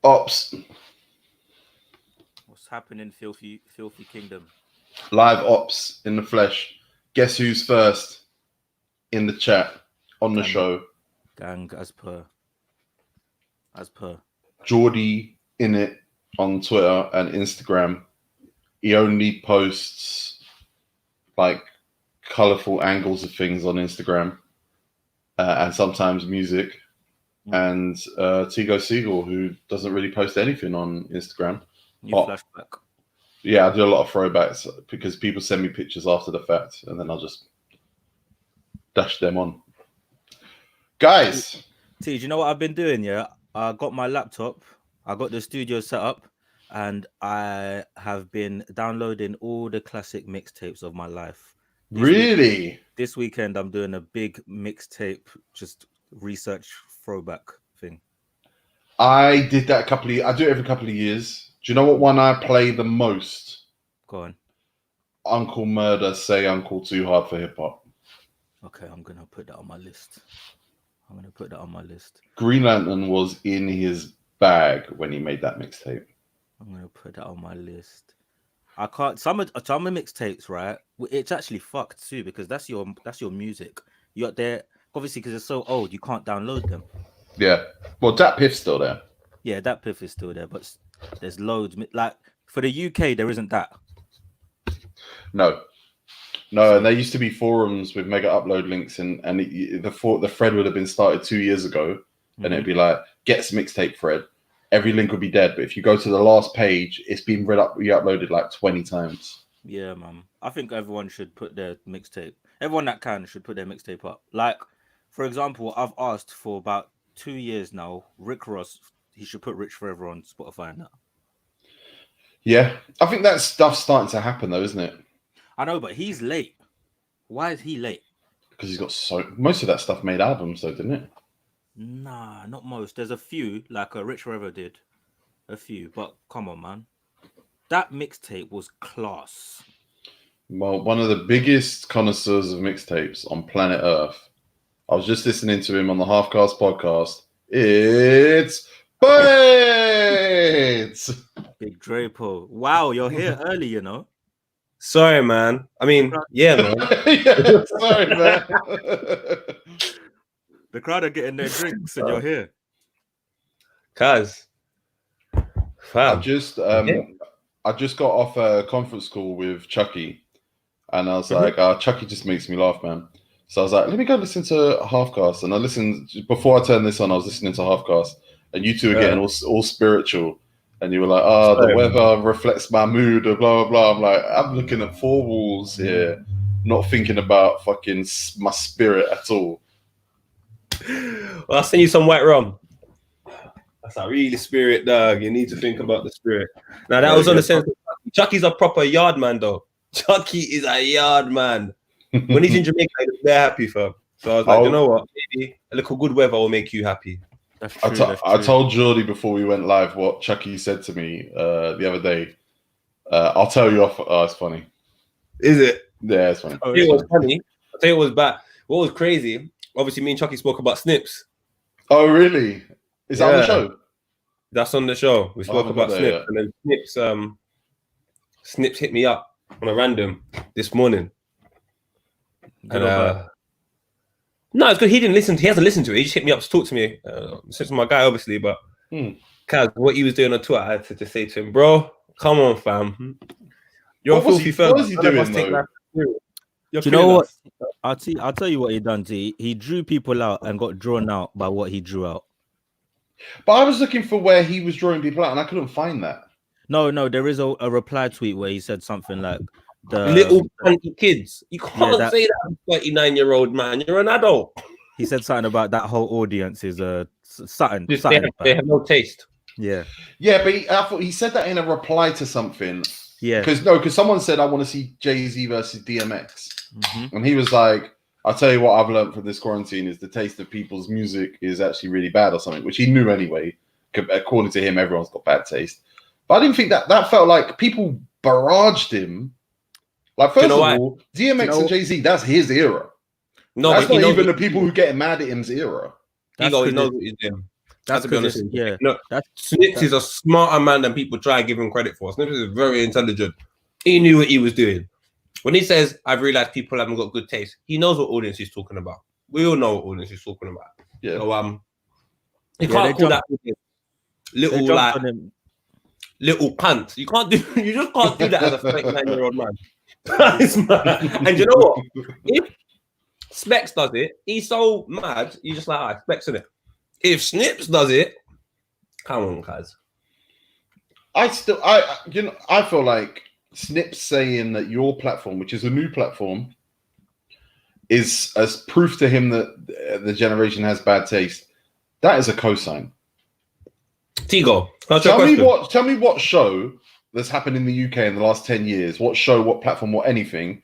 Ops. What's happening, filthy kingdom? Live ops in the flesh. Guess who's first in the chat on the show? Gang, as per. Geordie in it on Twitter and Instagram. He only posts like colourful angles of things on Instagram and sometimes music. And Tigo Siegel, who doesn't really post anything on Instagram. Flashback. Yeah, I do a lot of throwbacks because people send me pictures after the fact, and then I'll just dash them on. Guys! T, do you know what I've been doing, yeah? I got my laptop, I got the studio set up, and I have been downloading all the classic mixtapes of my life. This weekend, I'm doing a big mixtape, just research throwback thing. I did that I do it every couple of years. Do you know what one I play the most? Go on. Uncle Murder, Say Uncle Too Hard for Hip Hop. Okay, I'm going to put that on my list. Green Lantern was in his bag when he made that mixtape. I'm going to put that on my list. I can't. Some of mixtapes, right? It's actually fucked too because that's your music. You're there, obviously, because it's so old, you can't download them. Yeah. Well, Dat Piff's still there. Yeah, Dat Piff is still there, but there's loads. Like for the UK, there isn't that. No, and there used to be forums with mega upload links, and the thread would have been started 2 years ago, and it'd be like, get some mixtape thread. Every link would be dead, but if you go to the last page, it's been re-uploaded like 20 times. Yeah, man. I think everyone should put their mixtape. Everyone that can should put their mixtape up. Like, for example, I've asked for about 2 years now, Rick Ross, he should put Rich Forever on Spotify and that. Yeah, I think that stuff's starting to happen though, isn't it? I know, but he's late. Why is he late? Because he's got most of that stuff made albums though, didn't it? Nah, not most. There's a few, like Rich Forever did. A few, but come on, man. That mixtape was class. Well, one of the biggest connoisseurs of mixtapes on planet Earth. I was just listening to him on the Halfcast podcast. It's Bates! Big Drapo. Wow, you're here early, you know. Sorry, man. I mean, yeah, man. Yeah, sorry, man. The crowd are getting their drinks and you're here. Cuz. I just got off a conference call with Chucky, and I was like, Chucky just makes me laugh, man. So I was like, let me go listen to Halfcast. And I listened, before I turned this on, I was listening to Halfcast, and you two were getting all spiritual. And you were like, the weather reflects my mood, or blah, blah, blah. I'm like, I'm looking at four walls here, not thinking about fucking my spirit at all. Well, I'll send you some white rum. That's a really spirit, dog. You need to think about the spirit. Now, that was on the sense that Chucky's a proper yard man, though. Chucky is a yard man. When he's in Jamaica, he's very happy for him. So I was like, you know what? Maybe a little good weather will make you happy. That's true, that's true. I told Geordie before we went live what Chucky said to me the other day. I'll tell you off. Oh, it's funny. Is it? Yeah, it's funny. It was funny. I'll tell you what was bad. What was crazy, obviously me and Chucky spoke about Snips. Oh, really? Is that on the show? That's on the show. We spoke about Snips. And then Snips hit me up on a random this morning. And, no, it's good. He hasn't listened to it. He just hit me up to talk to me. Since my guy, obviously, but Kaz, what he was doing on Twitter, I had to just say to him, bro, come on, fam. You're filthy fella. What was he doing, though? Do you know what? I'll tell you what he done. He drew people out and got drawn out by what he drew out. But I was looking for where he was drawing people out, and I couldn't find that. No, there is a reply tweet where he said something like, the little funky kids. You can't say that to a 39-year-old man. You're an adult. He said something about that whole audience is something. They have no taste. Yeah. Yeah, but I thought he said that in a reply to something. Yeah. Because someone said, I want to see Jay-Z versus DMX. And he was like, I'll tell you what I've learned from this quarantine is the taste of people's music is actually really bad or something, which he knew anyway. According to him, everyone's got bad taste. But I didn't think that felt like people barraged him. Like, first of all, DMX and Jay-Z, that's his era. No, that's not even the people who get mad at him's era. He knows what he's doing. That's to be honest. yeah. No, Snips is a smarter man than people try to give him credit for. Snips is very intelligent. He knew what he was doing. When he says, "I've realized people haven't got good taste," he knows what audience he's talking about. We all know what audience he's talking about. Yeah. So you can't call that little like little cunt. You can't do. You just can't do that as a 39-year-old man. It's mad. And you know what? If Specs does it, he's so mad. You just like, Specs in it. If Snips does it, come on, guys. I feel like Snips saying that your platform, which is a new platform, is as proof to him that the generation has bad taste. That is a cosign. Tigo, tell me what show that's happened in the UK in the last 10 years, what show, what platform, what anything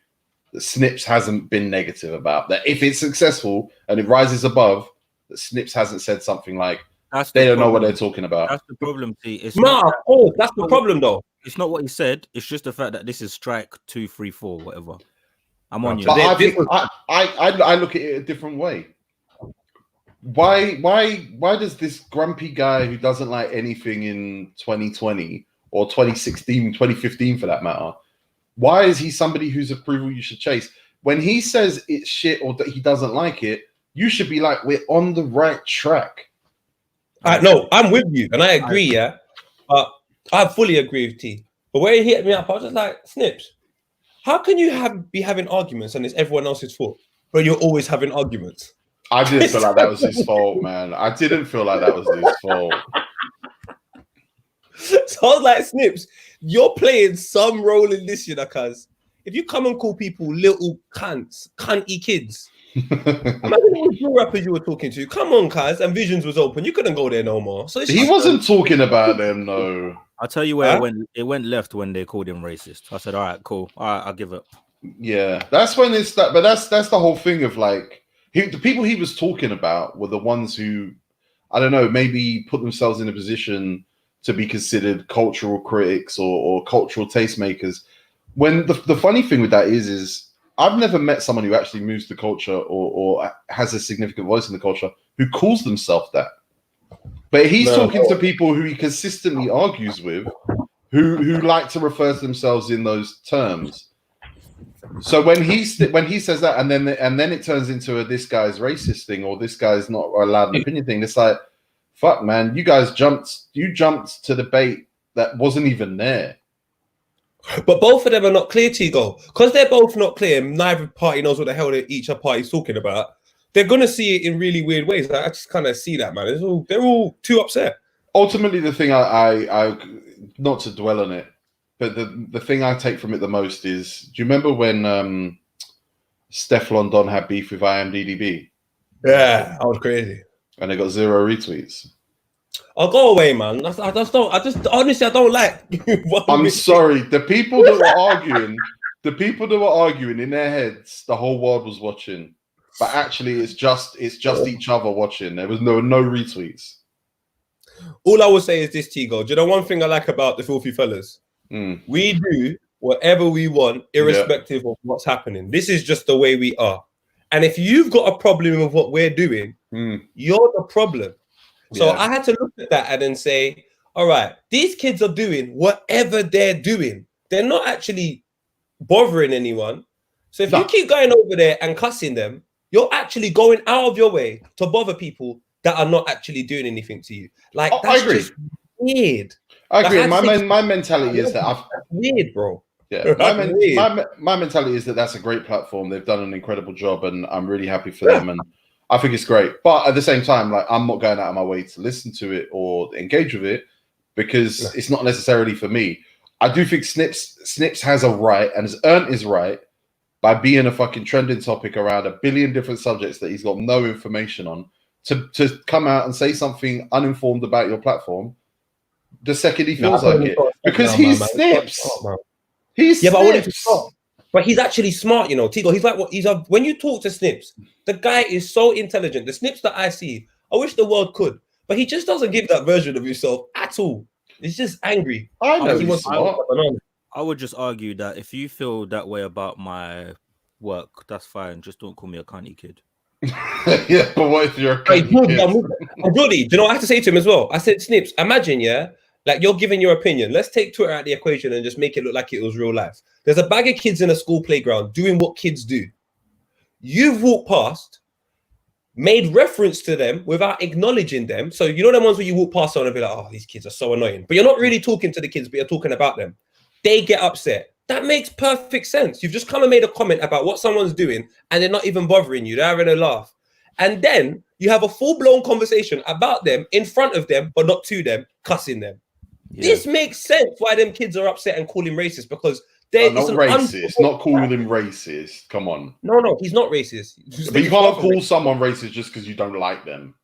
that Snips hasn't been negative about. That if it's successful and it rises above, that Snips hasn't said something like, they don't know what they're talking about. That's the problem, T. That's the problem, though. It's not what he said. It's just the fact that this is strike 2, 3, 4, whatever. I'm on you. But I look at it a different way. Why does this grumpy guy who doesn't like anything in 2020 or 2016, 2015 for that matter, why is he somebody whose approval you should chase? When he says it's shit or that he doesn't like it, you should be like, we're on the right track. No, I'm with you, and I agree, yeah. I fully agree with T. But where he hit me up, I was just like, Snips, how can you be having arguments and it's everyone else's fault, but you're always having arguments? I didn't feel like that was his fault, man. I didn't feel like that was his fault. So I was like, Snips, you're playing some role in this, you know, cuz if you come and call people little cunts, cunty kids, imagine what your rappers you were talking to. Come on, cuz, and Visions was open. You couldn't go there no more. So he wasn't talking about them, no. I'll tell you where it went left when they called him racist. I said, all right, cool. All right, I'll give it. Yeah, that's when it's that. But that's the whole thing of like, the people he was talking about were the ones who, I don't know, maybe put themselves in a position to be considered cultural critics or cultural tastemakers. When the funny thing with that is I've never met someone who actually moves the culture or has a significant voice in the culture who calls themselves that. But he's talking to people who he consistently argues with, who like to refer to themselves in those terms. So when he says that, and then it turns into this guy's racist thing or this guy's not allowed an opinion thing. It's like, fuck, man, you jumped to the bait that wasn't even there. But both of them are not clear, Tigo, because they're both not clear. Neither party knows what the hell each party's talking about. They're gonna see it in really weird ways. I just kind of see that, man. They're all too upset. Ultimately, the thing I not to dwell on it, but the thing I take from it the most is, do you remember when Stefflon Don had beef with IMDb? Yeah, I was crazy. And they got 0 retweets. I'll go away, man. I just honestly, I don't like. I'm sorry. The people that were arguing in their heads, the whole world was watching. But actually, it's just each other watching. There was no retweets. All I will say is this, Tigo. Do you know one thing I like about the Filthy Fellas? We do whatever we want, irrespective of what's happening. This is just the way we are. And if you've got a problem with what we're doing, you're the problem. So I had to look at that and then say, all right, these kids are doing whatever they're doing. They're not actually bothering anyone. So if you keep going over there and cussing them, you're actually going out of your way to bother people that are not actually doing anything to you. Like, that's just weird. I agree. My mentality is that that's weird, bro. Yeah, my mentality is that that's a great platform. They've done an incredible job, and I'm really happy for them. And I think it's great. But at the same time, like, I'm not going out of my way to listen to it or engage with it because it's not necessarily for me. I do think Snips has a right and has earned his right by being a fucking trending topic around a billion different subjects that he's got no information on to come out and say something uninformed about your platform the second he feels like it. Because he's Snips. He's Snips. But I want him to stop. But he's actually smart, you know, Tigo. He's like, when you talk to Snips, the guy is so intelligent. The Snips that I see, I wish the world could, but he just doesn't give that version of himself at all. He's just angry. I know he's smart. I would just argue that if you feel that way about my work, that's fine. Just don't call me a cunty kid. Yeah, but what if you're a Hey, kid? Jordy, do you know what I have to say to him as well? I said, Snips, imagine, yeah, like you're giving your opinion. Let's take Twitter out of the equation and just make it look like it was real life. There's a bag of kids in a school playground doing what kids do. You've walked past, made reference to them without acknowledging them. So you know the ones where you walk past someone and be like, oh, these kids are so annoying. But you're not really talking to the kids, but you're talking about them. They get upset. That makes perfect sense. You've just come and made a comment about what someone's doing and they're not even bothering you. They're having a laugh. And then you have a full-blown conversation about them in front of them, but not to them, cussing them. Yeah. This makes sense why them kids are upset and call him racist, because they're not racist, not calling him racist. Come on. No, he's not racist. But you can't call someone racist just because you don't like them.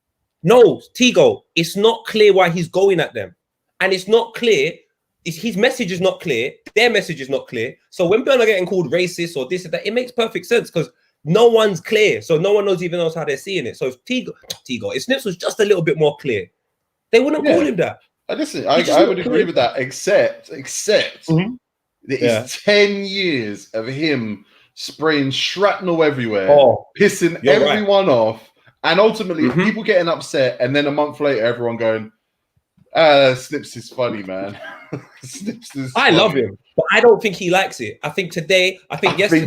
No, Tigo, it's not clear why he's going at them. And it's not clear. His message is not clear. Their message is not clear. So when people are getting called racist or this or that, it makes perfect sense because no one's clear. So no one knows how they're seeing it. So if if Snips was just a little bit more clear, they wouldn't call him that. Listen, I would agree with that, except that it's 10 years of him spraying shrapnel everywhere, pissing everyone off, and ultimately people getting upset, and then a month later, everyone going, Snips is funny, man. Snips is funny. I love him, but I don't think he likes it. I think yesterday,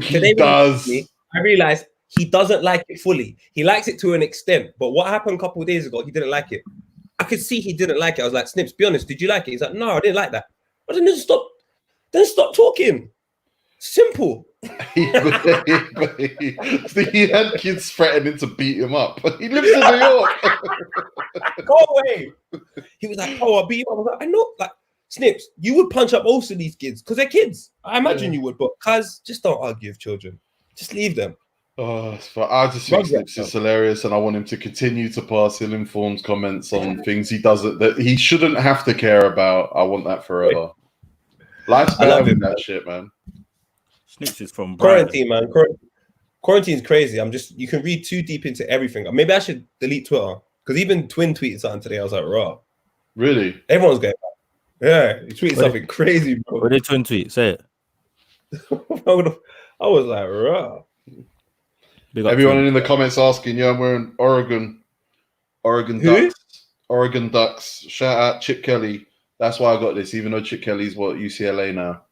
he does. I realized he doesn't like it fully. He likes it to an extent, but what happened a couple of days ago, he didn't like it. I could see he didn't like it. I was like, Snips, be honest, did you like it? He's like, no, I didn't like that. But then stop talking. Simple. He had kids threatening to beat him up. He lives in New York. Go away. He was like, I'll beat him up. I was like, I know, like, Snips, you would punch up most of these kids because they're kids. I imagine you would, but just don't argue with children. Just leave them. I just think Snips is hilarious, and I want him to continue to pass ill-informed comments on things he doesn't, that he shouldn't have to care about. I want that forever. Life's better than that shit, man. Snips is from quarantine, man. Quarantine's crazy. You can read too deep into everything. Maybe I should delete Twitter because even Twin tweeted something today. I was like, raw. Really? Everyone's going back. Yeah, he tweeted something crazy, bro. What did Twin tweet? Say it. I was like, raw. Everyone in the comments asking, I'm wearing Oregon Ducks. Shout out Chip Kelly. That's why I got this, even though Chip Kelly's UCLA now.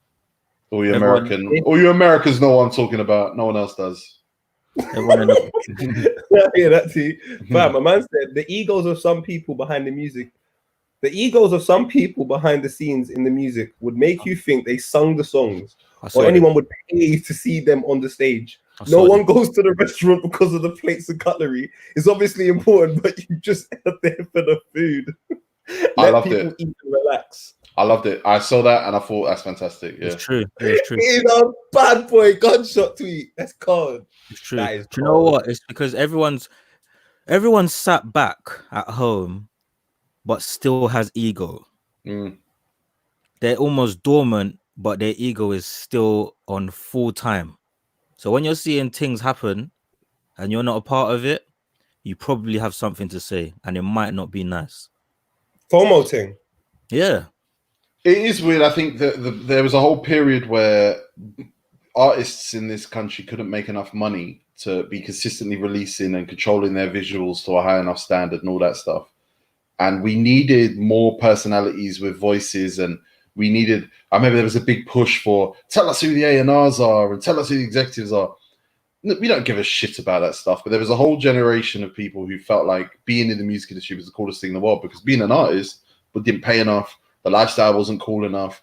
All you Americans know what I'm talking about. No one else does. Everyone yeah, that's it. But my man said the egos of some people behind the music, the egos of some people behind the scenes in the music would make you think they sung the songs, or anyone would pay to see them on the stage. No one goes to the restaurant because of the plates and cutlery. It's obviously important, but you just are there for the food. I loved it. Eat and relax. I loved it. I saw that and I thought that's fantastic. Yeah. It's true. It's true. It's a bad boy gunshot tweet. That's cold. It's true. Do you know what? It's because everyone's sat back at home, but still has ego. They're almost dormant, but their ego is still on full time. So when you're seeing things happen and you're not a part of it, you probably have something to say, and it might not be nice. FOMO thing. Yeah. It is weird. I think that there was a whole period where artists in this country couldn't make enough money to be consistently releasing and controlling their visuals to a high enough standard and all that stuff. And we needed more personalities with voices, and I remember there was a big push for tell us who the A&Rs are and tell us who the executives are. We don't give a shit about that stuff, but there was a whole generation of people who felt like being in the music industry was the coolest thing in the world because being an artist but didn't pay enough, the lifestyle wasn't cool enough.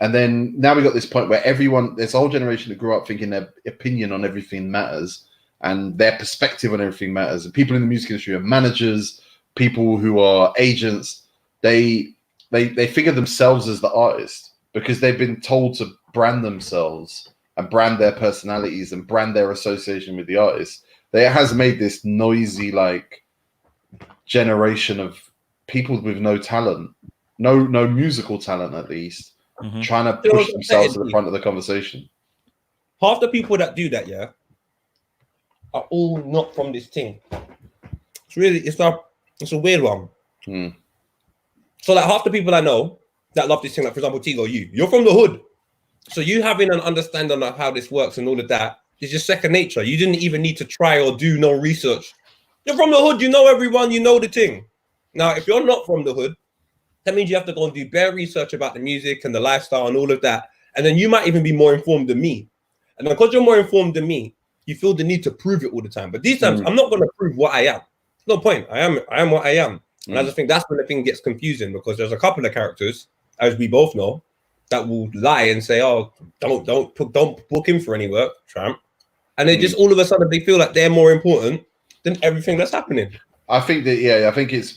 And then now we got this point where there's a whole generation that grew up thinking their opinion on everything matters and their perspective on everything matters. And people in the music industry are managers, people who are agents. They figure themselves as the artist because they've been told to brand themselves and brand their personalities and brand their association with the artist. It has made this noisy, like, generation of people with no talent, no musical talent at least, trying to push themselves to the front of the conversation. Half the people that do that, yeah, are all not from this thing. It's a weird one. So like half the people I know that love this thing, like for example, Tigo, you're from the hood. So you having an understanding of how this works and all of that It's just second nature. You didn't even need to try or do no research. You're from the hood, you know everyone, you know the thing. Now, if you're not from the hood, that means you have to go and do bare research about the music and the lifestyle and all of that. And then you might even be more informed than me. And because you're more informed than me, you feel the need to prove it all the time. But these times, I'm not going to prove what I am. No point. I am what I am. And I just think that's when the thing gets confusing, because there's a couple of characters, as we both know, that will lie and say, "Oh, don't book him for any work, tramp." And they just all of a sudden they feel like they're more important than everything that's happening. I think that I think it's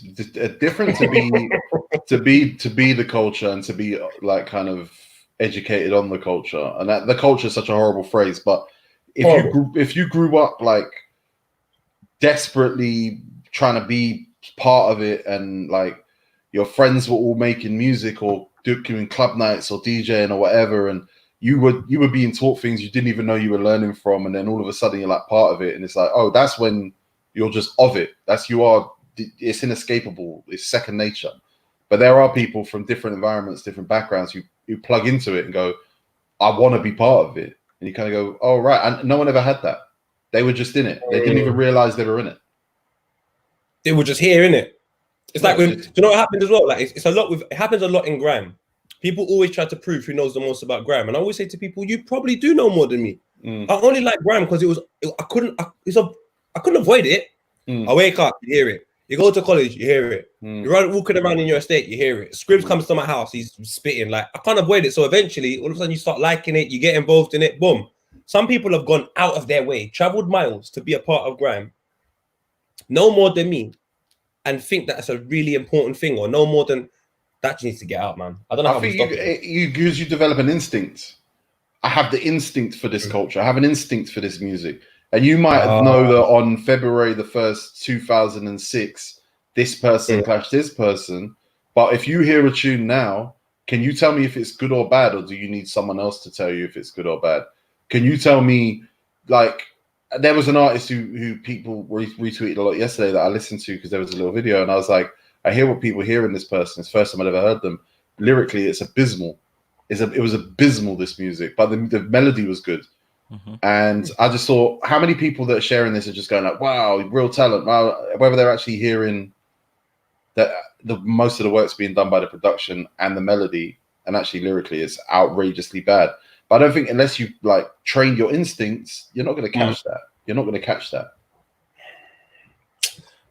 different to be the culture and to be like kind of educated on the culture. And that the culture is such a horrible phrase, but if you grew up like desperately trying to be part of it, and like your friends were all making music or doing club nights or DJing or whatever, and you were being taught things you didn't even know you were learning from, and then all of a sudden you're like part of it, and it's like, oh, that's when you're just of it. It's inescapable. It's second nature. But there are people from different environments, different backgrounds who plug into it and go, I want to be part of it. And you kind of go, oh, right. And no one ever had that. They were just in it. They didn't even realize they were in it. They were just here in it. It's like, do you know what happened as well? Like it happens a lot in grime. People always try to prove who knows the most about grime. And I always say to people, you probably do know more than me. I only like grime because I couldn't avoid it. I wake up, you hear it. You go to college, you hear it. You're walking around in your estate, you hear it. Scribs comes to my house, he's spitting. Like, I can't avoid it. So eventually, all of a sudden, you start liking it, you get involved in it, boom. Some people have gone out of their way, traveled miles to be a part of grime, no more than me, and think that's a really important thing, or no more than that needs to get out, man. I don't know. I think you develop an instinct. I have the instinct for this culture. I have an instinct for this music. And you might know that on February the 1st, 2006, this person clashed this person. But if you hear a tune now, can you tell me if it's good or bad? Or do you need someone else to tell you if it's good or bad? Can you tell me, like, there was an artist who people retweeted a lot yesterday that I listened to because there was a little video. And I was like, I hear what people hear in this person. It's the first time I'd ever heard them. Lyrically, it's abysmal. It was abysmal, this music. But the melody was good. And I just thought, how many people that are sharing this are just going like, wow, real talent. Wow, whether they're actually hearing that the most of the work's being done by the production and the melody, and actually lyrically it's outrageously bad. But I don't think unless you like train your instincts, you're not going to catch that. You're not going to catch that.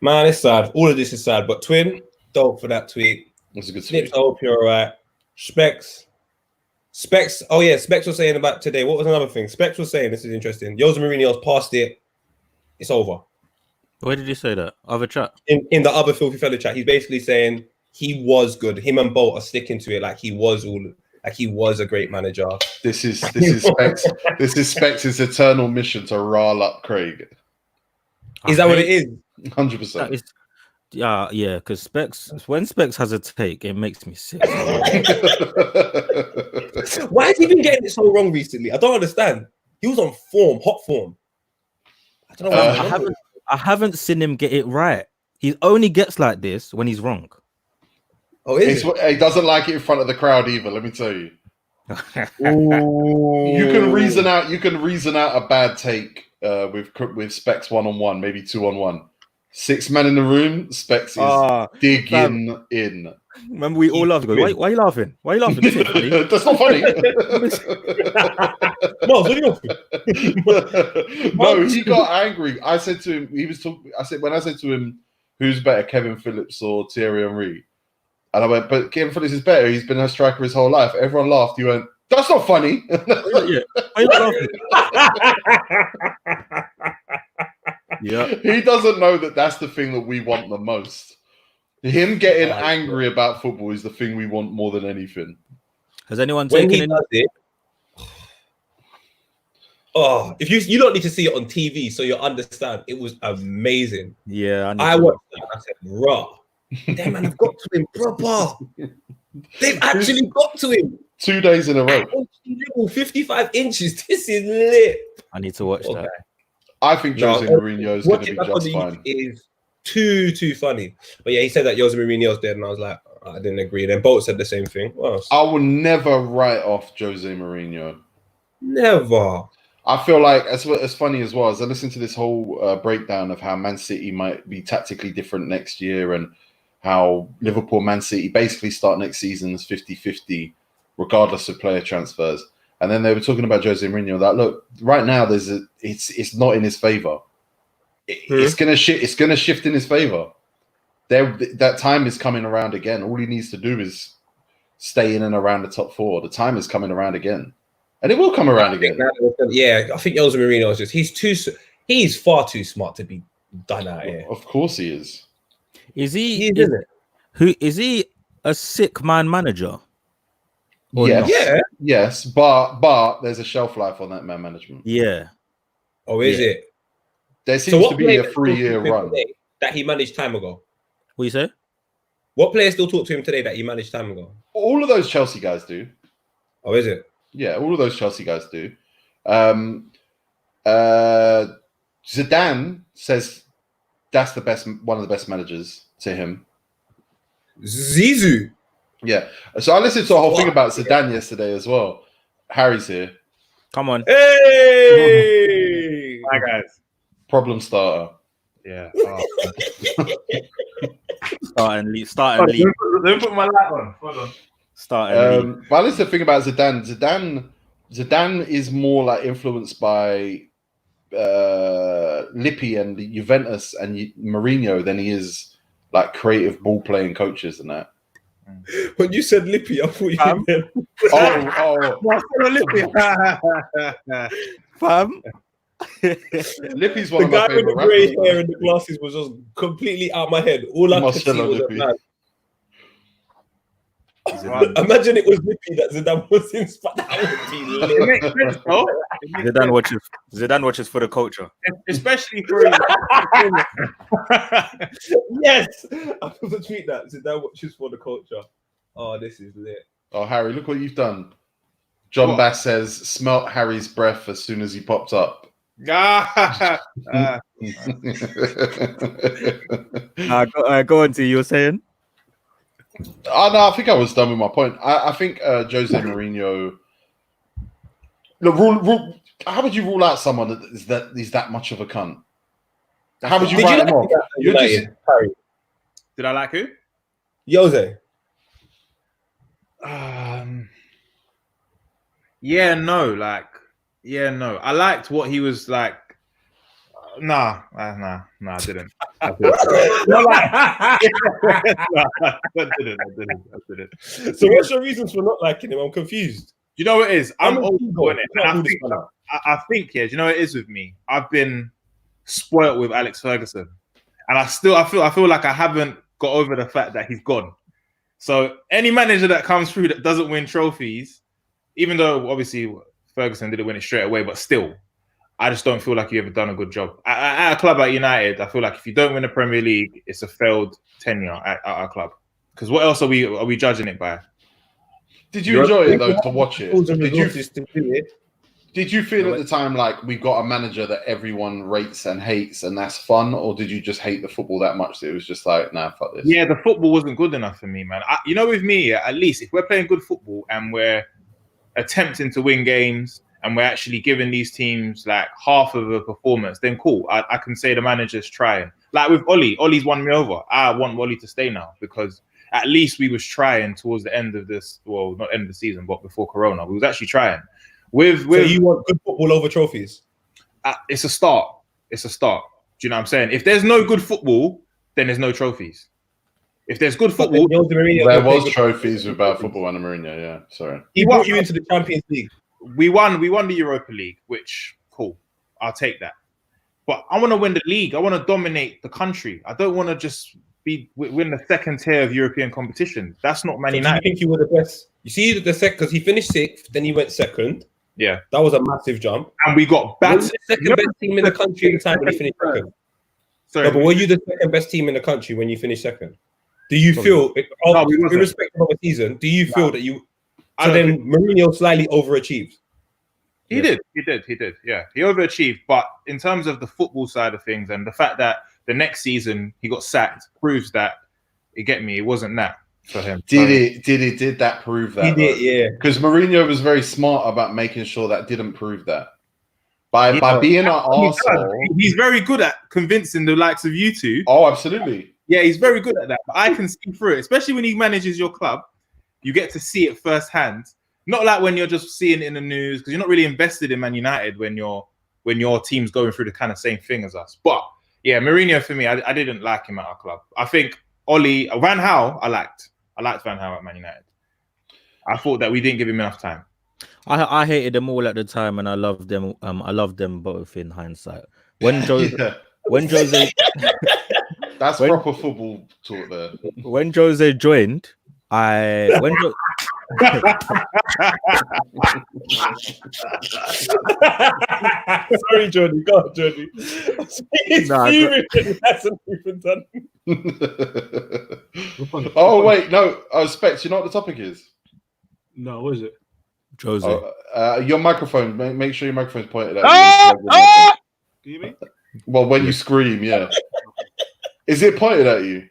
Man, it's sad. All of this is sad. But Twin, dope for that tweet. That's a good tweet. Snips, I hope you're all right. Specs. Oh yeah, Specs was saying about today. What was another thing? Specs was saying, this is interesting. Jose Mourinho's past it. It's over. Where did you say that? Other chat? In the other Filthy Fella chat, he's basically saying he was good. Him and Bolt are sticking to it like he was a great manager. This is Specs. This is Specs' eternal mission to rile up Craig. Is that what it is? 100%. Yeah, because when Specs has a take, it makes me sick. Why has he been getting it so wrong recently? I don't understand. He was on hot form. I don't know. I haven't seen him get it right. He only gets like this when he's wrong. Oh, is it? He doesn't like it in front of the crowd either. Let me tell you. You can reason out a bad take with Specs 1-on-1, maybe 2-on-1. 6 men in the room, Specs is digging in. Remember, we all laughed. Why are you laughing? Why are you laughing? That's not funny. No, he got angry. I said to him, when I said to him, who's better, Kevin Phillips or Thierry Henry? And I went, but Kevin Phillips is better. He's been a striker his whole life. Everyone laughed. He went, that's not funny. Why are you laughing? Yeah, he doesn't know that that's the thing that we want the most. Him getting angry about football is the thing we want more than anything. Has anyone taken it? Oh, if you don't need to see it on TV, so you understand. It was amazing. Yeah, I watched it and I said, "Raw, damn man, I've got to him proper. They've actually got to him 2 days in a row. 55 inches. This is lit. I need to watch that. I think Jose Mourinho is going to be just fine. Is too funny. But yeah, he said that Jose Mourinho's dead, and I was like, I didn't agree. And then Bolt said the same thing. I will never write off Jose Mourinho. Never. I feel like as funny as well as I listen to this whole breakdown of how Man City might be tactically different next year and how Liverpool, Man City basically start next season as 50-50, regardless of player transfers. And then they were talking about Jose Mourinho. That look right now, it's not in his favor. It's gonna shift in his favor. That time is coming around again. All he needs to do is stay in and around the top 4. The time is coming around again, and it will come around again. I think Jose Mourinho is just he's far too smart to be done out here. Of course he is. Is he a sick man manager? Yes. Not? Yeah. Yes, but there's a shelf life on that man management. Yeah. Oh, is it? There seems to be a 3-year run that he managed time ago. What you say? What players still talk to him today that he managed time ago? All of those Chelsea guys do. Oh, is it? Yeah, all of those Chelsea guys do. Zidane says that's one of the best managers to him. Zizou. Yeah. So I listened to a whole thing about Zidane yesterday as well. Harry's here. Come on. Hey! Hi, guys. Problem starter. Yeah. Start and leave. Let me put my light on. Hold on. Start and leave. But I listened to the thing about Zidane. Zidane is more like influenced by Lippi and Juventus and Mourinho than he is like creative ball playing coaches and that. When you said Lippi, I thought you meant... Lippi. Fam. Lippi's one The of my guy with favorite the grey rappers. hair and the glasses was just completely out of my head. All I could see was a man. Imagine it was Lippi that Zidane was inspired. That would be lit. It makes sense, though. Zidane watches for the culture. Especially for Yes, I was to tweet that. Zidane watches for the culture. Oh, this is lit. Oh, Harry, look what you've done. John Bass says, smelt Harry's breath as soon as he popped up. Go on to you were saying. Oh, no, I think I was done with my point. I think Jose Mourinho. Look, how would you rule out someone that is that much of a cunt? How would you write him off? Did I like who? Jose. No. I liked what he was like. Nah, I didn't. I didn't. So what's your reasons for not liking him? I'm confused. You know what it is? I'm old school, innit? I think, yeah. Do you know what it is with me? I've been spoilt with Alex Ferguson, and I feel like I haven't got over the fact that he's gone. So any manager that comes through that doesn't win trophies, even though obviously Ferguson didn't win it straight away, but still, I just don't feel like you've ever done a good job. At a club like United, I feel like if you don't win the Premier League, it's a failed tenure at our club. Because what else are we judging it by? Did you enjoy it though to watch it? Did you feel at the time like we've got a manager that everyone rates and hates and that's fun, or did you just hate the football that much that it was just like, nah, fuck this? Yeah, the football wasn't good enough for me, man. With me, at least if we're playing good football and we're attempting to win games and we're actually giving these teams like half of a performance, then cool. I can say the manager's trying. Like with Ollie's won me over. I want Ollie to stay now because at least we was trying towards the end of this, well, not end of the season, but before Corona. We was actually trying. So you want good football over trophies? It's a start. It's a start. Do you know what I'm saying? If there's no good football, then there's no trophies. If there's good football, there was trophies with bad football under Mourinho. Yeah, sorry. He brought you into the Champions League. We won the Europa League, which cool. I'll take that. But I want to win the league. I want to dominate the country. I don't want to just win the second tier of European competition. That's not Man United. Do you think you were the best? You see the second because he finished sixth, then he went second. Yeah, that was a massive jump. And we got back. The second best team in the country at the time when he finished second. Sorry, no, but were you the second best team in the country when you finished second? Do you feel, irrespective of the season, do you feel that you? So then Mourinho slightly overachieved. He did. Yeah, he overachieved. But in terms of the football side of things and the fact that the next season he got sacked proves that, you get me, it wasn't that for him. Did that prove that? He did, yeah. Because Mourinho was very smart about making sure that didn't prove that. By being an He does. arsehole. He's very good at convincing the likes of you two. Oh, absolutely. Yeah, he's very good at that. But I can see through it, especially when he manages your club. You get to see it firsthand. Not like when you're just seeing it in the news, because you're not really invested in Man United when your team's going through the kind of same thing as us. But yeah, Mourinho for me, I didn't like him at our club. I think Van Gaal, I liked Van Gaal at Man United. I thought that we didn't give him enough time. I hated them all at the time, and I loved them. I loved them both in hindsight. When Jose, that's proper football talk there. When Jose joined, Sorry, Jordan. Go on, Jordan. He's fuming. He hasn't even done. Oh wait, no. Specs. You know what the topic is? No, what is it? Jose. Your microphone. Make sure your microphone's pointed at you. Can you hear me? Well, when you scream, yeah. Is it pointed at you?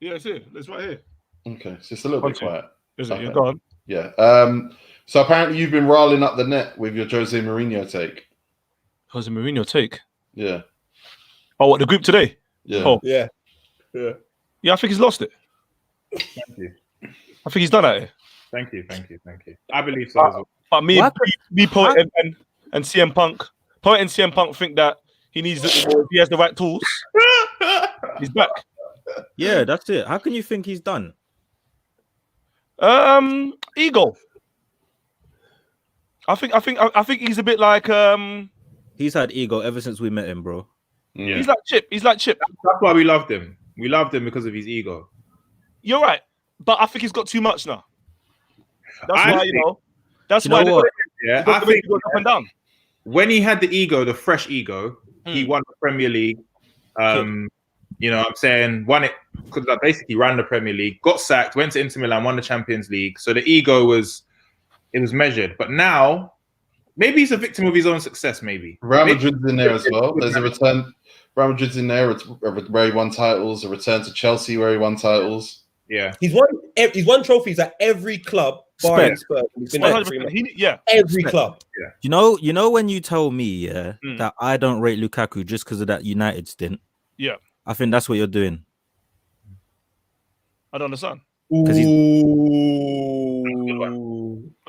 Yeah, it's here. It's right here. Okay, it's just a little bit quiet. Is it? Okay. Yeah, go on. Yeah. So apparently you've been riling up the net with your Jose Mourinho take. Jose Mourinho take. Yeah. Oh, what, the group today? Yeah. Oh. Yeah. Yeah, I think he's lost it. Thank you. I think he's done at it. Thank you. I believe so as well. But me Poet and CM Punk. Poet and CM Punk think that he has the right tools. He's back. Yeah, that's it. How can you think he's done? Ego. I think he's a bit like He's had ego ever since we met him, bro. Yeah. He's like Chip. That's why we loved him. We loved him because of his ego. You're right, but I think he's got too much now. That's I why think- That's You know why what? Yeah, I I think goes up and down. when he had the ego, the fresh ego, he won the Premier League. You know what I'm saying? Won it because I basically ran the Premier League, got sacked, went to Inter Milan, won the Champions League. So the ego was measured. But now, maybe he's a victim of his own success, maybe. Real Madrid's in there as well. There's a return. Real Madrid's in there where he won titles, a return to Chelsea where he won titles. Yeah. He's won trophies at every club. Barring Spurs. He's been there pretty much. Every club. You know when you tell me that I don't rate Lukaku just because of that United stint. Yeah. I think that's what you're doing. I don't understand. Because What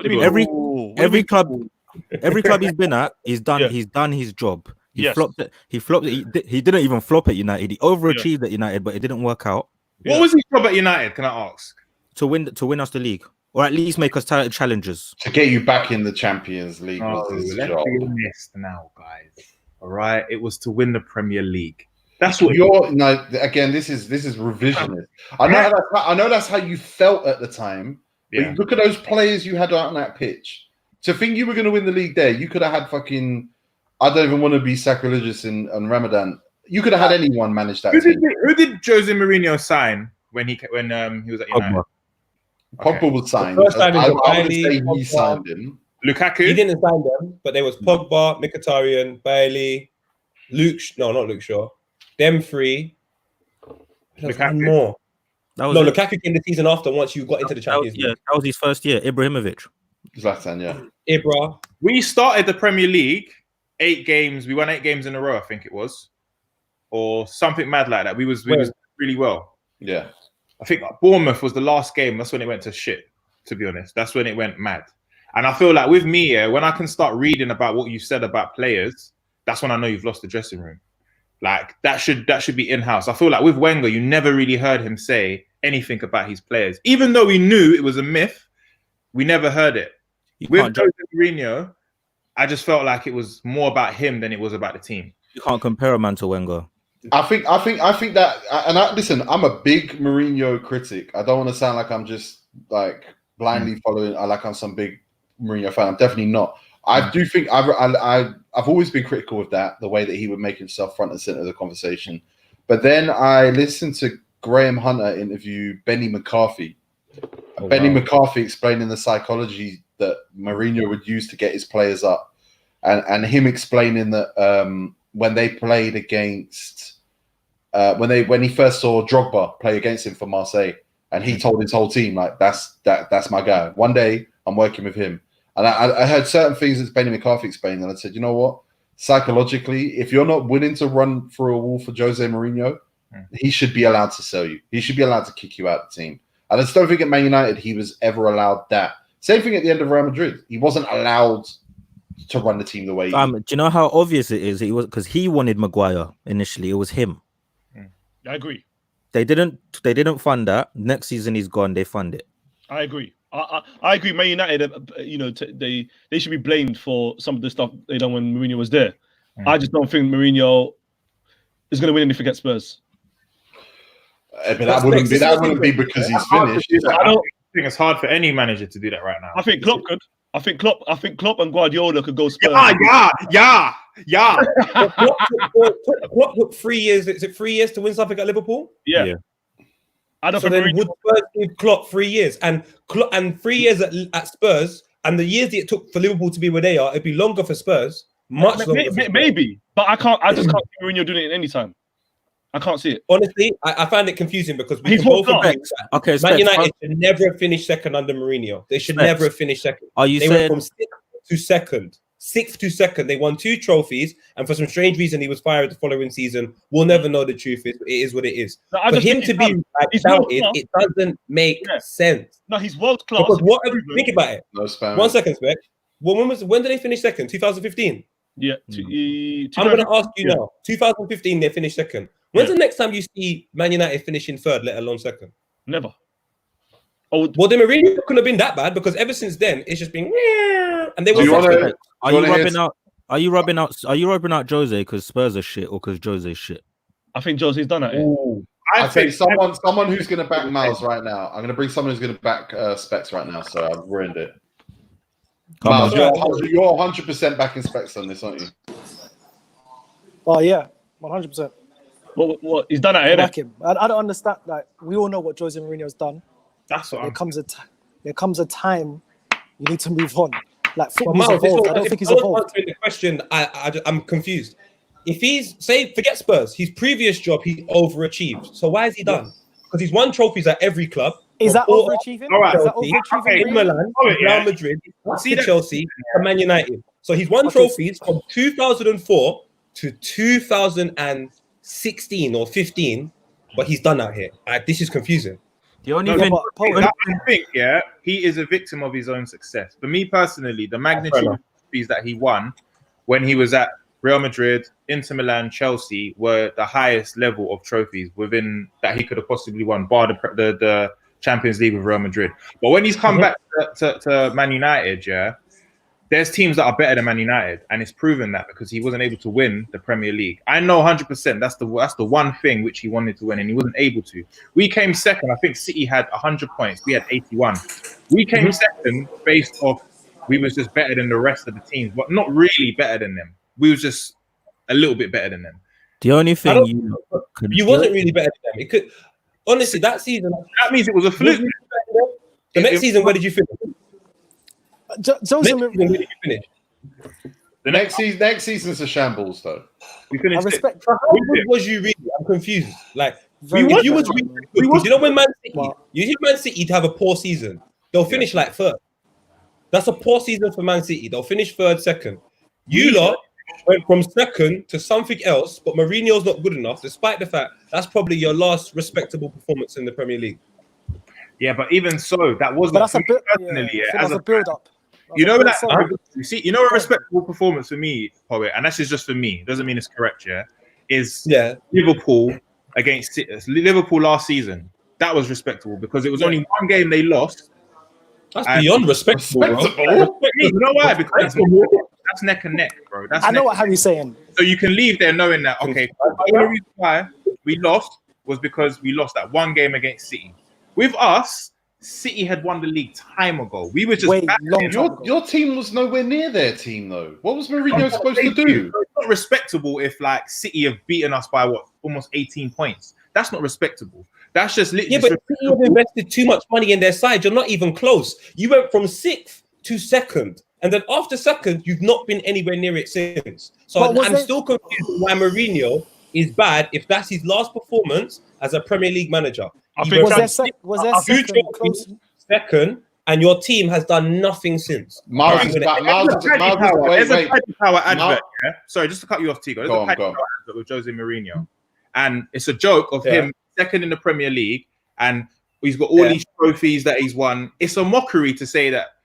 do you mean? every club he's been at, he's done his job. He flopped it. He didn't even flop at United. He overachieved at United, but it didn't work out. What was his job at United? Can I ask? To win us the league, or at least make us title challengers. To get you back in the Champions League Oh, was his let's job. be honest now, guys. All right, it was to win the Premier League. That's what again. This is revisionist. I know that's how you felt at the time. But you look at those players you had out on that pitch. To think you were going to win the league there, you could have had fucking. I don't even want to be sacrilegious on Ramadan. You could have had anyone manage that team. Who did Jose Mourinho sign when he was at United? Pogba was signed. First time I would Bailey, say he Pogba. signed him. Lukaku? He didn't sign them, but there was Pogba, Mkhitaryan, Bailey, not Luke Shaw. Them three. There's one more. Lukaku came the season after once you got into the Champions League. That was his first year. Ibrahimovic. Zlatan, yeah. Ibra. We started the Premier League 8 games. We won 8 games in a row, I think it was. Or something mad like that. We was really well. Yeah. I think Bournemouth was the last game. That's when it went to shit, to be honest. That's when it went mad. And I feel like with me, when I can start reading about what you said about players, that's when I know you've lost the dressing room. Like that should be in-house. I feel like with Wenger, you never really heard him say anything about his players. Even though we knew it was a myth, we never heard it. With Jose Mourinho, I just felt like it was more about him than it was about the team. You can't compare a man to Wenger. I think that, and listen, I'm a big Mourinho critic. I don't want to sound like I'm just like blindly following. Like I'm some big Mourinho fan. I'm definitely not. I do think I've always been critical of that, the way that he would make himself front and center of the conversation. But then I listened to Graham Hunter interview Benny McCarthy. Benny McCarthy explaining the psychology that Mourinho would use to get his players up, and him explaining that when they played against when he first saw Drogba play against him for Marseille, and he told his whole team like that's my guy. One day I'm working with him. And I heard certain things that Benny McCarthy explained, and I said, you know what? psychologically, if you're not willing to run through a wall for Jose Mourinho, he should be allowed to sell you. He should be allowed to kick you out of the team. And I just don't think at Man United he was ever allowed that. Same thing at the end of Real Madrid. He wasn't allowed to run the team the way. Do you know how obvious it is? It was because he wanted Maguire initially. It was him. I agree. They didn't fund that. Next season he's gone. They fund it. I agree. I agree. Man United, they should be blamed for some of the stuff they done when Mourinho was there. I just don't think Mourinho is going to win anything against Spurs. But that wouldn't be because he's finished. I don't think it's hard for any manager to do that right now. I think Klopp could. I think Klopp and Guardiola could go Spurs. Yeah. Klopp took 3 years. Is it 3 years to win something at Liverpool? Yeah. I don't so think then would Spurs give Klopp 3 years and 3 years at Spurs, and the years that it took for Liverpool to be where they are, it'd be longer for Spurs. Much longer. Maybe, but I just can't see Mourinho doing it at any time. I can't see it. Honestly, I find it confusing because we can both agree. Okay, Man United should never have finished second under Mourinho. They should never have finished second. Are you they saying went from sixth to second? They won 2 trophies, and for some strange reason, he was fired the following season. We'll never know the truth. It is what it is. No, for him to be doubted, it doesn't make sense. No, he's world class. Because think about it. No spam. 1 second, Spec. When did they finish second? 2015. Yeah. I'm going to ask you now. 2015, they finished second. When's the next time you see Man United finishing third, let alone second? Never. Well, the Mourinho couldn't have been that bad because ever since then it's just been and they were. Are you rubbing out Jose because Spurs are shit or because Jose's shit? I think Jose's done it. I think someone who's going to back Miles right now. I'm going to bring someone who's going to back Specs right now. So I've ruined it. Miles, you're 100% backing Specs on this, aren't you? Oh yeah, 100%. What he's done it. Back him. I don't understand. Like we all know what Jose Mourinho's done. That's what there comes a time you need to move on. Like football's evolved. I don't think he's evolved. The question, I'm confused. If forget Spurs, his previous job he overachieved. So why is he done? Because he's won trophies at every club. Is that overachieving? All right, in Milan, Real Madrid, Chelsea, and Man United. So he's won trophies from 2004 to 2016 or 15, but he's done out here. This is confusing. The only thing I think, he is a victim of his own success. For me personally, the magnitude of trophies that he won when he was at Real Madrid, Inter Milan, Chelsea were the highest level of trophies within that he could have possibly won, bar the Champions League with Real Madrid. But when he's come back to Man United, there's teams that are better than Man United, and it's proven that because he wasn't able to win the Premier League. I know 100% that's the one thing which he wanted to win, and he wasn't able to. We came second. I think City had 100 points. We had 81. We came second based off we was just better than the rest of the teams, but not really better than them. We was just a little bit better than them. The only thing you wasn't really better than them. It could honestly that season. That means it was a fluke. The next season, where did you finish? Where did you finish? The next season's a shambles, though. We finished. I respect. How good was you really? I'm confused. Like you was really good. You know when Man City, usually Man City to have a poor season, they'll finish like third. That's a poor season for Man City. They'll finish third, second. You lot went from second to something else, but Mourinho's not good enough, despite the fact that's probably your last respectable performance in the Premier League. Yeah, but even so, that wasn't. But that's a bit. As a build-up. You know that. You see, you know a respectable performance for me, Poet, and that's just for me. Doesn't mean it's correct. Is Liverpool against Liverpool last season. That was respectable because it was only one game they lost. That's beyond respectable, bro. You know why? Because that's neck and neck, bro. I know what Harry's saying. So you can leave there knowing that, okay, the only reason why we lost was because we lost that one game against City. With us, City had won the league time ago. We were just your team was nowhere near their team, though. What was Mourinho supposed to do? It's not respectable if like City have beaten us by almost 18 points. That's not respectable. That's just literally. Yeah, but City have invested too much money in their side. You're not even close. You went from 6th to 2nd, and then after 2nd, you've not been anywhere near it since. So I'm still confused why Mourinho is bad if that's his last performance as a Premier League manager. Was there second close? Second, and your team has done nothing since. Miles There's is a Paddy Power advert. Yeah? Sorry, just to cut you off, Tigo. There's a Paddy Power advert with Jose Mourinho, and it's a joke of him second in the Premier League, and he's got all these trophies that he's won. It's a mockery to say that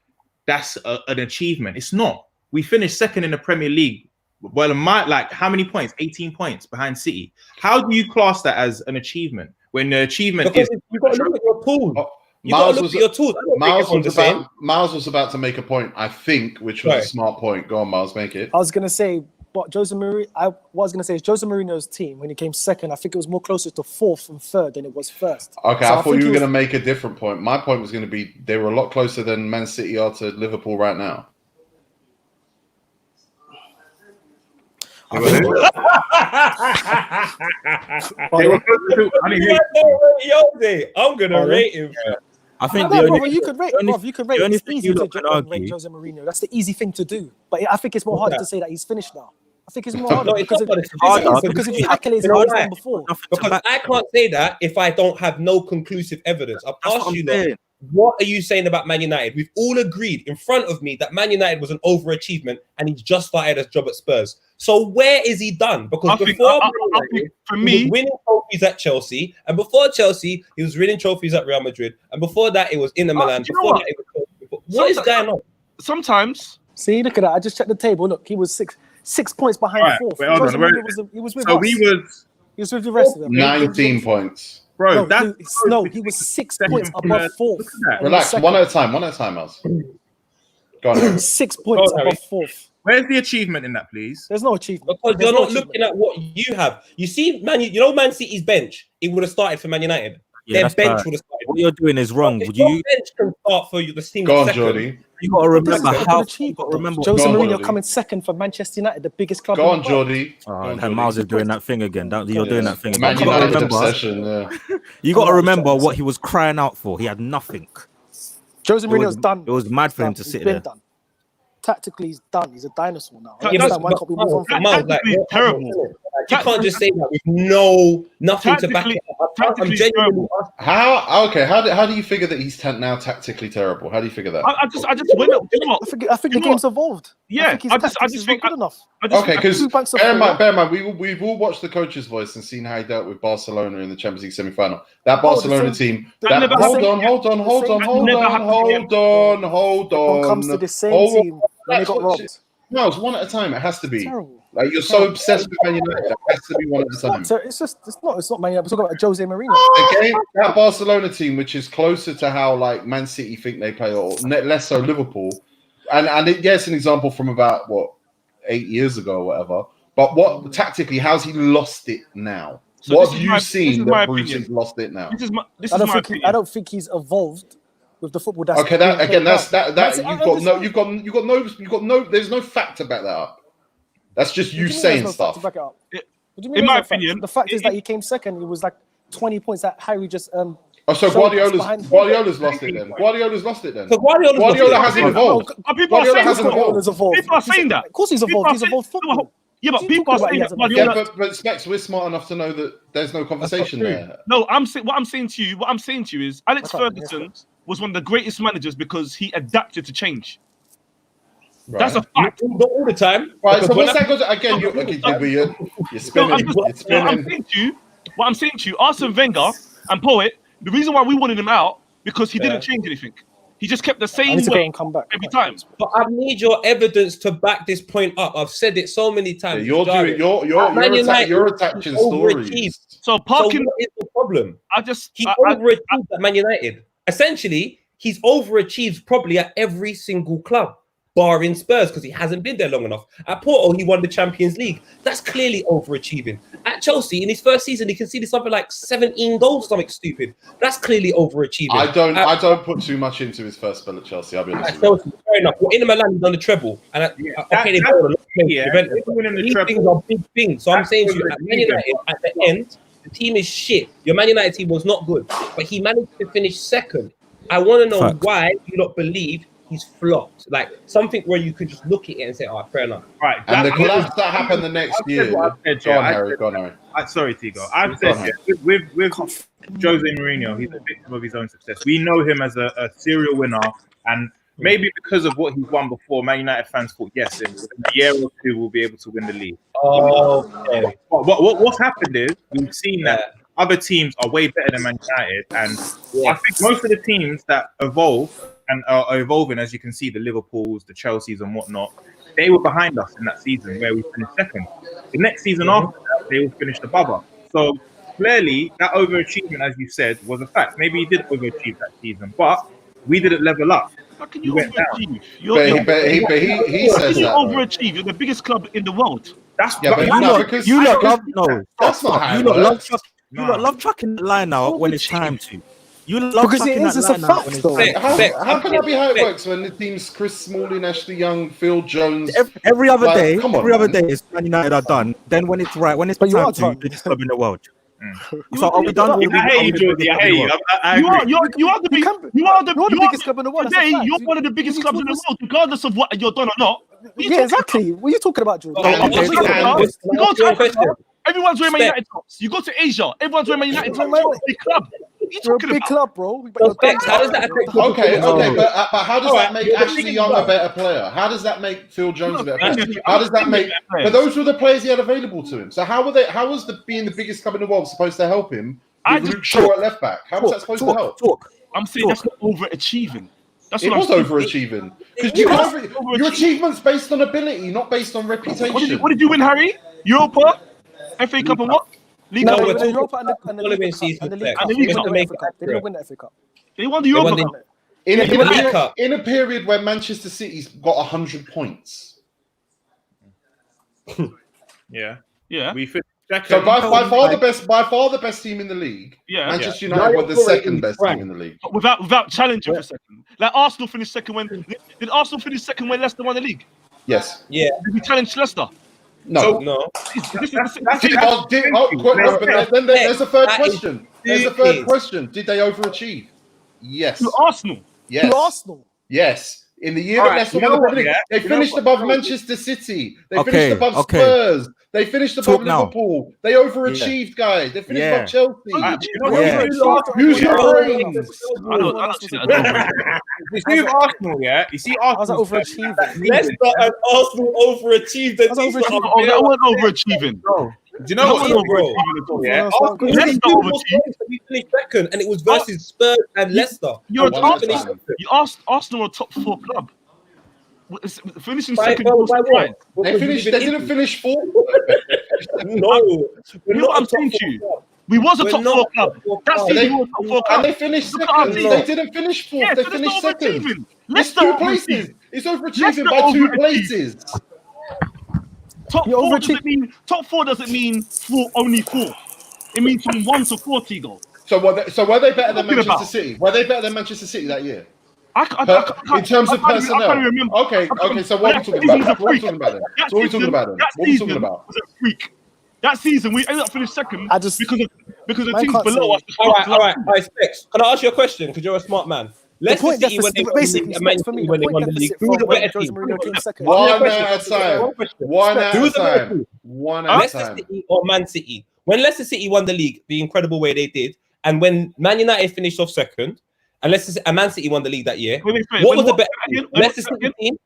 that's an achievement. It's not. We finished second in the Premier League. Well, how many points? 18 points behind City. How do you class that as an achievement when the achievement is? You've got to look at your tools. Miles was about to make a point, I think, which was a smart point. Go on, Miles, make it. I was gonna say, but Jose Mourinho's team when he came second, I think it was more closer to fourth and third than it was first. Okay, so I thought you were gonna make a different point. My point was gonna be they were a lot closer than Man City are to Liverpool right now. I'm gonna rate him. I think you could rate him. It's easy to rate Jose Mourinho. That's the easy thing to do. But I think it's more harder to say that he's finished now. I think it's more harder because if you accolades him before. Because I can't say that if I don't have no conclusive evidence. I've asked you, what are you saying about Man United? We've all agreed in front of me that Man United was an overachievement and he's just started his job at Spurs. So where is he done? Because for me, he was winning trophies at Chelsea, and before Chelsea, he was winning trophies at Real Madrid, and before that, it was Inter Milan. What is going on? Sometimes. See, look at that. I just checked the table. Look, he was six points behind fourth. He was with us. He was with the rest of them. 19 points. Bro, he was 6 points above fourth. Relax, one at a time, Miles. Go on. 6 points above fourth. Where's the achievement in that, please? There's no achievement. Because you're not looking at what you have. You see, Man City's bench, it would have started for Man United. Their bench would have started. What you're doing is wrong. Your bench can start for you the team. Go on, Jordy. You got to remember Jose Mourinho coming second for Manchester United, the biggest club. Go on, Jordy. And Miles is doing that thing again. You're doing that thing again. Man United obsession. You got to remember what he was crying out for. He had nothing. Jose Mourinho's done. It was mad for him to sit there. Tactically, he's done. He's a dinosaur now. Tactically terrible. You can't just say that with nothing to back it up. I'm genuinely how do you figure that he's now tactically terrible? How do you figure that? I just went up. I think the game's evolved. Yeah, I just think good enough. Okay, because bear in mind, we've all watched the coach's voice and seen how he dealt with Barcelona in the Champions League semi-final. That Barcelona team. Hold on. Comes to the same team. When he got robbed. No, it's one at a time. It has to be. Like you're so obsessed with Man United, it has to be one at a time. So it's not Man United. We're talking about Jose Mourinho. Okay, that Barcelona team, which is closer to how like Man City think they play, or less so Liverpool, and it's an example from about 8 years ago or whatever. But tactically, how's he lost it now? So what have you seen that Bruce has lost it now? I don't think he's evolved. With the football, that's okay. You've got no. There's no fact to back that up. That's just you saying stuff. In my opinion, the fact is that he came second. It was like 20 points that Harry just. So Guardiola's lost it then. Guardiola's lost it then. So Guardiola hasn't evolved. People are saying that. Of course, he's evolved. He's evolved football. Yeah, but people are saying that. But Specs, we're smart enough to know that there's no conversation there. No, what I'm saying to you is Alex Ferguson was one of the greatest managers because he adapted to change. Right. That's a fact. Not all the time. Right. So what's that goes again? You're spinning. What I'm saying to you, Arsene Wenger and Poet. The reason why we wanted him out because he didn't change anything. He just kept the same way and come back every time. But I need your evidence to back this point up. I've said it so many times. You're attaching stories. So what is the problem? He overachieved at Man United. Essentially, he's overachieved probably at every single club, barring Spurs, because he hasn't been there long enough. At Porto, he won the Champions League. That's clearly overachieving. At Chelsea, in his first season, he conceded something like 17 goals, something stupid. That's clearly overachieving. I don't put too much into his first spell at Chelsea. I'll be honest with you. Fair enough. Well, in Milan, he's done the treble, and these things are big things. So I'm saying to you, at Man United, at the end, the team is shit. Your Man United team was not good, but he managed to finish second. I want to know why you don't believe he's flopped. Like something where you could just look at it and say, "Oh, fair enough." Right. And the collapse that happened the next year. Go on, Harry. Sorry, Tigo. I've said with Jose Mourinho, he's a victim of his own success. We know him as a serial winner And maybe because of what he's won before, Man United fans thought, yes, in a year or two we'll be able to win the league. Okay. What's happened is we've seen that other teams are way better than Man United, and I think most of the teams that evolve and are evolving, as you can see, the Liverpools, the Chelseas, and whatnot, they were behind us in that season where we finished second. The next season after that, they all finished above us. So clearly, that overachievement, as you said, was a fact. Maybe he did overachieve that season, but we didn't level up. How can you went overachieve? He says You that. overachieve. You're the biggest club in the world. That's because You lot love that's not how you it lot love works. you lot love chucking the line out when it's time to. You love Because it chucking is, that it's a line out fact, when it's though. time. How can that be how it works when the team's Chris Smalling, Ashley Young, Phil Jones? Every other Like, day, come on, every other man. day is Man United are done. Then when it's right, when it's But you time are to, done. biggest club in the world. So are we done? I hate you, Jordy. I hate you. I You agree. are the biggest club in the world. That's a Today, fact. you're one of the biggest clubs in the world, regardless of what you're done or not. Yeah, exactly. What are you talking about, George? You go to Africa, everyone's wearing Man Step. United tops. You go to Asia, everyone's wearing Man United You're tops. Big club. What are you You're a talking big about? club, bro. But you're done. How does that affect Okay, No. but how does All that right, make you're the Ashley biggest Young a club. better player? How does that make Phil Jones a better You're player? the How does that biggest make? player. But those were the players he had available to him. So how was being the biggest club in the world supposed to help him? I With just- Luke Shaw at left back. How was that supposed to help? I'm saying that's not overachieving. That's It what was I'm saying. overachieving because your achievements based on ability, not based on reputation. What did you win, Harry? Europa, FA Cup, and what? League No, Cup. they we're won the talking Europa and the following League Cup. season And the flex. League Cup. And the They League didn't Cup. win the FA Cup. They didn't win the FA Cup. They won the They Europa won the- Cup. In a period where Manchester City's got 100 points. Yeah. Yeah. We finished second. So by far the best team in the league. Yeah. Manchester United were the second best team in the league. But without challenging for second. Like Arsenal finished second when did Arsenal finish second when Leicester won the league? Yes. Yeah. Did we challenge Leicester? No. No. But then there's a third That is question. There's a third question. Did they overachieve? Yes. To Arsenal. Yes. To Arsenal. Yes. In the year All that right, Leicester you know won the what, Premier League, yeah? they You know finished what? above Manchester City. They Okay, finished above okay. Spurs. They finished above Talk now. Liverpool. They overachieved, guys. They finished Yeah. above Chelsea. You know Yeah. what? Use your brains. I don't see that over. You see with Arsenal, yeah? You see How's that Arsenal. overachieving? Leicester and Arsenal overachieved. That's overachieving. Oh, that wasn't overachieving. Do you know That what? wasn't bro? overachieving at all. Yeah. Arsenal- We Leicester overachieved. finished second, and it was versus Spurs and Leicester. You're One at a Arsenal. time. You Arsenal are a top 4 club. Finishing By second. what? They didn't finish fourth. No. You know what I'm saying to you? We was a We're top not 4 club. a top four That club. season we were a top 4 And club. they finished Look at our second. team. They didn't finish fourth. Yeah, They so finished that's not second. overachieving. It's Leicester two overachieved. places. It's overachieving Leicester by 2 overachieved. places. Top You 4 overachieved. doesn't mean only 4. It means from 1 to 4, Tigo. So were they better than Talking Manchester about? City? Were they better than Manchester City that year? In In terms of personnel. I can't remember. Okay. So what are we talking about? What are we talking about then? What are we talking about then? What are we talking about? Was a freak. That season we ended up finishing second because the Man teams can't below say- us. All right, Specs. Can I ask you a question? Because you're a smart man. Leicester point City when they won the basically, league, and Man for me, City when they won the league. Who was the better Jose team? Mourinho came second. One One at a time. One at Who's a the better time. team? One at a Leicester time. City or Man City? When Leicester City won the league, the incredible way they did, and when Man United finished off second, and Man City won the league that year, what was the better team? Leicester City team?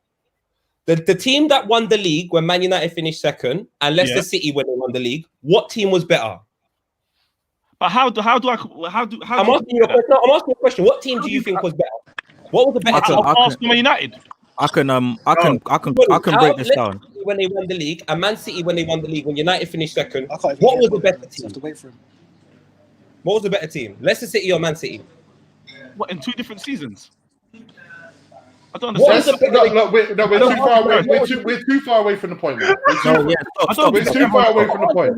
The team that won the league when Man United finished second, and Leicester City when they won the league, what team was better? But how do I'm asking you a question. I'm asking you a question. What team do you think was better? What was the better team? Arsenal Man United? I can break this down. When they won the league, and Man City when they won the league, when United finished second, I can't even what hear was him, the better man. team? Have to wait for him. What was the better team? Leicester City or Man City? What, in 2 different seasons? I don't What understand. was No, we're too far away. We're too far away from the point, man. We're too far away from the point.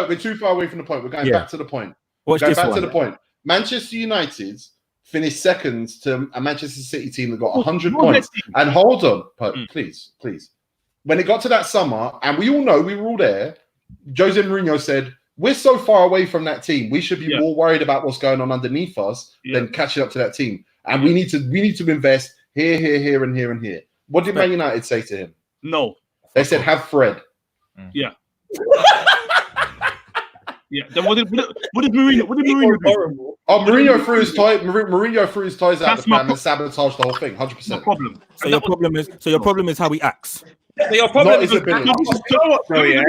We're too far away from the point. We're going back to the point. Watch Going this back one. to the point. Manchester United finished second to a Manchester City team that got 100 points. And hold on, please. When it got to that summer, and we all know, we were all there, Jose Mourinho said, we're so far away from that team. We should be more worried about what's going on underneath us than catching up to that team. And we need to invest here, and here. What did Man United say to him? No. They said, have Fred. Yeah. Yeah. Then what did Mourinho? What did Mourinho do? Oh, Mourinho threw his toys. Mourinho threw his toys out That's the my pram and sabotaged the whole thing. 100%. No problem. So your problem is how he acts. So your problem Not is his ability. You know what, though, yeah?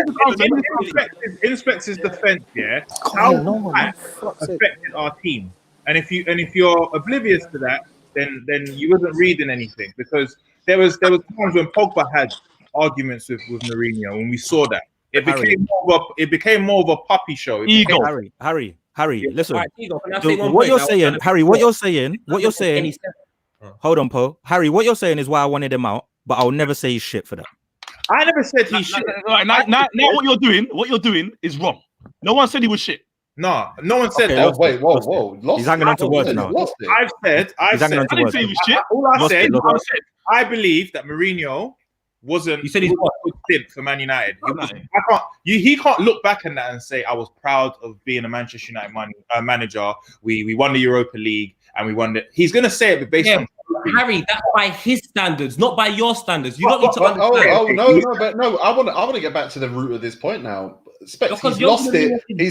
In Spex's defense, yeah, how that affected our team. And if you're oblivious to that, then you wasn't reading anything, because there was times when Pogba had arguments with Mourinho, and we saw that. It became more of a puppy show. Ego. Harry, listen. Right, Ego, can I say one What point you're now? saying, Harry, what you're saying. Hold on, Poe. Harry, what you're saying is why I wanted him out, but I'll never say he's shit for that. I never said he shit. Now what you're doing is wrong. No one said he was shit. No one said Okay, that. Wait, whoa. He's hanging on to words now. I've said. I didn't say he was shit. All I said, I believe that Mourinho wasn't. You said he's what? Good fit for Man United. He can't look back on that and say I was proud of being a Manchester United manager. We won the Europa League and we won it. He's gonna say it based on. Harry, that's by his standards, not by your standards. You don't need to understand. I want to get back to the root of this point now. Specs, he's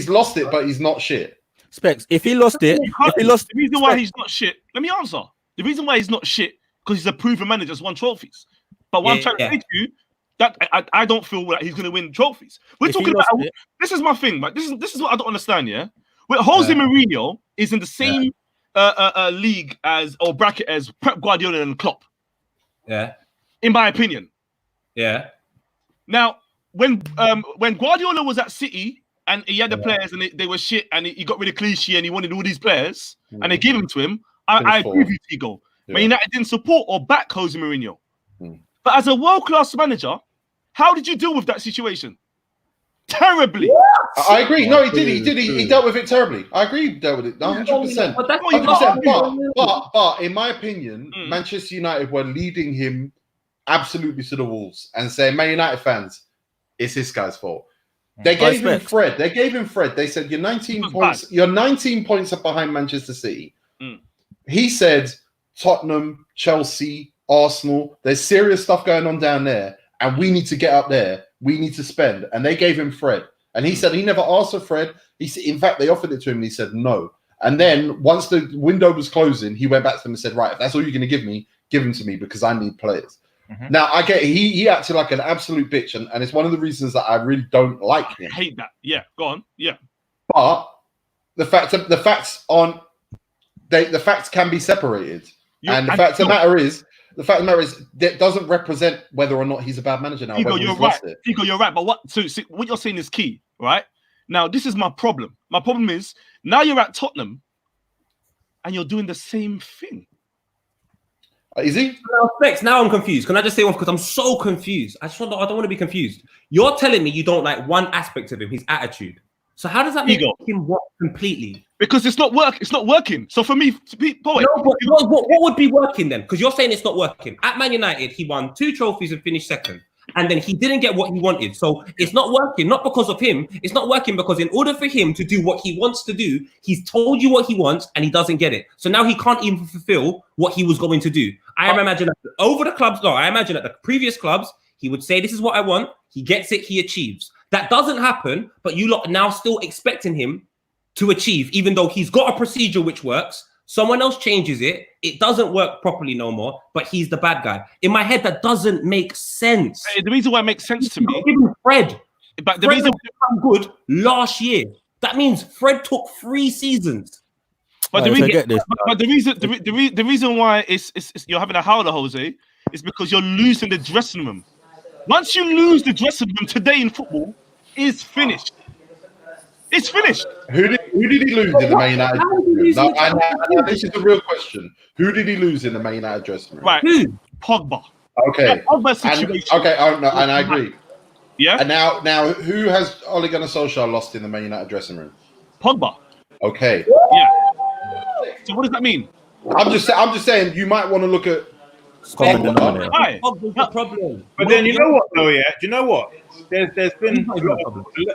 lost it, but he's not shit. Specs, if he lost it, the reason why he's not shit, let me answer. The reason why he's not shit, because he's a proven manager, has won trophies. But what I'm trying to say to you, that I don't feel that he's going to win trophies. We're talking about this is my thing, but this is what I don't understand. Yeah, with Jose Mourinho is in the same league as or bracket as Pep Guardiola and Klopp. Yeah, in my opinion. Yeah. Now, when Guardiola was at City and he had the players and they were shit and he got rid of Clichy and he wanted all these players and they gave them to him, I agree with you, Tigo. Man United didn't support or back Jose Mourinho. But as a world-class manager, how did you deal with that situation? Terribly. I agree. No, he did. He dealt with it terribly. I agree. He dealt with it 100%. 100%. But in my opinion, Manchester United were leading him absolutely to the wolves and saying, "Man United fans, it's this guy's fault." They gave him Fred. They said, "You're 19 points. You're 19 points up behind Manchester City." He said, "Tottenham, Chelsea, Arsenal. There's serious stuff going on down there, and we need to get up there. We need to spend." And they gave him Fred. And he said he never asked for Fred. In fact, they offered it to him and he said no. And then once the window was closing, he went back to them and said, "Right, if that's all you're going to give me, give them to me because I need players." Now, I get he acted like an absolute bitch. And it's one of the reasons that I really don't like him. I hate that. Yeah, go on. Yeah. But the facts can be separated. The fact of the matter is, that doesn't represent whether or not he's a bad manager now. Tigo, you're right. Tigo, you're right. But what you're saying is key, right? Now, this is my problem. My problem is now you're at Tottenham and you're doing the same thing. Is he? Now I'm confused. Can I just say one? Because I'm so confused. I don't want to be confused. You're telling me you don't like one aspect of him, his attitude. So how does that make him work completely? Because it's not working. So for me, what would be working then? Because you're saying it's not working. At Man United, he won 2 trophies and finished second. And then he didn't get what he wanted. So it's not working, not because of him. It's not working because in order for him to do what he wants to do, he's told you what he wants and he doesn't get it. So now he can't even fulfill what he was going to do. I imagine at the previous clubs, he would say, "This is what I want." He gets it, he achieves. That doesn't happen, but you lot are now still expecting him to achieve, even though he's got a procedure which works. Someone else changes it. It doesn't work properly no more, but he's the bad guy. In my head, that doesn't make sense. The reason why it makes sense to me... Even Fred. But the reason became good last year. That means Fred took 3 seasons. But the reason why it's you're having a howler, Jose, is because you're losing the dressing room. Once you lose the dressing room today in football, it's finished. It's finished. Who did he lose in the Man United dressing room? This is the real question. Who did he lose in the Man United dressing room? Right. Who? Pogba. Okay. Pogba situation. And I agree. Yeah. And now who has Ole Gunnar Solskjaer lost in the Man United dressing room? Pogba. Okay. Yeah. So what does that mean? I'm just saying you might want to look at Pogba's the problem. But then you know what though, yeah? Do you know what? There's been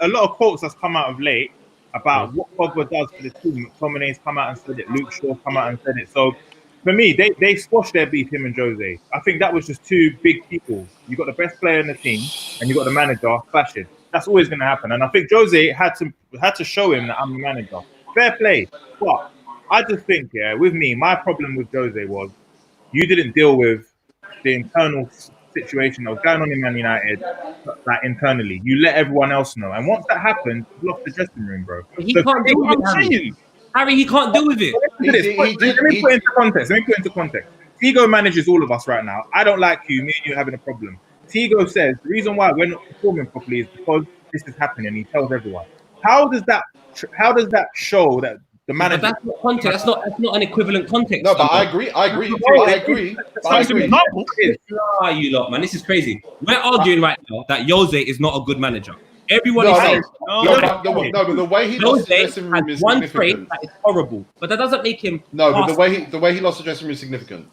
a lot of quotes that's come out of late about what Pogba does for the team. McTominay's come out and said it. Luke Shaw come out and said it. So for me, they squashed their beef, him and Jose. I think that was just 2 big people. You got the best player in the team and you got the manager clashing. That's always going to happen. And I think Jose had to show him that I'm a manager. Fair play. But I just think, with me, my problem with Jose was you didn't deal with the internal situation that was going on in Man United, like internally. You let everyone else know. And once that happened, you lost the dressing room, bro. He can't deal with it. Harry, he can't deal with it. Let me put it into context. Tigo manages all of us right now. I don't like you. Me and you having a problem. Tigo says the reason why we're not performing properly is because this is happening. And he tells everyone. How does that show that the manager? But that's not context. That's not an equivalent context. No, but I agree. Nah, you lot, man. This is crazy. We're arguing right now that Jose is not a good manager. Everyone is saying but the way he lost the dressing room is one significant. trait that is horrible, but that doesn't make him. No, but the way he lost the dressing room is significant.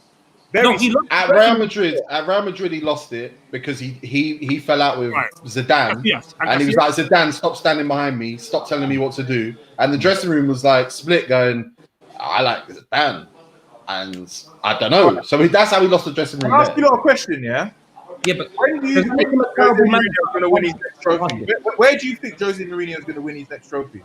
At Real Madrid, he lost it because he fell out with Zidane, and he was like, Zidane, stop standing behind me, stop telling me what to do. And the dressing room was like split, going, I like Zidane, and I don't know. So that's how he lost the dressing room. Can I ask you a question? Yeah, but when do you think Jose Mourinho is going to win his next trophy? Where do you think Jose Mourinho is going to win his next trophy?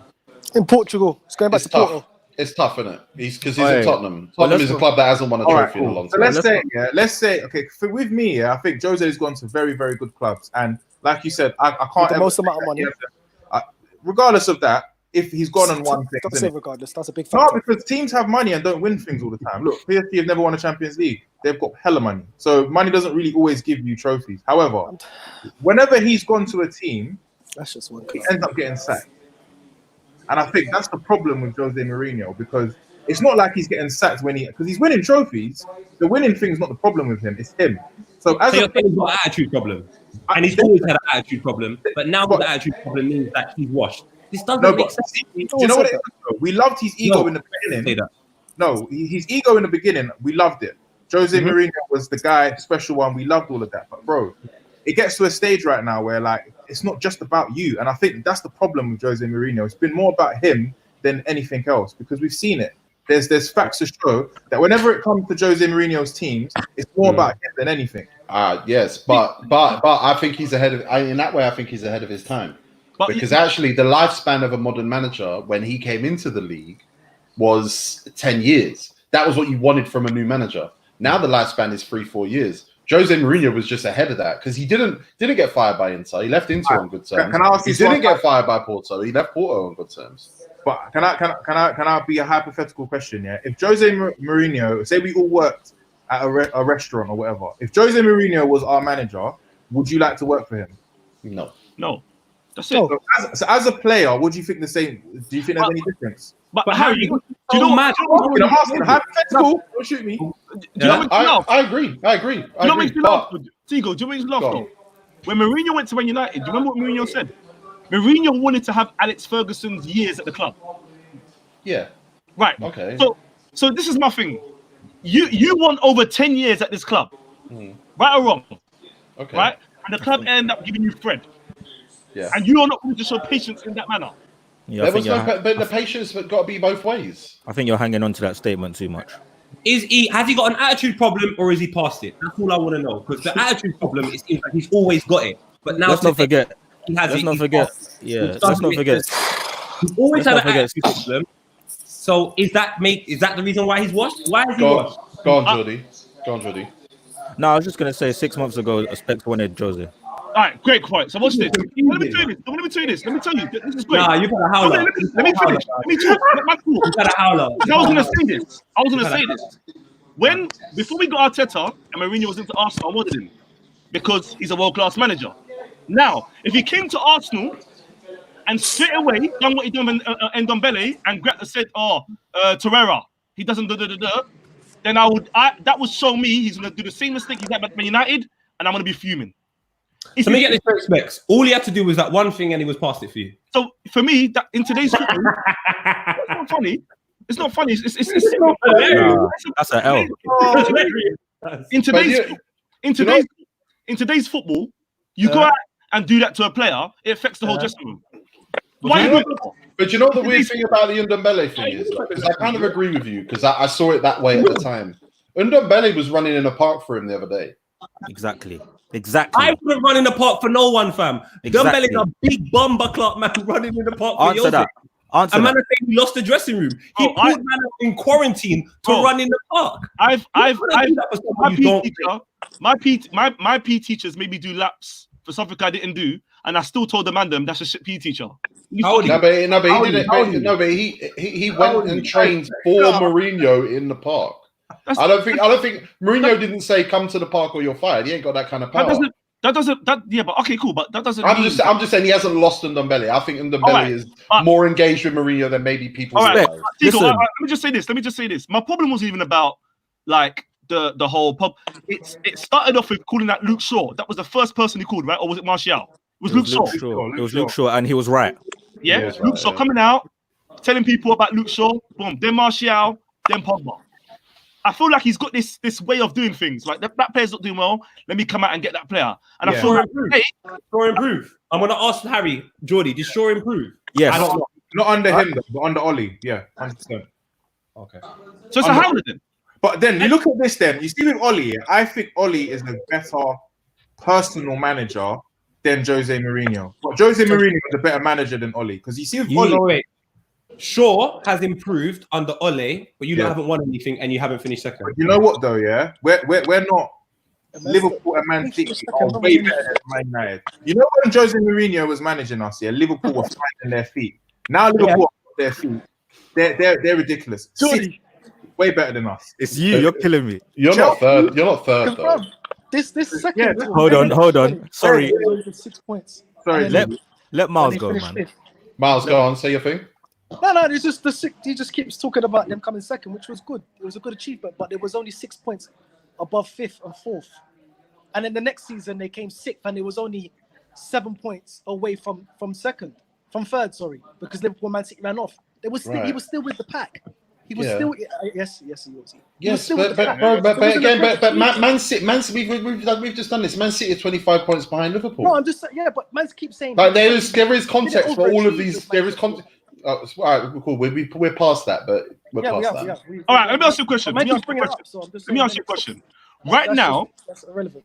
In Portugal. It's going back to Porto. It's tough, isn't it? Because he's in Tottenham. Tottenham is a club that hasn't won a trophy in a long time. So let's say, with me, I think Jose has gone to very, very good clubs. And like you said, I can't... The most amount of money. Regardless of that, if he's gone and won things... Stop saying regardless, that's a big factor. No, because teams have money and don't win things all the time. Look, PSG have never won a Champions League. They've got hella money. So money doesn't really always give you trophies. However, whenever he's gone to a team, that's just one he ends up getting sacked. And I think that's the problem with Jose Mourinho, because it's not like he's getting sacked because he's winning trophies. The winning thing's not the problem with him, it's him. So you're saying he's got an attitude problem. And he's always had an attitude problem. But now the attitude problem means that he's washed. This doesn't make sense. Do you know what it is? We loved his ego in the beginning. No, his ego in the beginning, we loved it. Jose Mourinho was the guy, the special one. We loved all of that. But bro, it gets to a stage right now where like it's not just about you. And I think that's the problem with Jose Mourinho. It's been more about him than anything else, because we've seen it. There's facts to show that whenever it comes to Jose Mourinho's teams, it's more about him than anything. Yes, but I think he's ahead of. In that way, I think he's ahead of his time. Because actually, the lifespan of a modern manager when he came into the league was 10 years. That was what you wanted from a new manager. Now the lifespan is 3-4 years. Jose Mourinho was just ahead of that because he didn't get fired by Inter. He left Inter on good terms. He didn't get fired by Porto. He left Porto on good terms. But can I be a hypothetical question? Yeah, if Jose Mourinho, say we all worked at a restaurant or whatever, if Jose Mourinho was our manager, would you like to work for him? No. That's it. So as a player, what do you think the same? Do you think there's any difference? But Harry, do you know what? I'm asking. Hypothetical. Don't shoot me. I agree. Do you know what makes me laugh? Tigo, do you know what makes me laugh though? When Mourinho went to Man United, do you remember what Mourinho said? Mourinho wanted to have Alex Ferguson's years at the club. Yeah. Right. Okay. So this is my thing. You want over 10 years at this club, right or wrong? Okay. Right, and the club end up giving you Fred. Yeah. And you are not going to show patience in that manner. Yeah, but the patience got to be both ways. I think you're hanging on to that statement too much. Has he got an attitude problem or is he past it? That's all I want to know. Because the attitude problem is like he's always got it. But now let's not forget. Let's not forget. He's always had an attitude problem. So is that the reason why he's washed? Why is he washed? Go on, Jordy. No, I was just gonna say 6 months ago, Specs wanted Jose. All right, great point. So watch this. Let me tell you, this is great. Nah, you got a howler. Let me finish. My cool. You got a howler. I was gonna say this. Before we got Arteta and Mourinho was into Arsenal, I wanted him because he's a world-class manager. Now, if he came to Arsenal and straight away done what he done in Ndombele and said, Torreira, he doesn't then that would show me he's gonna do the same mistake he's had at Man United, and I'm gonna be fuming. So let me get this straight, Specs. All he had to do was that one thing and he was past it for you. So for me, that in today's football, it's not funny. It's not funny. It's that's an L. In today's football, you go out and do that to a player, it affects the whole dressing room. But you know the weird thing about the Ndombele thing is, because I kind of agree with you, because I saw it that way at the time. Ndombele was running in a park for him the other day. Exactly. Exactly. I wouldn't run in the park for no one, fam. Exactly. Dembele's a big bomber clock man running in the park for Answer that. Answer a man that. saying he lost the dressing room. He put man in quarantine to run in the park. My PE teachers made me do laps for something I didn't do, and I still told the man that's a shit PE teacher. He went and trained for Mourinho in the park. I don't think Mourinho didn't say come to the park or you're fired. He ain't got that kind of power. But okay, cool, but that doesn't. I'm just saying he hasn't lost Ndombele. I think Ndombele is more engaged with Mourinho than maybe people. Let me just say this. My problem was even about like the whole pub. It started off with calling that Luke Shaw. That was the first person he called, right? Or was it Martial? It was Luke Shaw. It was Luke Shaw, and he was right. Yeah, Luke Shaw coming out, telling people about Luke Shaw. Boom. Then Martial. Then Pogba. I feel like he's got this way of doing things. Like that player's not doing well. Let me come out and get that player. And I feel like Shaw improve. I'm gonna ask Harry, Jordy, did Shaw improve? Yes. Not under him, though, but under Oli. Yeah, 100%. Okay. So it's a Howler then. But then you look at this. Then you see with Oli, I think Oli is a better personal manager than Jose Mourinho. But Jose Mourinho is a better manager than Oli because you see with Oli. Shaw has improved under Ole, but you haven't won anything and you haven't finished second. But you know what though, yeah? We're not Liverpool and Man City are way better than Man United. You know when Jose Mourinho was managing us, Liverpool were finding their feet. Now Liverpool are on their feet. They're ridiculous. City, way better than us. It's you, you're killing me. You're not third though. This second. Hold on. Sorry. 6 points. Sorry. Let Miles go, man. Miles, go on, say your thing. No, it's just he just keeps talking about them coming second, which was good. It was a good achievement, but there was only 6 points above fifth and fourth. And then the next season they came sixth, and it was only 7 points away from third. Sorry, because Liverpool, Man City ran off. He was still with the pack. He was still yes, he was. Yes, but Man City, we've just done this. Man City are 25 points behind Liverpool. No, I'm just but Man keeps saying like there is context for all of these. There is context. All right, cool. We're past that, but we're past that. All right, let me ask you a question. Let me ask you a question. Right now, that's irrelevant.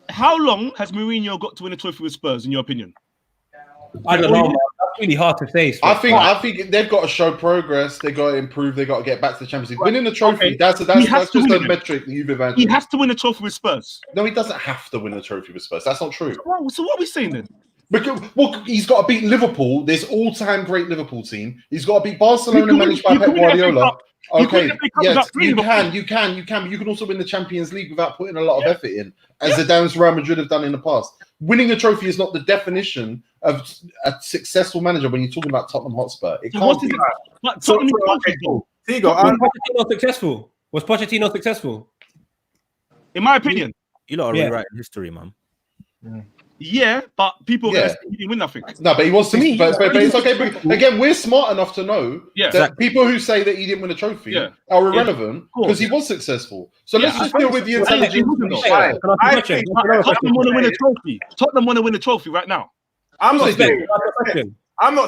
How long has Mourinho got to win a trophy with Spurs, in your opinion? I don't know, man. That's really hard to say. I think they've got to show progress. They got to improve. They got to get back to the Champions League. Winning the trophy, that's just a metric that you've evaluated. He has to win a trophy with Spurs. No, he doesn't have to win a trophy with Spurs. That's not true. So what are we saying then? Because he's got to beat Liverpool, this all-time great Liverpool team. He's got to beat Barcelona, managed by Pep Guardiola. Okay, yes, you can. You can also win the Champions League without putting a lot of effort in, as Zidane's Real Madrid have done in the past. Winning a trophy is not the definition of a successful manager when you're talking about Tottenham Hotspur. It can't be. Was Pochettino successful? In my opinion. You lot are rewriting history, man. Yeah, but people he didn't win nothing. No, but he was. But it's okay. But again, we're smart enough to know that people who say that he didn't win a trophy are irrelevant because he was successful. So let's just deal with the intelligence. Tottenham want to win a trophy. Tottenham want to win a trophy right now. I'm not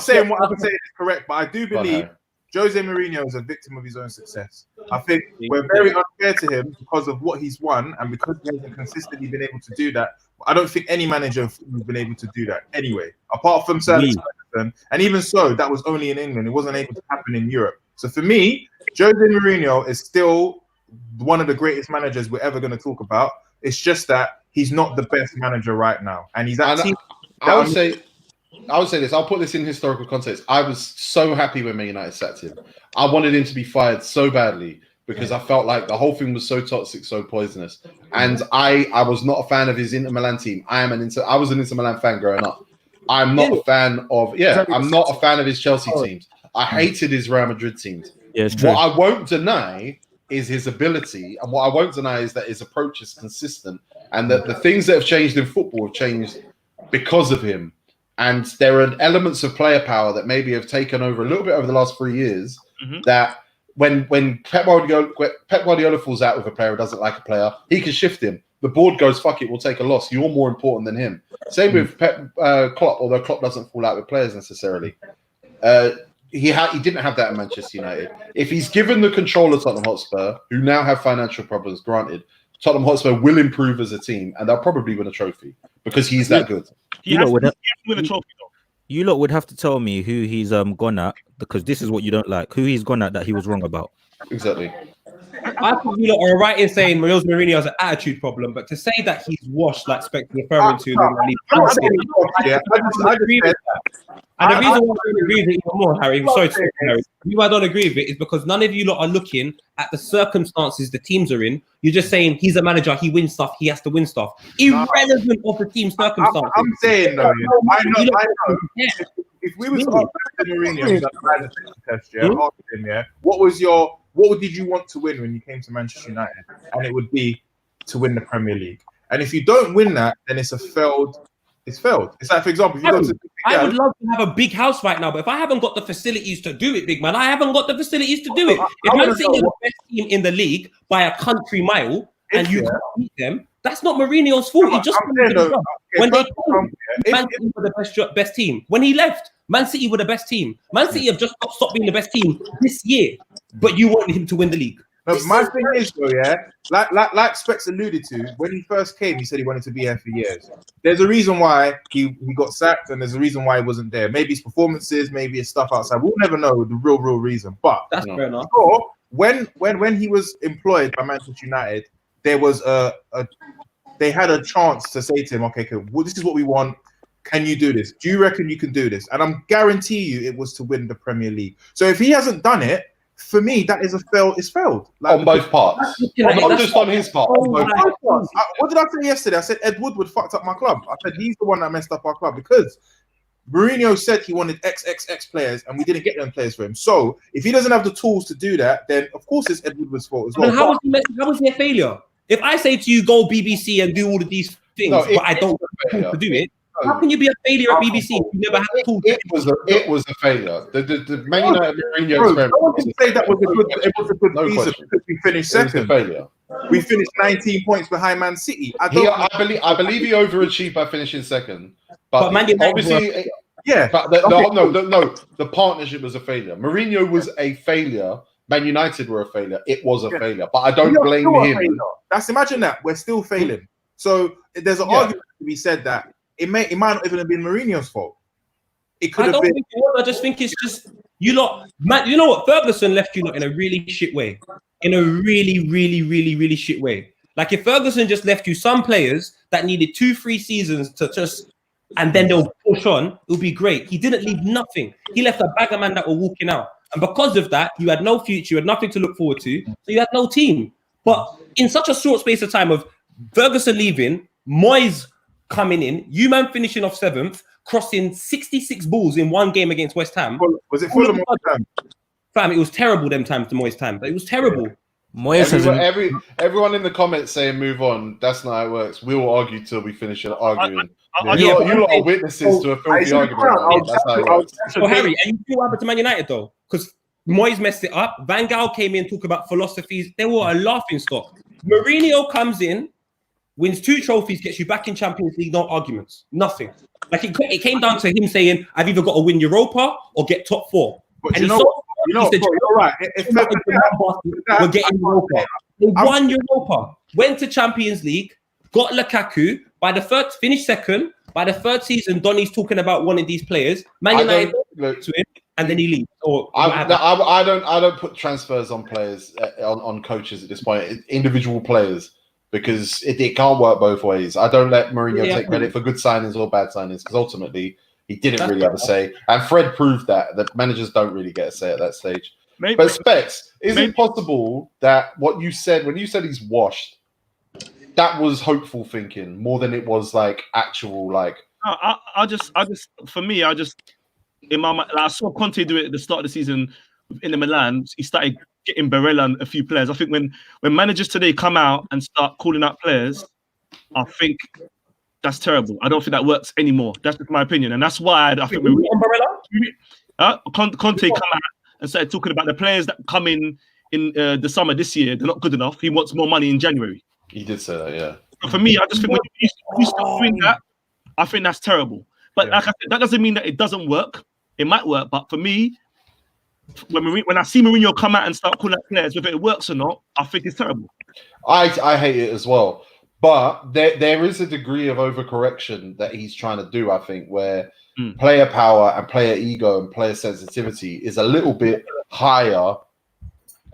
saying what I'm saying is correct, but I do believe Jose Mourinho is a victim of his own success. I think we're very unfair to him because of what he's won and because he hasn't consistently been able to do that. I don't think any manager has been able to do that anyway, apart from Sir Alex Ferguson. And even so, that was only in England. It wasn't able to happen in Europe. So for me, Jose Mourinho is still one of the greatest managers we're ever going to talk about. It's just that he's not the best manager right now. And he's actually... I would say this. I'll put this in historical context. I was so happy when Man United sacked him. I wanted him to be fired so badly because I felt like the whole thing was so toxic, so poisonous. And I was not a fan of his Inter Milan team. I was an Inter Milan fan growing up. I'm not a fan of I'm not a fan of his Chelsea teams. I hated his Real Madrid teams. Yeah, it's true. What I won't deny is his ability, and what I won't deny is that his approach is consistent, and that the things that have changed in football have changed because of him. And there are elements of player power that maybe have taken over a little bit over the last 3 years. That when Pep Guardiola falls out with a player who doesn't like a player, he can shift him. The board goes, fuck it, we'll take a loss. You're more important than him. Same with Klopp, although Klopp doesn't fall out with players necessarily. He didn't have that at Manchester United. If he's given the control of Tottenham Hotspur, who now have financial problems, granted, Tottenham Hotspur will improve as a team, and they'll probably win a trophy because he's that good. He has to win a trophy, though. You lot would have to tell me who he's gone at, because this is what you don't like. Who he's gone at that he was wrong about. Exactly. I think you lot are right in saying Mourinho has an attitude problem, but to say that he's washed, like Spectre referring to, I agree with that. And the reason why I don't agree with it even more, Harry, I'm sorry to say, Harry, I don't agree with it is because none of you lot are looking at the circumstances the teams are in. You're just saying he's a manager, he wins stuff, he has to win stuff, irrelevant of the team's circumstances. I'm saying though, I know. If we was asking Mourinho that test, asking him, what did you want to win when you came to Manchester United? And it would be to win the Premier League. And if you don't win that, then it's failed. It's like, for example, if you go to I would love to have a big house right now, but if I haven't got the facilities to do it, big man, I haven't got the facilities to do it. If Man City are the best team in the league by a country mile and you can't beat them, that's not Mourinho's fault. He just when they came, Man City were the best team. When he left, Man City were the best team. Man City have just stopped being the best team this year, but you wanted him to win the league. No, my thing is though, like Specs alluded to, when he first came, he said he wanted to be here for years. There's a reason why he got sacked, and there's a reason why he wasn't there. Maybe it's performances, maybe it's stuff outside. We'll never know the real reason. But that's fair enough. So when he was employed by Manchester United, there was they had a chance to say to him, okay, cool, well, this is what we want. Can you do this? Do you reckon you can do this? And I'm guarantee you it was to win the Premier League. So if he hasn't done it, for me, that is it's failed. Like, on both parts. Not just on his part. On both parts. What did I say yesterday? I said Ed Woodward fucked up my club. I said he's the one that messed up our club because Mourinho said he wanted XXX players and we didn't get them players for him. So if he doesn't have the tools to do that, then of course it's Ed Woodward's fault as well. How was he a failure? If I say to you, go BBC and do all of these things, but I don't have the tools to do it, how can you be a failure at BBC if you never had the tools? It was a failure. The Man United Mourinho experiment. No one can say that was a good reason because we finished second. Failure. We finished 19 points behind Man City. I believe he overachieved by finishing second. But Man United obviously, But the partnership was a failure. Mourinho was a failure. Man United were a failure. It was a failure. But I don't blame him. Imagine that we're still failing. So there's an argument to be said that it might not even have been Mourinho's fault. It could have been. I just think it's just you lot. Man, you know what? Ferguson left you lot in a really shit way. In a really, really, really, really shit way. Like if Ferguson just left you some players that needed 2-3 seasons to just, and then they'll push on, it would be great. He didn't leave nothing. He left a bag of men that were walking out. And because of that, you had no future, you had nothing to look forward to. So you had no team. But in such a short space of time of Ferguson leaving, Moyes coming in, you man finishing off 7th, crossing 66 balls in one game against West Ham. Was it Fulham or West Ham? Fam, it was terrible them times, the Moyes time. It was terrible. Everyone in the comments saying move on. That's not how it works. We will argue till we finish arguing. You lot are witnesses to a filthy argument. That's how it works. So Harry, and you see what happened to Man United though? Because Moyes messed it up. Van Gaal came in, talk about philosophies. They were a laughing stock. Mourinho comes in, wins 2 trophies, gets you back in Champions League, no arguments. Nothing. Like it came down to him saying, I've either got to win Europa or get top 4. But and you're right. We're getting Europa. They won Europa, went to Champions League, got Lukaku. By the third, finished second. By the third season, Donny's talking about wanting these players. Man United to him, and then he leaves. I don't put transfers on players, on coaches at this point. Individual players. Because it can't work both ways. I don't let Mourinho take credit for good signings or bad signings because ultimately he didn't really have a say. And Fred proved that managers don't really get a say at that stage. But Specs, is it possible that what you said when you said he's washed, that was hopeful thinking more than it was like actual like? I just in my mind, I saw Conte do it at the start of the season in the Milan. He started getting Barella and a few players. I think when managers today come out and start calling out players, I think that's terrible. I don't think that works anymore. That's just my opinion, and that's why I think Conte come out and started talking about the players that come in the summer this year. They're not good enough. He wants more money in January. He did say that, yeah. So for me, I just think when you start doing that, I think that's terrible. But like I said, that doesn't mean that it doesn't work. It might work, but for me, when I see Mourinho come out and start calling out players, whether it works or not, I think it's terrible. I hate it as well. But there is a degree of overcorrection that he's trying to do, I think, where player power and player ego and player sensitivity is a little bit higher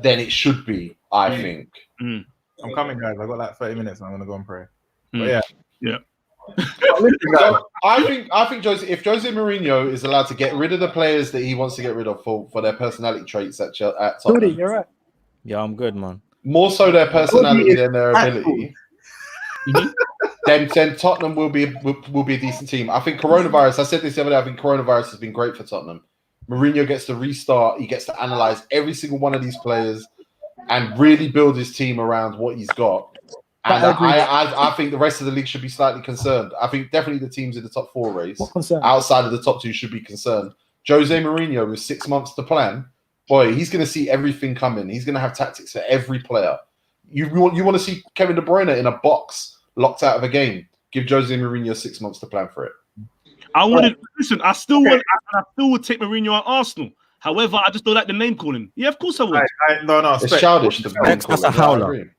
than it should be, I think. I'm coming, guys. I've got like 30 minutes and I'm going to go and pray. But yeah. So I think if Jose Mourinho is allowed to get rid of the players that he wants to get rid of for their personality traits at Tottenham, you're right. Yeah, I'm good, man. More so their personality than their ability. Then Tottenham will be a decent team. I think coronavirus. I said this the other day. I think coronavirus has been great for Tottenham. Mourinho gets to restart. He gets to analyze every single one of these players and really build his team around what he's got. And I think the rest of the league should be slightly concerned. I think definitely the teams in the top 4 race, outside of the top 2, should be concerned. Jose Mourinho with 6 months to plan, boy, he's going to see everything coming. He's going to have tactics for every player. You want to see Kevin De Bruyne in a box locked out of a game. Give Jose Mourinho 6 months to plan for it. I still would take Mourinho at Arsenal. However, I just don't like the name calling. Yeah, of course I would. No, it's childish. That's a howler.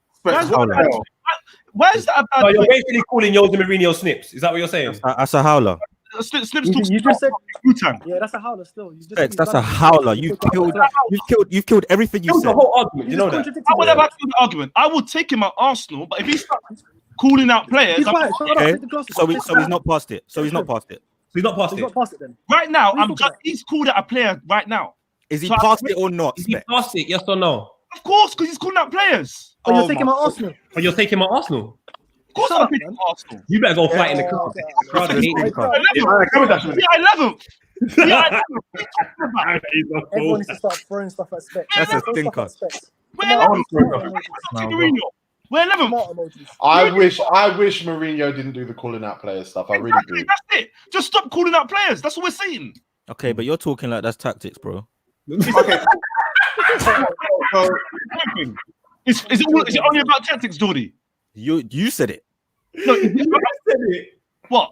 Why is that a bad? So you're basically calling Jose Mourinho snips. Is that what you're saying? That's a howler. Snips You just said Wu-Tang. yeah, that's a howler still. That's a howler. You've killed everything you Killed said. the whole argument. You know that. I would have actually the argument. I would take him at Arsenal, but if he starts calling out players, Okay. So he's not past it. So he's not past it. He's not past He's it. not past it then. right now, he's called out a player right now. Is he past it or not? Is he past it? Yes or no? Of course, because he's calling out players. Oh, you're taking my Arsenal. Oh, you're taking him at Arsenal. Of course, I'm taking Arsenal. You better go fight in the crowd. Everyone needs to start throwing stuff at Specs. That's a stinker. We're 11th. I wish Mourinho didn't do the calling out player stuff. I really do. That's it. Just stop calling out players. That's what we're saying. Okay, but you're talking like that's tactics, bro. Okay. Is it only about tactics, Jordy? You said it. No, I said it. What?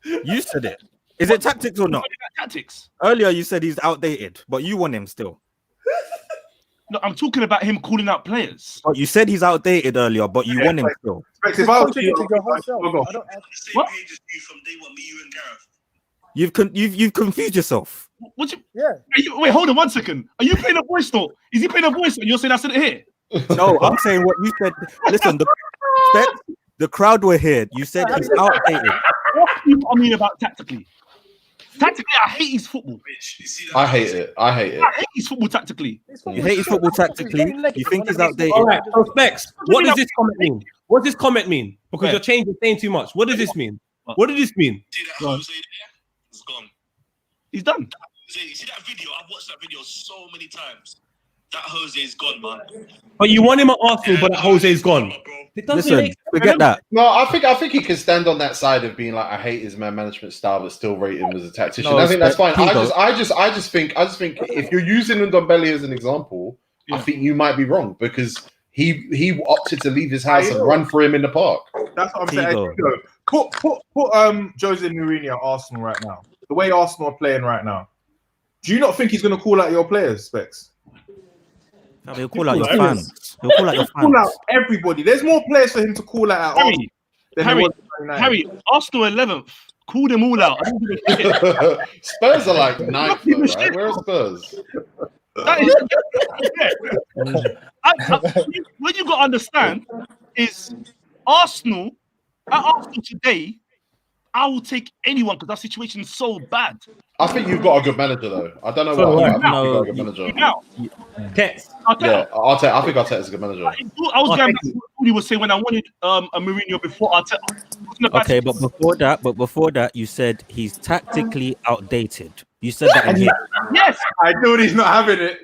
You said it. Is it tactics or not? Tactics. Earlier you said he's outdated, but you want him still. No, I'm talking about him calling out players. But you said he's outdated earlier, but you want him still. What? You've confused yourself. What you? Yeah. Wait, hold on 1 second. Are you playing a voice note? Is he playing a voice note? You're saying I said it here? No, I'm saying what you said. Listen, the crowd were here. You said he's outdated. What do you mean about tactically? Tactically, I hate his football. I hate it. I hate his football tactically. You hate his football tactically. You think he's outdated. All right, so Specs, what does this comment mean? What does this comment mean? Because you're changing, saying too much. What does this mean? What does this mean? See that Jose there? It's gone. He's done. You see that video? I've watched that video so many times. That Jose is gone, man. But you want him at Arsenal, but that Jose is gone. It doesn't Listen, make forget that. No, I think he can stand on that side of being like, I hate his man management style, but still rate him as a tactician. No, I think that's fine. Hugo. I just think if you're using Ndombele as an example, I think you might be wrong because he opted to leave his house and run for him in the park. That's what I'm saying. Put Jose Mourinho at Arsenal right now. The way Arsenal are playing right now. Do you not think he's going to call out your players, Specs? He'll call out your fans. He'll call out your fans. Call out everybody. There's more players for him to call out. Harry, Arsenal 11th. Call them all out. Spurs are like 9th, though, right? Where are Spurs? What you got to understand is Arsenal, at Arsenal today, I will take anyone because that situation is so bad. I think you've got a good manager, though. I don't know why. I think you've got a good manager. Text. I think Arteta is a good manager. I was going back to what he was saying when I wanted a Mourinho before Arteta. Okay, but before that, you said he's tactically outdated. You said that in here. Yes, I know he's not having it.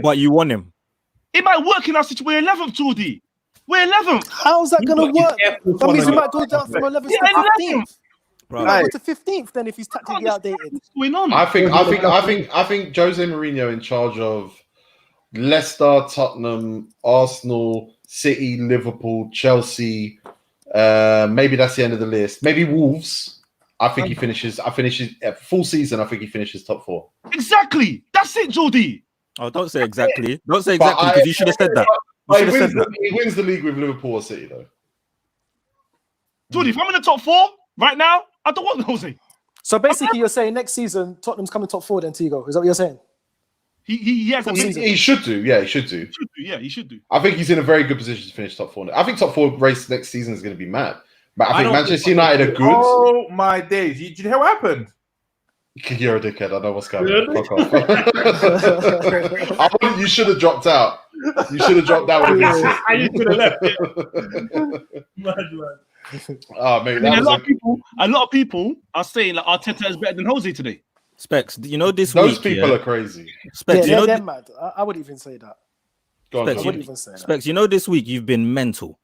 But you want him. It might work in our situation. We're 11th, Jordy. We're 11th. How's that going to work? That means he might go down from 11th to 15th. He might go to 15th then if he's tactically outdated. What's going on? I think Jose Mourinho in charge of Leicester, Tottenham, Arsenal, City, Liverpool, Chelsea. Maybe that's the end of the list. Maybe Wolves. I think he finishes. Full season. I think he finishes top 4. Exactly. That's it, Jordy. Oh, don't say exactly. Don't say exactly because you should have said that. He wins the league with Liverpool or City, though. Jordy, if I'm in the top 4 right now, I don't want Jose. So basically, you're saying next season Tottenham's coming top 4 then, Tigo. Is that what you're saying? He has a He should do. Yeah, he should do. He should do. I think he's in a very good position to finish top 4. I think top 4 race next season is going to be mad. But I think Manchester United are good. Oh my days! Did you hear what happened? You're a dickhead. I know what's going on. Fuck off. You should have dropped out. You should have dropped out. You could have left. Oh, mate, a lot of people are saying that Arteta is better than Jose today. Specs, you know this Those week. people are crazy. Specs, yeah, they're mad. I wouldn't even say that. Go on, Specs, I wouldn't even say that. Specs, you know this week you've been mental.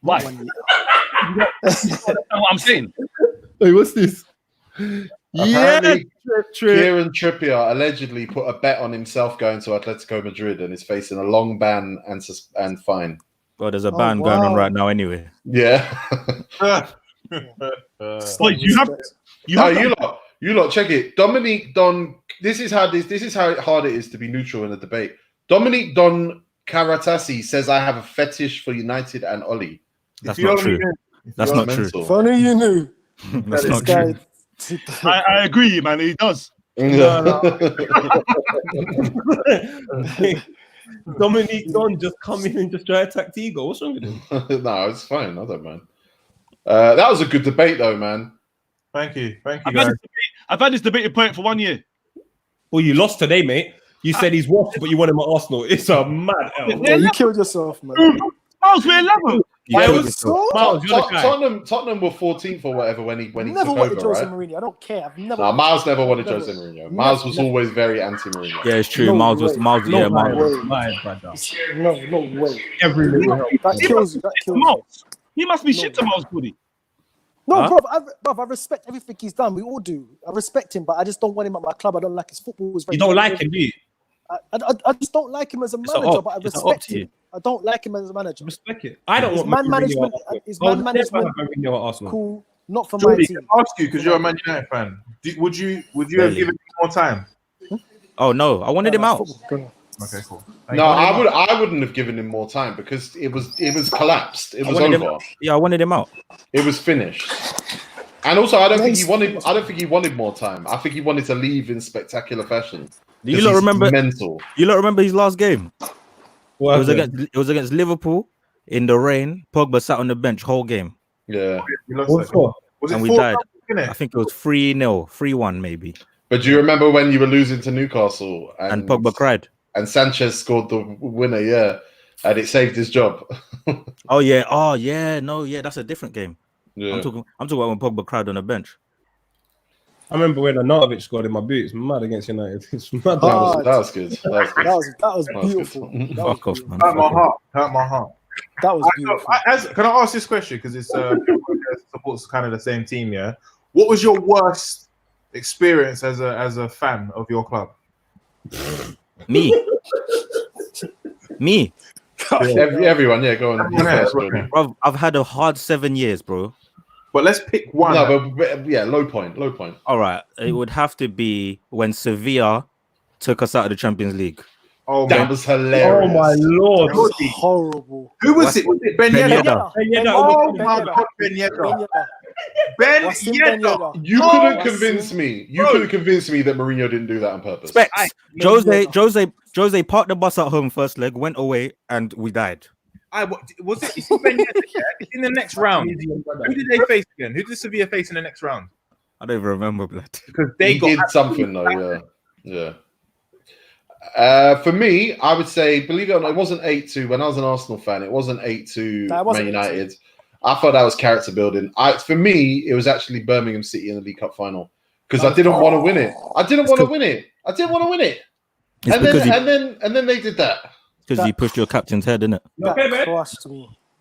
Why? That's what I'm saying. Wait, what's this? Apparently, Kieran Trippier allegedly put a bet on himself going to Atletico Madrid and is facing a long ban and fine. Well, there's a ban going on right now anyway. Yeah. Wait, you lot, check it. Dominique Don. This is how hard it is to be neutral in a debate. Dominique Don Karatasi says I have a fetish for United and Oli. That's not true. That's not true. If only you knew. That's not true. I agree, man. He does. Dominique Don just come in and just try to attack Tigo. What's wrong with him? No, it's fine. I don't mind. That was a good debate, though, man. Thank you, guys. I've had this debate point for 1 year. Well, you lost today, mate. You said he's washed, but you want him at Arsenal. It's a mad L. Yeah, you killed yourself, man. Miles, we're 11. Tottenham were 14th or whatever when he Never took wanted over, Jose right? Mourinho. I don't care. I've never. Miles never wanted Jose Mourinho. Miles was always very anti-Mourinho. Yeah, it's true. No Miles way. was Miles. No Yeah, way. Miles. No way. Every little That kills you. That kills you. Miles. He must be shit to Miles, buddy. No, Huh? bro, I respect everything he's done. We all do. I respect him, but I just don't want him at my club. I don't like his football. You don't like him, do you? I just don't like him as a manager, but I respect him. I don't like him as a manager. Respect it. I don't His want man management. His man management. Cool. Not for my team. I ask you because you're a Man United fan. Would you have given him more time? Oh no, I wanted him out. Okay, cool. No, I wouldn't have given him more time because it was collapsed. It was over. I wanted him out. It was finished. And also, I don't think he wanted more time. I think he wanted to leave in spectacular fashion. Do you lot remember? Mental. You lot remember his last game? It was against Liverpool in the rain. Pogba sat on the bench whole game. Yeah. And we died. I think it was 3-0, 3-1 maybe. But do you remember when you were losing to Newcastle and Pogba cried? And Sanchez scored the winner, yeah. And it saved his job. Oh yeah. No, yeah, that's a different game. Yeah. I'm talking about when Pogba cried on the bench. I remember when Arnautovic scored in my boots. Mad against United. It's mad. That was good. That was beautiful. Fuck off, man. Hurt my heart. That was beautiful. Can I ask this question? Because it's supports kind of the same team, yeah. What was your worst experience as a fan of your club? Me. Everyone, yeah, go on. Bro, I've had a hard 7 years, bro. But let's pick one. No, but yeah, low point. All right, it would have to be when Sevilla took us out of the Champions League. Oh, that was hilarious. Oh my lord, that was horrible. Who was it? Was it Ben Yedder? Oh my God, Ben Yedder. Ben Yedder. You couldn't convince me. You couldn't convince me that Mourinho didn't do that on purpose. Specs. Jose parked the bus at home first leg, went away, and we died. Was it? Is it Ben Yedder? Yeah? In the next round. Who did they face again? Who did Sevilla face in the next round? I don't even remember, blood. Because they did something though. Yeah. For me, I would say, believe it or not, it wasn't 8-2. When I was an Arsenal fan, it wasn't 8-2 Man United. 8-2. I thought that was character building. For me, it was actually Birmingham City in the League Cup final because I didn't want to win it. I didn't want to win it. And then they did that. Because you pushed your captain's head, didn't it?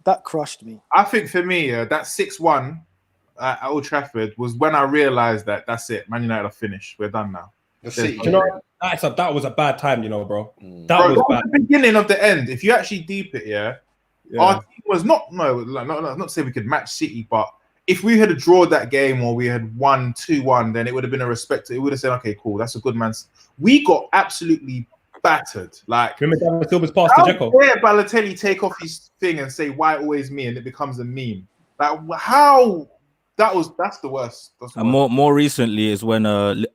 That crushed me. I think for me, that 6-1 at Old Trafford was when I realised that that's it. Man United are finished. We're done now. That was a bad time, bro. That was bad. The beginning of the end. If you actually deep it, our team was not to say we could match City, but if we had drawn that game or we had won 2-1, then it would have been a respect. It would have said, okay, cool, that's a good man. We got absolutely battered. Like, remember David Silva's pass to how Dzeko? dare Balotelli take off his thing and say, why always me? And it becomes a meme. Like, how? That's the worst. That's the And worst. more recently is when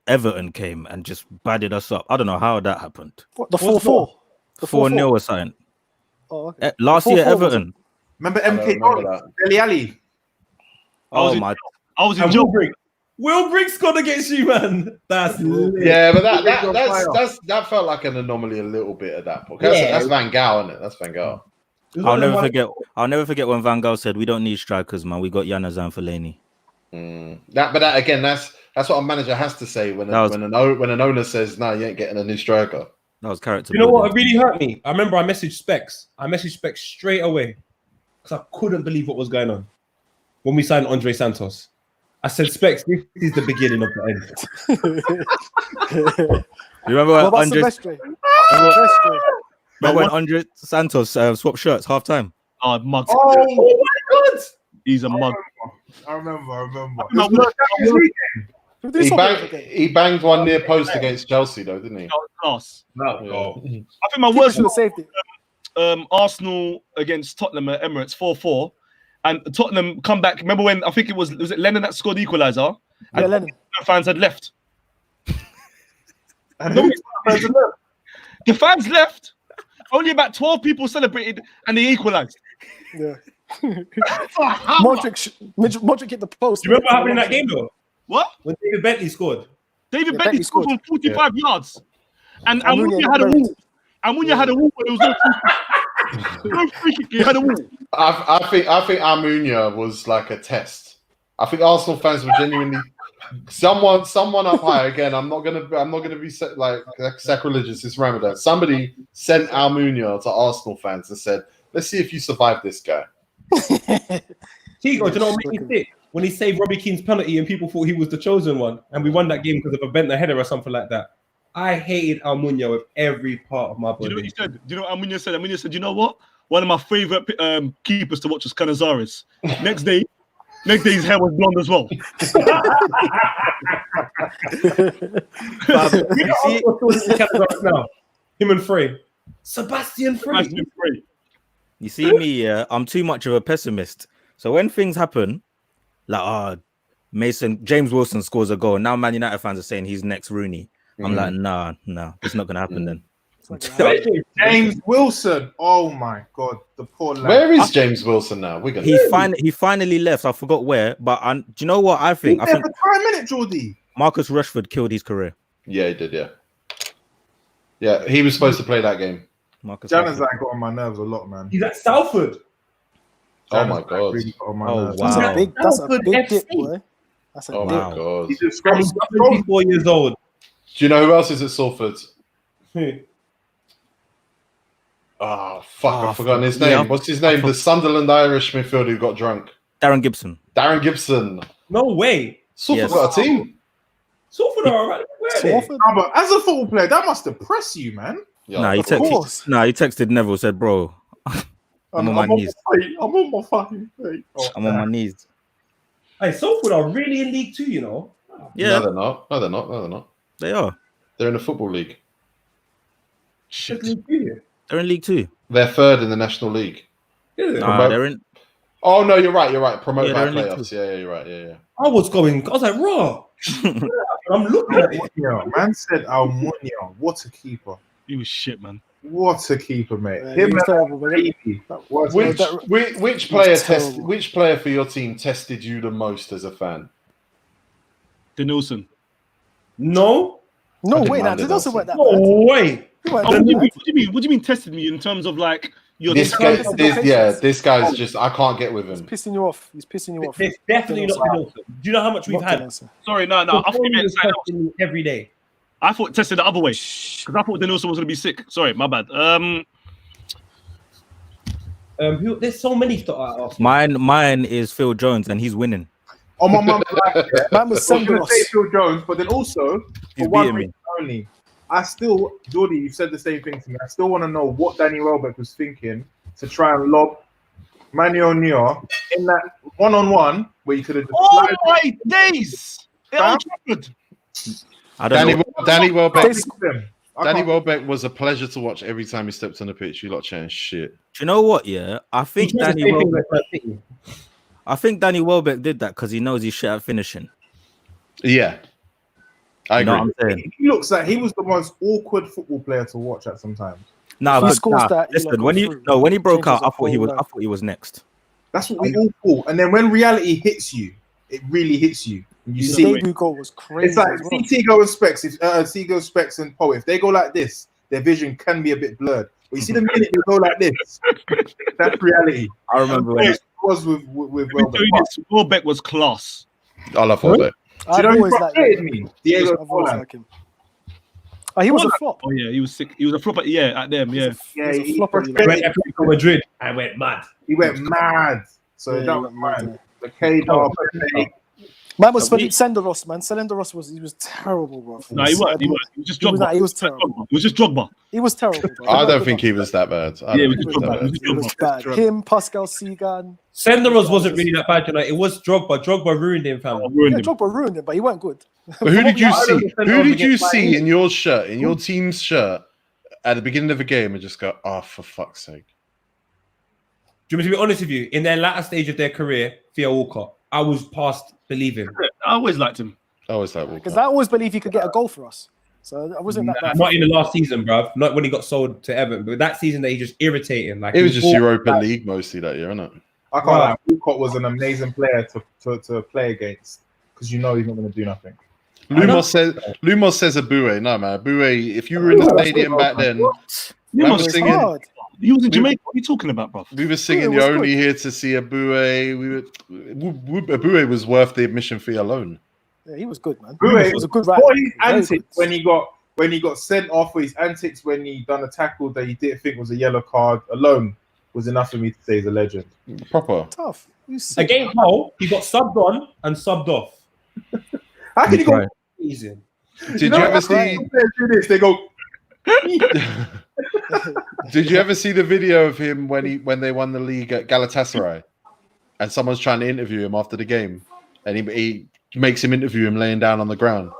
Everton came and just badded us up. I don't know how that happened. What, the 4-4? The 4-0 or something. Oh, okay. Last The year, 4-4 was Everton. Remember I don't MK remember Dons, that. Dele Alli? I was in And jail. Will Briggs scored against you, man. That's lit. Yeah, but Fire. that felt like an anomaly a little bit at that point. Yeah. That's Van Gaal, isn't it? That's Van Gaal. It was I'll one of never them forget. I'll never forget when Van Gaal said, "We don't need strikers, man. We got Yanaz and Fellaini." That again, that's what a manager has to say when an owner says, "No, you ain't getting a new striker." That was character. You know what? It building. really hurt me. I remember I messaged Specs. Straight away because I couldn't believe what was going on when we signed Andre Santos. I said, Specs, this is the beginning of the end. You remember What when about Andre? Silvestre? Remember when Andre Santos swapped shirts half time? Oh, mug. Oh my God! He's a mug. I remember. Who did he swap with again? He banged one near post against Chelsea, though, didn't he? Class. No. Yeah. Oh. I think my Keeper worst should have saved it. Arsenal against Tottenham at Emirates 4-4, and Tottenham come back. Remember when I think it was it Lennon that scored the equaliser? Yeah, Lennon. Fans had left. And The fans left. Only about 12 people celebrated, and they equalised. Yeah. Modric hit the post. Do you remember what happened in that game though? What? When David Bentley scored. David Yeah, Bentley Bentley scored scored. from 45 yards, and Mourinho Mourinho got had a buried. wall. And Mourinho had a wall, but there was no free kick. No free kick. He had a wall. I think Almunia was like a test. I think Arsenal fans were genuinely someone up high again. I'm not gonna be like sacrilegious this Ramadan. Somebody sent Almunia to Arsenal fans and said, "Let's see if you survive this guy." Tigo, do you know what made me sick? When he saved Robbie Keane's penalty and people thought he was the chosen one, and we won that game because of a bent header or something like that. I hated Almunia with every part of my body. Do you know what he said? Do you know what Almunia said? Almunia said, "You know what? One of my favorite keepers to watch was Canizares." Next day, his hair was blonde as well. Now, him and Frey. Sebastian Frey. You see me, I'm too much of a pessimist. So when things happen, like James Wilson scores a goal. Now Man United fans are saying he's next Rooney. I'm like, nah, it's not gonna happen then. James Wilson. Oh my God, the poor lad. Where is James Wilson now? Wigan. He finally left. I forgot where, but do you know what I think? I think for time, minute, Geordie. Marcus Rashford killed his career. Yeah, he did. Yeah, he was supposed to play that game. Marcus Januzaj Rashford. got on my nerves a lot, man. He's at Salford. Oh my God. Really got on my Oh, nerves. wow. That's a big FC. dip, boy. That's a Oh dip. my God. He's just And he's 24 years old. Do you know who else is at Salford? Who? Oh fuck! Oh, I've forgotten his yeah. name. What's his name? The Sunderland Irish midfielder who got drunk. Darren Gibson. Darren Gibson. No way. Salford Yes. got a team. Salford are alright. Where are they? Salford? No, but as a football player, that must depress you, man. Yeah, Nah, he of course. course. texted Neville, said, "Bro, I'm on my knees. I'm on my fucking feet. Oh, I'm on my knees." Hey, Salford are really in League 2, you know. Yeah, No, they're not. No, they're not. No, they're not. they are. They're in the football league. Shit. League 2. They're in League 2. They're third in the National League. Is it? Nah, they're in. Oh no, you're right. You're right. Promoted Yeah, by they're in League playoffs. Yeah, you're right. Yeah. I was like, raw. I'm looking at it. Almunia. Man said Almunia. What a keeper. He was shit, man. What a keeper, mate. Yeah, Him he was and terrible, man. Baby. What a- Which player terrible. Which player for your team tested you the most as a fan? Denilson. No. No I didn't way, now mind it, it doesn't work that No bad. way. He weren't Oh, that what do you bad. mean? What do you mean tested me in terms of like your This guy's just I can't get with He's him. pissing you off. He's pissing you off. It's definitely not Denilson. Do you know how much we've Not had? Denilson. Sorry, no. I thought you meant something else. Testing me every day. I thought it tested the other way because I thought Denilson was gonna be sick. Sorry, my bad. There's so many stuff I asked. Mine is Phil Jones, and he's winning. On my mum's life, Man was I was going Senderos. to say Phil Jones, but then also, He's for one beating me. reason only, I still, Geordie, you've said the same thing to me. I still want to know what Danny Welbeck was thinking to try and lob Manuel Neuer in that one-on-one where you could have. Oh my days! Old Trafford. I don't know. Danny Welbeck. Them. Danny Welbeck was a pleasure to watch every time he stepped on the pitch. You lot chatting shit. Do you know what? Yeah, I think Danny Welbeck did that because he knows he's shit at finishing. Yeah, I agree. Know what I'm saying? He looks like he was the most awkward football player to watch at some time. Nah, He but scores that, listen, he'll when he broke changes out, I the thought he was next. That's what we all thought. And then when reality hits you, it really hits you. You His see, debut goal was crazy. it's like as well. Tigo and Specs. If Tigo, Specs, and Poe, if they go like this, their vision can be a bit blurred. But you see the minute they go like this, that's reality. I remember when It was with Welbeck. Welbeck was class. I love Welbeck. Do you know I've who always liked frustrated him. me? Diego I've always Forlan. liked him. Oh, he was a flop. Oh yeah, he was sick. He was a flop at them. Yeah. Yeah, He was a he flopper, frustrated. Atletico Madrid. I went mad. He went mad. So Yeah, that he was went mad, fine. The K-Dog, Man was Felipe Senderos, man. Senderos was terrible, bro. No, he was just Drogba. He was terrible. It was just Drogba. He was terrible, bro. I don't think he was that bad. Yeah, it was He was bad. Him, Pascal Sigan. Senderos wasn't really that bad, you know. It was Drogba. Drogba ruined him, fam. Yeah, Drogba ruined him, but he weren't good. But who did you I see? don't understand Who how did we you get see by. in your shirt, in your team's shirt, at the beginning of a game and just go, "Oh, for fuck's sake"? Do you want me to be honest with you? In their latter stage of their career, Theo Walcott, I was past believing. I always liked him. I always like Because Walker. I always believed he could get a goal for us. So I wasn't that bad. Not in the last season, bruv. Not when he got sold to Everton, but that season that he just irritating. Like It was just all- Europa League mostly that year, isn't it? I can't lie. Walcott was an amazing player to play against because you know he's not going to do nothing. Lumos says Abue. No, man. Abue, if you were in the stadium back then, He man was was singing, hard. He was in Jamaica. What are you talking about, bro? we were singing, it was "You're only good. here to see Abue." Abue was worth the admission fee alone. Yeah, he was good, man. Abue He was a good rider. What his Very antics good. when he got sent off, or his antics when he done a tackle that he didn't think was a yellow card alone was enough for me to say he's a legend. Proper. Tough. He's sick. Against Hull, he got subbed on and subbed off. How can you go? Right. Easy. Did you ever see? Do this? They go. Did you ever see the video of him when they won the league at Galatasaray, and someone's trying to interview him after the game, and he makes him interview him laying down on the ground,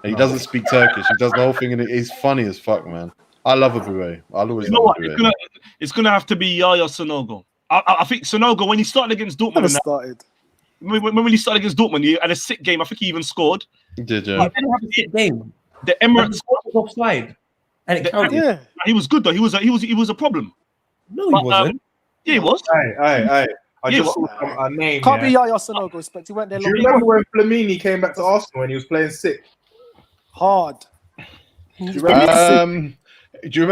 and he doesn't speak Turkish. He does the whole thing, and it's funny as fuck, man. I love Abue. I'll always You know love what? Abue. It's gonna have to be Yaya Sonogo. I think Sonogo, when he started against Dortmund, Never and that, started. when he started against Dortmund, he had a sick game. I think he even scored. Did you? He didn't have a good game. The Emirates. He was offside. And it counted. Yeah. He was good though. He was a problem. No, he But, wasn't. Yeah, he was. Hey. I Yeah, just saw a name. Can't be Yeah. Yaya Sanogo. Respect. He went there Do you long. remember when Flamini came back to Arsenal when he was playing sick? Hard. Do you remember? Do you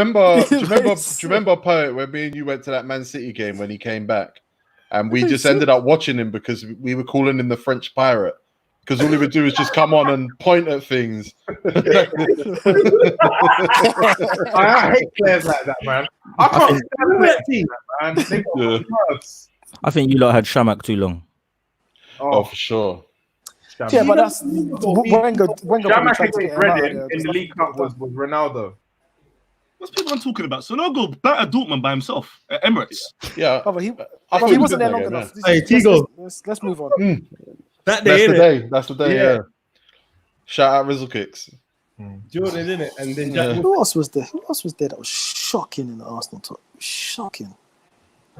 remember Poet when me and you went to that Man City game when he came back, and we just ended up watching him because we were calling him the French pirate because all he would do is just come on and point at things. I hate players like that, man. I can't stand that team, man. They got Yeah. nerves. I think you lot had Shamak too long. Oh, for sure. Yeah, but that's Wenger probably Jamak tried to get against him out of Reading there. in the League Cup was Ronaldo. What's people I'm talking about? Sonogo battered Dortmund by himself at Emirates. Yeah, Oh, but he I thought he he was wasn't there good long that enough. game, Hey, Tigo. Let's move on. That That's day, the innit? day. That's the day. Yeah. Yeah. Shout out Rizzle Kicks. Jordan, innit? And then Yeah. Jack Who else was there? Who else was there that was shocking in the Arsenal top? Shocking.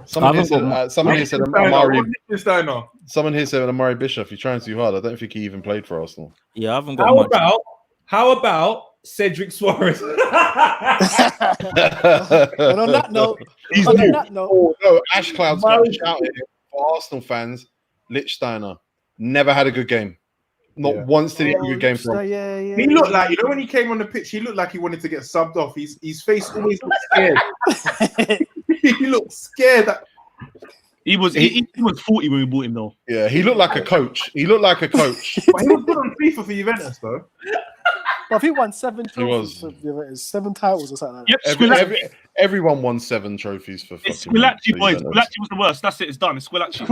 Someone here haven't said, someone here said Amari. Liechtensteiner. Someone here said Amari Bishop. You're trying too hard. I don't think he even played for Arsenal. Yeah, I haven't got How about Cedric Suarez? And on that note, Oh no, Ash Cloud's got shouted for Arsenal fans. Lichtsteiner never had a good game. Not once did he have a good game from. Yeah. He looked like, you know, when he came on the pitch, he looked like he wanted to get subbed off. His face always looked scared. He looked scared. He was 40 when we bought him though. Yeah, he looked like a coach. He looked like a coach. But he was good on FIFA for Juventus, though. Well, he won 7 He was. trophies for Juventus, 7 titles or something like that. Yep, Everyone won 7 trophies for it's fucking Squillaci, boys. Juventus. Squillaci was the worst. That's it. It's done. It's Squillaci.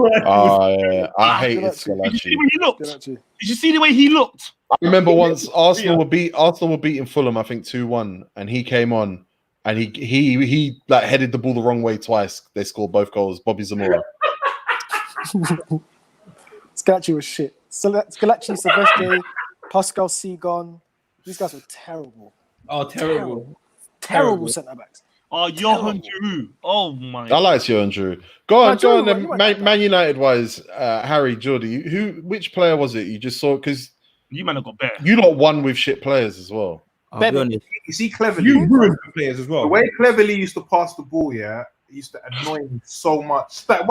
Yeah. I hated Squillaci. Did you see Squillaci. the way he looked? Good, actually. Did you see the way he looked? I remember once Arsenal were beating Fulham, I think 2-1, and he came on and he like headed the ball the wrong way twice. They scored both goals. Bobby Zamora. This Scalacci was shit. Scalacci, Silvestre, Pascal Segon. These guys were terrible. Oh, terrible. Terrible centre backs. Oh, Johan Giroud. Oh my. I like Johan Giroud. Go on. Giroud, Then. Man United wise, Harry, Jordy. Which player was it you just saw? Because you might have got better. You lot won with shit players as well. You see, Cleverly. You ruined the players as well. The way Cleverly used to pass the ball, it used to annoy me so much. Like,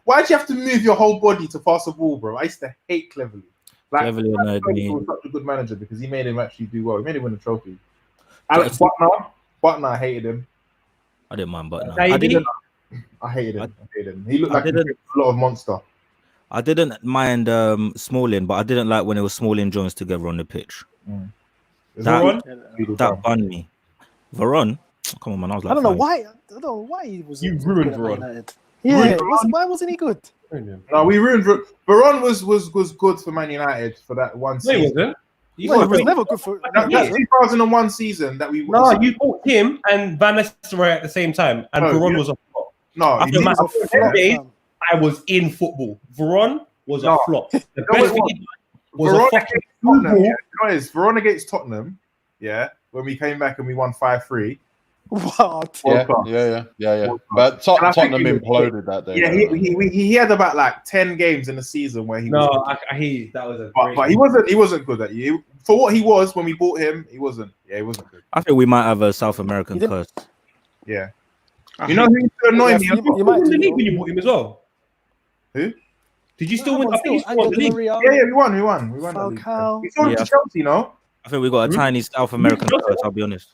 why do you have to move your whole body to pass the ball, bro? I used to hate Cleverly. Like, Cleverly annoyed me. He was such a good manager because he made him actually do well. He made him win a trophy. Alex Butner, I hated him. I didn't mind Butner. I hated him. He looked like a lot of monster. I didn't mind Smalling, but I didn't like when it was Smalling Jones together on the pitch. That banned me. Varane, come on, man. I was like, I don't know why he was. You ruined Varane. Yeah, why wasn't he good? No, we ruined Varane. Was good for Man United for that one season. He was never good for that 2001 season that we. No, you bought him and Van Nistelrooy at the same time, and Varane was a flop. No, I was in football. Varane was a flop. The best thing he was a fucking Tottenham. Varane against Tottenham. Yeah, when we came back and we won 5-3. What? Yeah. But Tottenham imploded that day. Yeah, he had about like 10 games in a season where he. No, I hear that was a. But he wasn't good at you for what he was when we bought him. He wasn't. Yeah, he wasn't good. I think we might have a South American curse. Yeah. You know who used to annoy me? You might win the league when you bought him as well. Who? Did you still win? I think you still won the league. Yeah, we won. We won the league. We sold to Chelsea, no? I think we got a tiny South American curse. I'll be honest.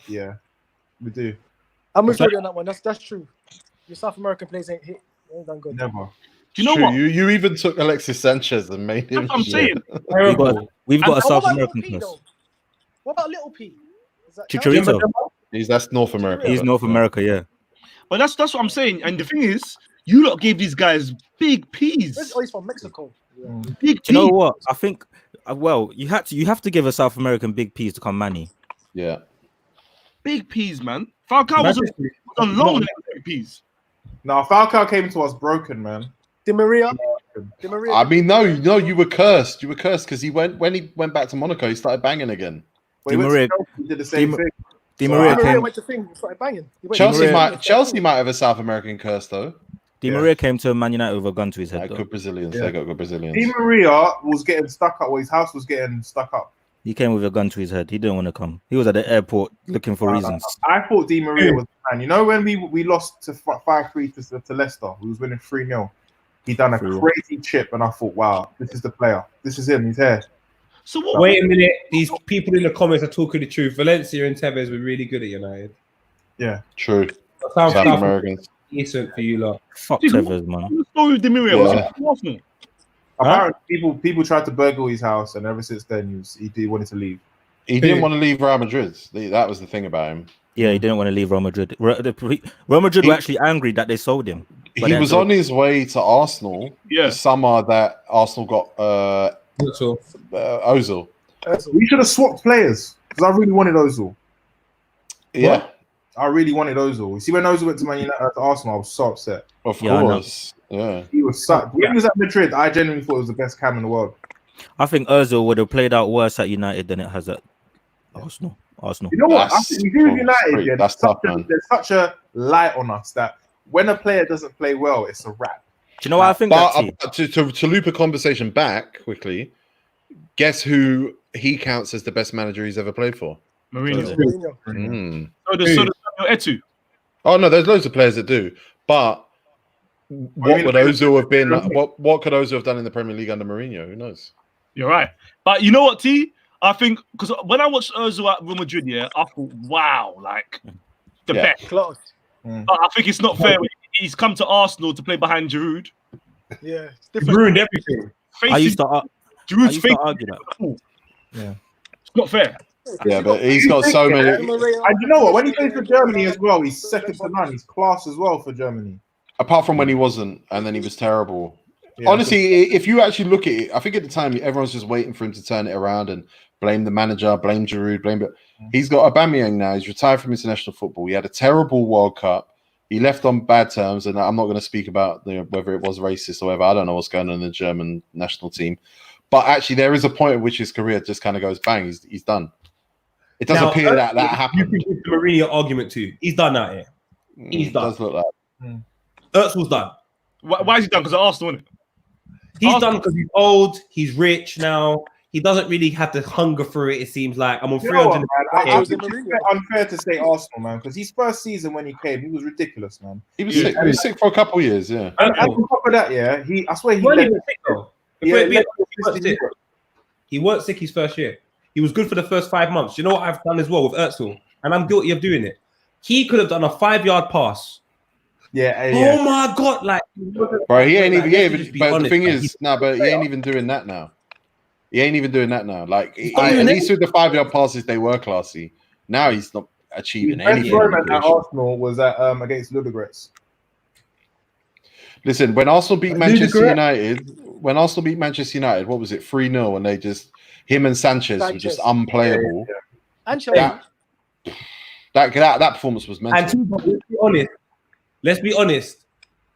Yeah, we do. I'm with you on that one. That's true. Your South American players ain't done good. Never. Do you know what? You even took Alexis Sanchez and made him. That's what I'm saying. We've got a South American curse. What about Little P? Chicharito. That's North America. He's North America, yeah. But that's what I'm saying. And the thing is, you lot gave these guys big P's. Oh, he's from Mexico. Yeah. Big P's. You know what? I think. Well, you have to give a South American big P's to come Manny. Yeah. Big P's, man. Falcao was a long big P's. No, Falcao came to us broken, man. Di Maria. I mean, no, you were cursed. You were cursed because when he went back to Monaco, he started banging again. Di Maria did the same thing. Di Maria went to thing, started banging. Chelsea might have a South American curse though. Di Maria came to Man United with a gun to his head. Good Brazilians. They got good Brazilians. Di Maria was getting stuck up. Well, his house was getting stuck up. He came with a gun to his head. He didn't want to come. He was at the airport looking for reasons. I thought Di Maria was the man. You know when we lost to 5-3 to Leicester, we was winning 3-0. He done a crazy chip, and I thought, wow, this is the player. This is him. He's here. So what? Wait a minute. These people in the comments are talking the truth. Valencia and Tevez were really good at United. Yeah, true. South Americans. Decent for you lot. Fuck Tevez, man. The story with Di Maria was apparently, people tried to burgle his house, and ever since then, he wanted to leave. He didn't want to leave Real Madrid. That was the thing about him. Yeah, he didn't want to leave Real Madrid. Real Madrid were actually angry that they sold him. He was on his way to Arsenal. Yeah, the summer that Arsenal got Ozil. We should have swapped players because I really wanted Ozil. Yeah. What? I really wanted Ozil. You see, when Ozil went to Man United to Arsenal, I was so upset. Of course. Yeah. He was such. When he was at Madrid, I genuinely thought it was the best cam in the world. I think Ozil would have played out worse at United than it has at Arsenal. You know what? I think we do with United. There's such a light on us that when a player doesn't play well, it's a wrap. Do you know what I think? To loop a conversation back quickly, guess who he counts as the best manager he's ever played for? Mourinho. So does Etu. Oh no, there's loads of players that do. But what would Ozil have been? What could Ozil have done in the Premier League under Mourinho? Who knows? You're right. But you know what, T? I think because when I watched Ozil at Real Madrid, I thought, wow, like the best. Close. I think it's not fair. He's come to Arsenal to play behind Giroud. Yeah, it's ruined everything. I used to argue that. Yeah, it's not fair. Yeah, but he's got so many. And you know what? When he plays for Germany as well, he's second to none. He's class as well for Germany. Apart from when he wasn't, and then he was terrible. Yeah, honestly, if you actually look at it, I think at the time everyone's just waiting for him to turn it around and blame the manager, blame Giroud, blame. But he's got Aubameyang now. He's retired from international football. He had a terrible World Cup. He left on bad terms, and I'm not going to speak about whether it was racist or whatever. I don't know what's going on in the German national team. But actually, there is a point at which his career just kind of goes bang. He's done. It does appear that happened. You can give the Mourinho argument too. He's done out here. He's done. Does look like. Özil's done. Why is he done? Because of Arsenal, isn't it? He's done because he's old. He's rich now. He doesn't really have the hunger for it. It seems like I'm on 300. I was unfair to say Arsenal, man, because his first season when he came, he was ridiculous, man. He was sick. He was sick for a couple of years, yeah. And on top of that, yeah, I swear he weren't led, sick though. He weren't sick his first year. He was good for the first 5 months. You know what I've done as well with Özil, and I'm guilty of doing it. He could have done a 5-yard pass. Yeah. Oh my god, like, bro, he ain't even. Yeah, but honest, the thing man. is, but he ain't even doing that now. He ain't even doing that now. Like, at least with the 5-yard passes, they were classy. Now he's not achieving anything. His best at Arsenal was at against Ludogorets. Listen, when Arsenal beat Manchester United, what was it, 3-0, and they just him and Sanchez were just unplayable. Yeah. That performance was mental. And let's be honest.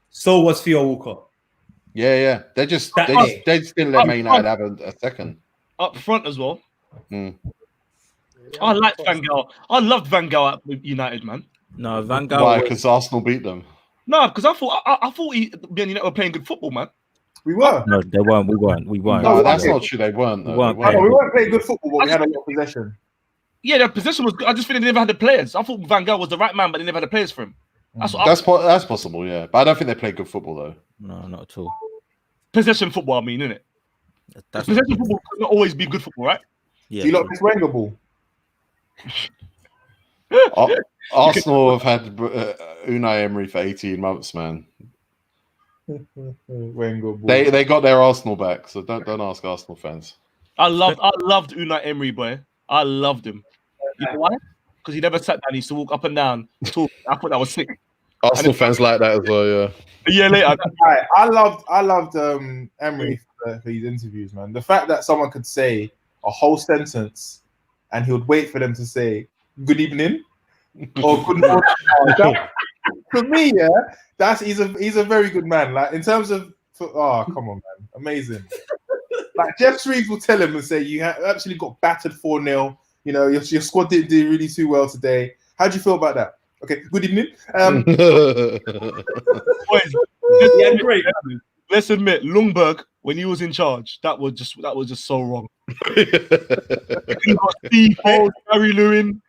So was Theo Walcott. Yeah. They just didn't let Man United have a second. Up front as well. I like Van Gaal. I loved Van Gaal at United, man. No, Van Gaal. Why? Because Arsenal beat them. No, because I thought United were playing good football, man. We were. No, they weren't. We weren't. No, that's not true. They weren't. We weren't playing good football, but we had a lot of possession. Yeah, their possession was good. I just think they never had the players. I thought Van Gaal was the right man, but they never had the players for him. That's possible, yeah. But I don't think they played good football, though. No, not at all. Possession football, I mean, isn't it? Possession football can always be good football, right? Yeah. You lot miss Wenger ball. Arsenal have had Unai Emery for 18 months, man. Wenger ball. They got their Arsenal back, so don't ask Arsenal fans. I loved Unai Emery, boy. I loved him. You know why? Because he never sat down. He used to walk up and down, talk. I thought that was sick. Arsenal fans like that as well, yeah. A year later, I loved Emery for his interviews, man. The fact that someone could say a whole sentence and he would wait for them to say good evening or good morning. For me, yeah, he's a very good man. Like in terms of come on, man, amazing. Like Jeff Shreves will tell him and say you actually got battered 4-0. You know your squad didn't do really too well today. How do you feel about that? Okay, good evening. Boys, great. Let's admit, Lundberg, when he was in charge, that was just so wrong. Steve Hall, Gary Lewin,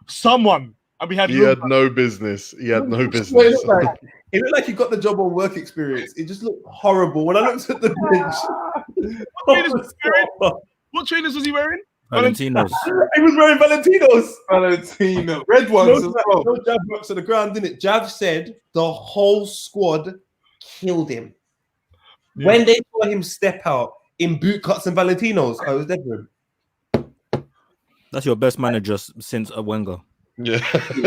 someone, and we had. He had no business. It looked like he got the job on work experience. It just looked horrible when I looked at the bench. What trainers was he wearing? Valentinos. He was wearing Valentinos. Valentino. Red ones as well. No jab works to the ground, didn't it? Jav said the whole squad killed him. Yeah. When they saw him step out in boot cuts and Valentinos, I was dead for him. That's your best manager since Wenger. Yeah.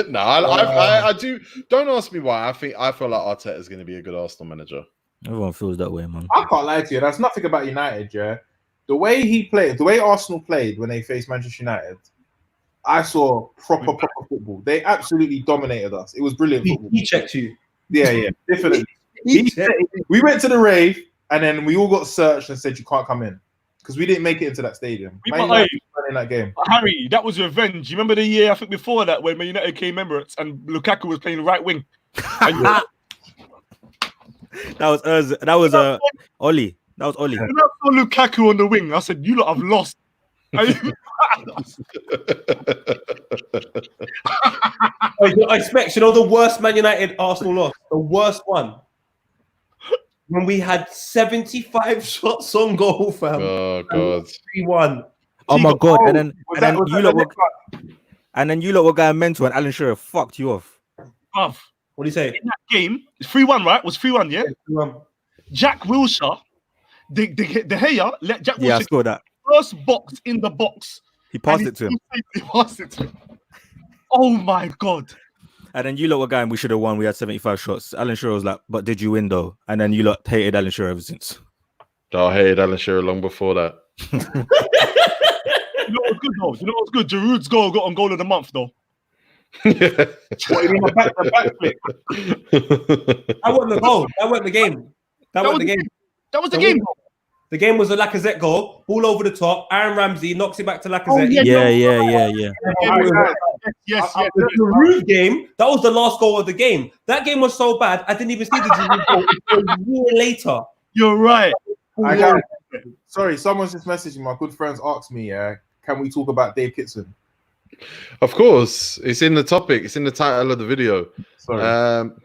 No, I do. Don't ask me why. I feel like Arteta is going to be a good Arsenal manager. Everyone feels that way, man. I can't lie to you. That's nothing about United, yeah. The way he played, the way Arsenal played when they faced Manchester United, I saw proper football. They absolutely dominated us. It was brilliant football. He checked you. Yeah, definitely. We went to the rave, and then we all got searched and said you can't come in because we didn't make it into that stadium. In that game. Harry, that was revenge. You remember the year I think before that when Man United came Emirates and Lukaku was playing right wing. That was Oli. That was Oli. When I saw Lukaku on the wing, I said, "You lot have lost." I expect, the worst Man United Arsenal loss, the worst one, when we had 75 shots on goal, fam. Oh God, 3-1. Oh my God! And then you lot were going mental, and Alan Shearer fucked you off. Bruv, what do you say? In that game, it's 3-1, right? It was 3-1, yeah. 3-1. Jack Wilshere. The Gea let Jack Wilshere score that first box in the box. He passed it to him. Oh my God! And then you lot were going, we should have won. We had 75 shots. Alan Shearer was like, but did you win though? And then you lot hated Alan Shearer ever since. I hated Alan Shearer long before that. You know what's good though? You know what's good? Giroud's goal got on goal of the month though. What, you mean the backflip? That wasn't the goal. That wasn't the game. That wasn't the game. That was the game. The game was a Lacazette goal, ball over the top. Aaron Ramsey knocks it back to Lacazette. Oh, yeah. Yes. The Rude game, that was the last goal of the game. That game was so bad, I didn't even see the Giroud goal until a year later. You're right. Sorry, someone's just messaging. My good friends asked me, can we talk about Dave Kitson? Of course, it's in the topic. It's in the title of the video. Sorry.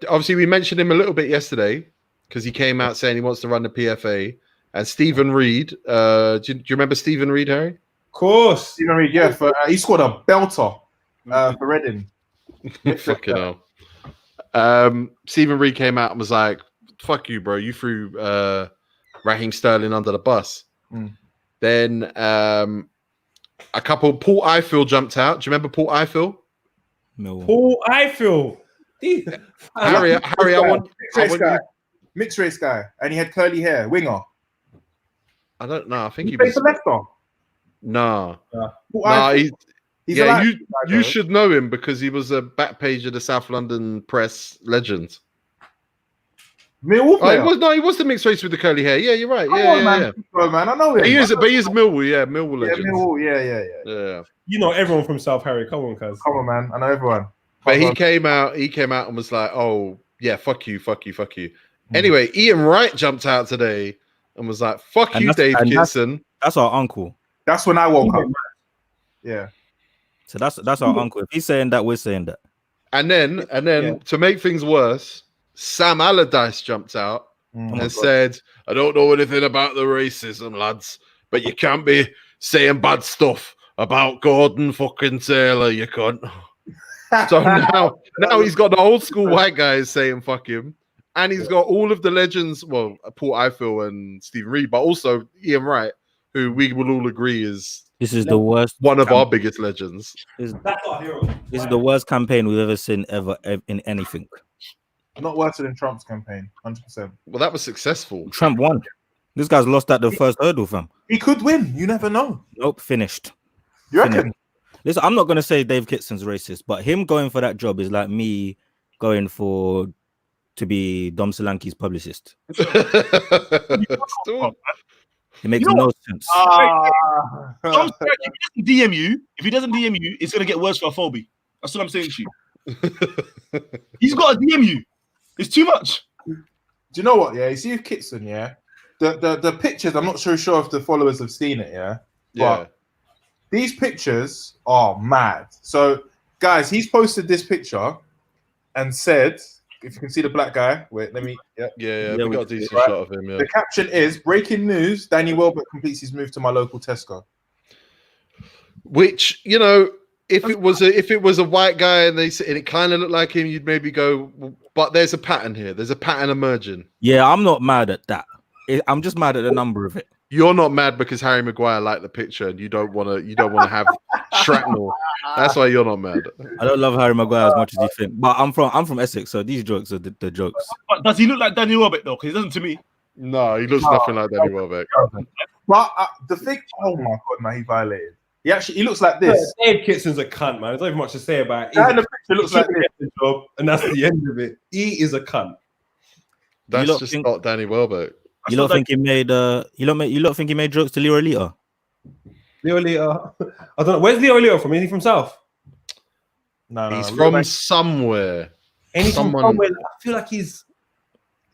Obviously, we mentioned him a little bit yesterday because he came out saying he wants to run the PFA. And Stephen Reed, do you remember Stephen Reed, Harry? Of course. Stephen Reed, yeah. He scored a belter for Reading. Fucking hell. Stephen Reed came out and was like, fuck you, bro. You threw Raheem Sterling under the bus. Then a couple, Paul Ifill jumped out. Do you remember Paul Ifill? No. Paul Ifill. Harry, I want you... Mixed race guy. And he had curly hair. Winger. I don't know. I think he plays was... for Leicester. No. He's you should know him because he was a back page of the South London Press legend. Millwall player? He was the mixed race with the curly hair. Yeah, you're right. Man. I know him. He is Millwall, yeah. Millwall legend. Yeah, Millwall, yeah. You know everyone from South, Harry. Come on, cuz. Come on, man. I know everyone. But he came out and was like, oh, yeah, fuck you. Anyway, Ian Wright jumped out today and was like, fuck you, Dave Kitson. That's our uncle. That's when I woke up. Yeah. So that's our uncle. If he's saying that, we're saying that. And then to make things worse, Sam Allardyce jumped out and said, I don't know anything about the racism, lads, but you can't be saying bad stuff about Gordon fucking Taylor, you cunt. So now he's got the old school white guys saying fuck him. And he's got all of the legends, well, Paul Ifill and Stephen Reed, but also Ian Wright, who we will all agree is the worst. One of our biggest legends. This is the worst campaign we've ever seen ever in anything. Not worse than Trump's campaign, 100%. Well, that was successful. Trump won. This guy's lost at the first hurdle, fam. He could win. You never know. Nope, finished. You reckon? Listen, I'm not going to say Dave Kitson's racist, but him going for that job is like me going to be Dom Solanke's publicist. It makes no sense. If he doesn't DM you, it's going to get worse for Phoebe. That's what I'm saying to you. He's got to DM you. It's too much. Do you know what? Yeah, you see with Kitson, yeah? The pictures, I'm not sure if the followers have seen it, yeah? But these pictures are mad. So, guys, he's posted this picture and said, if you can see the black guy, wait, let me... Yeah, we got a decent shot of him, yeah. The caption is, breaking news, Danny Welbeck completes his move to my local Tesco. Which, you know, if it was a white guy and it kind of looked like him, you'd maybe go, but there's a pattern here. There's a pattern emerging. Yeah, I'm not mad at that. I'm just mad at the number of it. You're not mad because Harry Maguire liked the picture and you don't want to have shrapnel. That's why you're not mad. I don't love Harry Maguire as much as you think, but I'm from Essex, so these jokes are the jokes. But does he look like Danny Welbeck though? Because he doesn't to me. No, he looks nothing like Danny Welbeck. But the thing, oh my god, man, he violated. He looks like this. Dave Kitson's a cunt, man. There's not even much to say about it. The picture looks like this. And that's the end of it. He is a cunt. That's just not Danny Welbeck. You don't think he made you don't think he made jokes to Leo Lita? Leo Lita. I don't know. Where's Leo Lita from? Is he from South? No. He's from somewhere. From somewhere. I feel like he's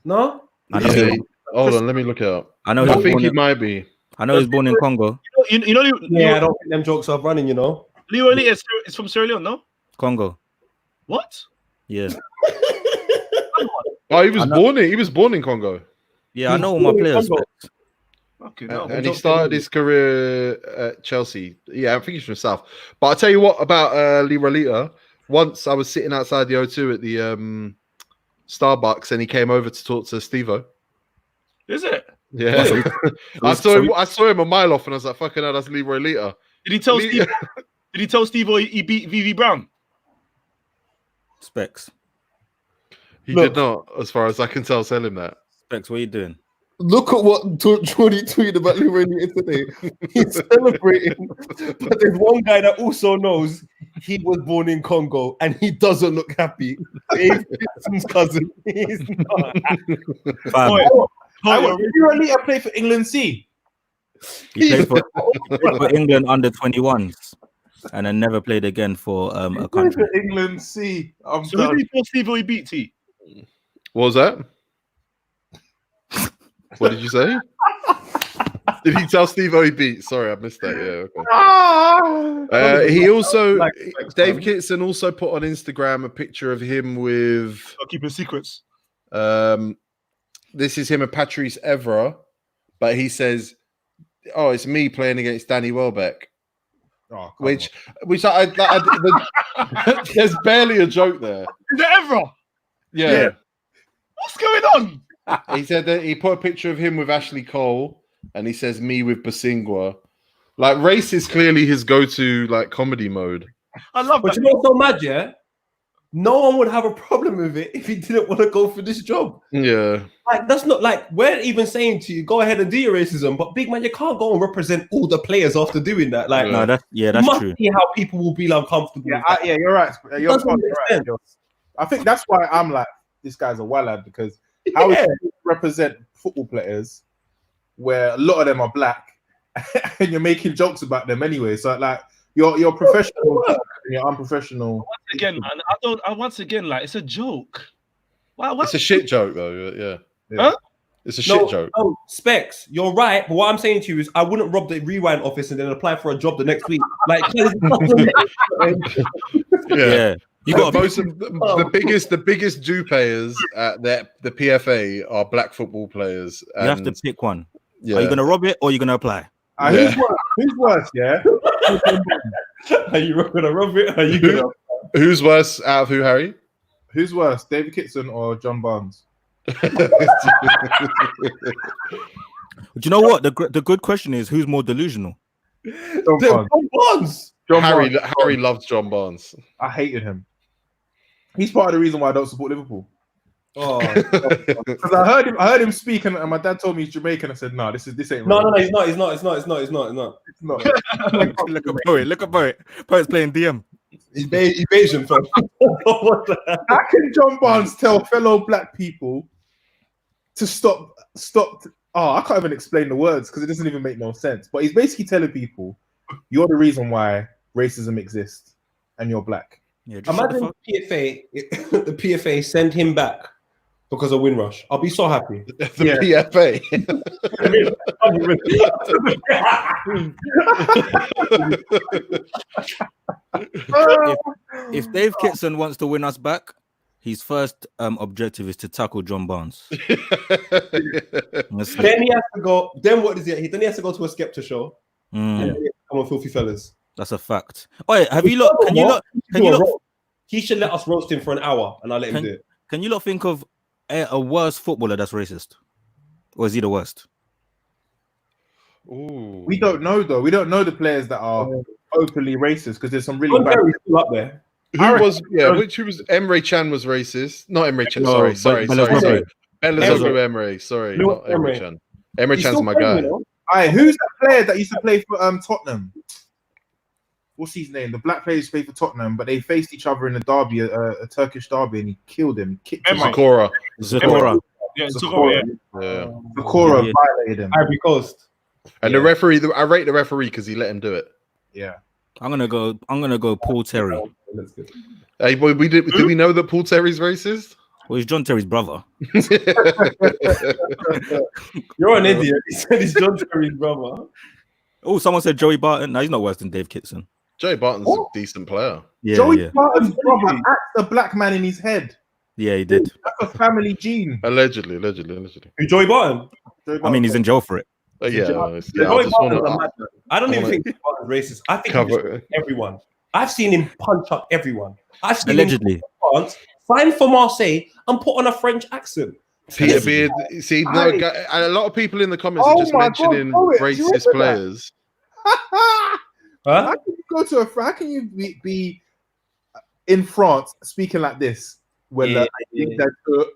no. Hold on, let me look it up. I think he might be. I know he's born in Congo. You know, I don't think them jokes are running, you know. Leo Lita is from Sierra Leone, no? Congo. What? Yeah. He was born in Congo. Yeah, I know all my players. And he started his career at Chelsea. Yeah, I think he's from South. But I'll tell you what about Leroy Lita. Once I was sitting outside the O2 at the Starbucks and he came over to talk to Steve-O. Is it? Yeah. I saw him a mile off and I was like, fucking hell, that's Leroy Lita. Did he tell Steve-O he beat VV Brown? Specs. He did not, as far as I can tell him that. Specs, what are you doing? Look at what Jordy tweeted about Leroy Lita today. He's celebrating. But there's one guy that also knows he was born in Congo and he doesn't look happy. Dave Kitson's cousin. He's not happy. Did you really play for England C? He played for England under 21s, and then never played again for a country. England C. So who did he tell Steve he beat T? What was that? What did you say? Did he tell Steve he beat? Sorry, I missed that. Yeah. Okay. He also, Dave Kitson also put on Instagram a picture of him with. Keeping secrets. This is him and Patrice Evra, but he says, "Oh, it's me playing against Danny Welbeck." Oh, which there's barely a joke there. Is it Evra? Yeah. What's going on? He said that he put a picture of him with Ashley Cole, and he says me with Basingwa. Like, race is clearly his go-to like comedy mode. I love but that. You know what's so mad, yeah? No one would have a problem with it if he didn't want to go for this job. Yeah. Like, that's not like we're even saying to you, go ahead and do your racism, but big man, you can't go and represent all the players after doing that. Like, No, that's you true. must see how people will be uncomfortable. Yeah, you're right. You're Doesn't make right. sense. I think that's why I'm like, this guy's a wallad, because how would you represent football players where a lot of them are black and you're making jokes about them anyway? So like you're professional and you're unprofessional. Once again, man, once again, like, it's a joke. Why? It's a shit joke though. Yeah. Huh? It's a shit joke. No, Specs, you're right. But what I'm saying to you is, I wouldn't rob the rewind office and then apply for a job the next week. Like, Yeah. You got most of the biggest due payers at the PFA are black football players. You have to pick one. Yeah. Are you gonna rob it or are you gonna apply? Who's worse? Yeah. Are you gonna rob it? Are you gonna? Who's worse out of who, Harry? Who's worse, David Kitson or John Barnes? Do you know what? The good question is, who's more delusional? John Barnes. Harry loves John Barnes. I hated him. He's part of the reason why I don't support Liverpool. Oh, because I heard him speak, and my dad told me he's Jamaican. I said, "No, this ain't." No, he's not. It's not. Look at Poet. Poet's playing DM. He's Asian, fam. How can John Barnes tell fellow black people to stop? Oh, I can't even explain the words because it doesn't even make no sense. But he's basically telling people, "You're the reason why racism exists, and you're black." Yeah, imagine the PFA send him back because of Windrush. I'll be so happy. PFA. if Dave Kitson wants to win us back, his first objective is to tackle John Barnes. Then he has to go. Then what is it? Then he has to go to a Skepta show. And then come on, Filthy Fellas. That's a fact. Oh, have you looked? Can you look? He should let us roast him for an hour, and I'll let him do it. Can you not think of a worse footballer that's racist, or is he the worst? Ooh. We don't know though. We don't know the players that are openly racist because there's some really bad people up there. Who was Emre Can was racist? Not Emre Can. Sorry. Belazoglou Emre. Sorry, not Emre Can. Emre Can's my guy. Alright, who's that player that used to play for Tottenham? What's his name? The black players play for Tottenham, but they faced each other in a derby, a Turkish derby, and he killed him. Kicked him. Zakora. Yeah, Zakora violated him. Ivory Coast. And the referee, I rate the referee because he let him do it. Yeah. I'm gonna go Paul Terry. Hey, boy, did we know that Paul Terry's racist? Well, he's John Terry's brother. You're an idiot. He said he's John Terry's brother. Oh, someone said Joey Barton. No, he's not worse than Dave Kitson. Joey Barton's a decent player. Yeah, Joey Barton's brother acted a black man in his head. Yeah, he did. That's a family gene. Allegedly. Who, Joey Barton? I mean, he's in jail for it. I don't even think Barton's racist. I think he's everyone. I've seen him punch up everyone. I've seen allegedly him sign for Marseille and put on a French accent. Peter Beard. See, a lot of people in the comments are just mentioning racist players. How can you go to how can you be in France speaking like this? Well,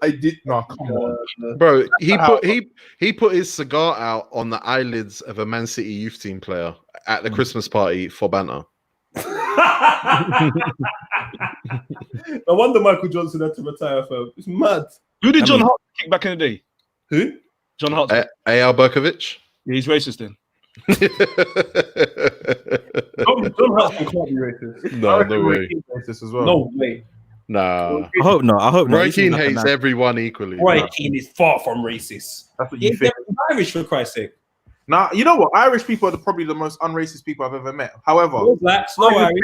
I did not. Come on, bro. He put his cigar out on the eyelids of a Man City youth team player at the Christmas party for banter. No wonder Michael Johnson had to retire, fam. It's mad. Who did John Hart kick back in the day? Who? John Hart. A.L. Berkovich? Yeah, he's racist then. John Hudson can't be racist. No way. Racist as well. No way. Nah. I hope not. I hope not. Roy Keane hates everyone equally. Roy Keane is far from racist. That's what you think. He's Irish, for Christ's sake. Now, you know what? Irish people are probably the most unracist people I've ever met. However, No blacks, no Irish.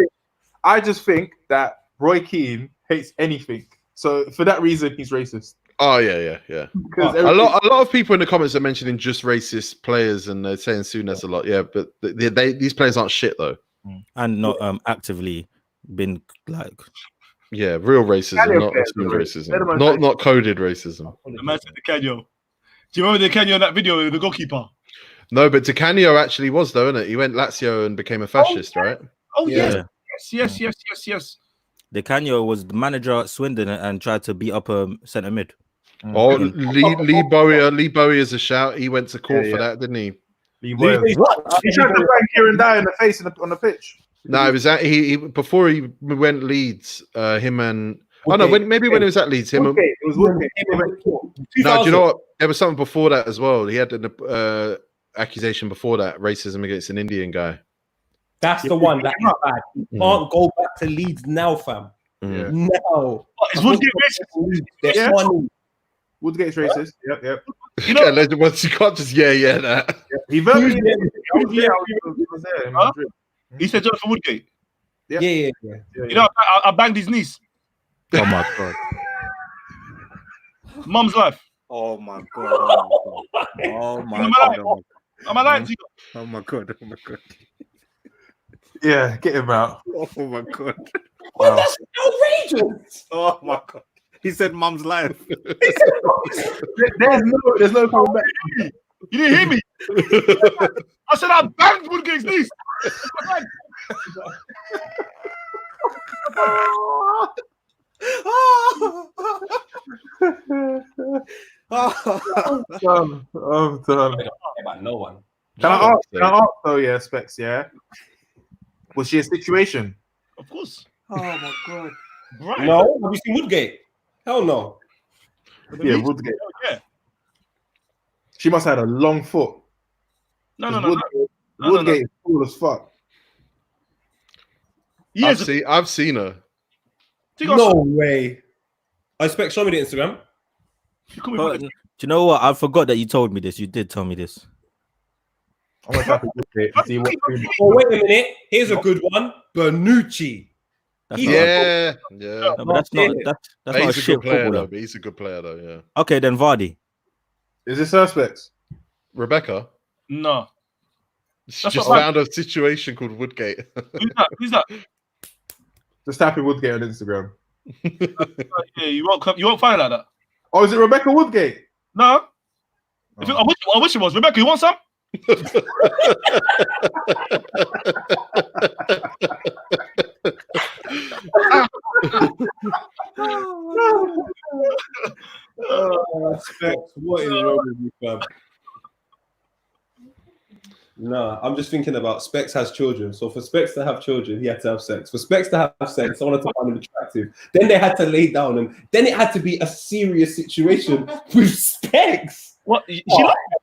I just think that Roy Keane hates anything. So for that reason, he's racist. Oh yeah. Because A lot of people in the comments are mentioning just racist players, and they're saying Souness a lot. Yeah, but these players aren't shit though, and not actively been like. Yeah, real racism, not assumed racism, not coded racism. Imagine Di Canio. Do you remember Di Canio in that video with the goalkeeper? No, but Di Canio actually was though, isn't it? He went Lazio and became a fascist, right? Oh Yeah. yes. Di Canio was the manager at Swindon and tried to beat up a centre mid. Oh, Lee Bowie is a shout. He went to court for that, didn't he? He tried to bang Kieran Dyer in the face on the pitch. No, it was that he before he went Leeds. Him and when he was at Leeds, him. It was Woodgate. No, do you know what? There was something before that as well. He had an accusation before that, racism against an Indian guy. That's the one that is bad. You can't go back to Leeds now, fam. Yeah. No. Is Woodgate racist? Yeah. Woodgate's racist. Yep. You know, you can't just that. He verbally was there in Madrid. He said Jonathan Woodgate. Yeah. You know, I banged his niece. Oh my god. Mum's life. Oh my god. Oh my god. Am I lying to you? Oh my god. Yeah, get him out. Oh my god. Wow. That's outrageous. Oh my god. He said mum's life. There's no coming back. You didn't hear me. I said I banged Woodgate's niece. I'm done. About no one. Can I ask though, yeah, Specs, yeah? Was she a situation? Of course. Oh my god. Right. No, have you seen Woodgate? Hell no. Yeah, Woodgate. Yeah. She must have had a long foot. No. Woodgate is cool as fuck. I've seen her. No way. I expect show me the Instagram. Do you know what? I forgot that you told me this. You did tell me this. I'm gonna type in Woodgate and see what. Oh, wait a minute. Here's a good one. Bonucci. Yeah. No, but that's not a shit player footballer. though. He's a good player though. Yeah. Okay, then Vardy. Is this her, Specs? Rebecca. No. She just found a situation called Woodgate. Who's that? Just type in Woodgate on Instagram. Yeah, you won't find like that. Oh, is it Rebecca Woodgate? No. I wish it was. Rebecca, you want some? Specs, what is wrong with you, fam? Nah, I'm just thinking about Specs has children. So for Specs to have children, he had to have sex. For Specs to have sex, I wanted to find him attractive. Then they had to lay down, and then it had to be a serious situation with Specs. What?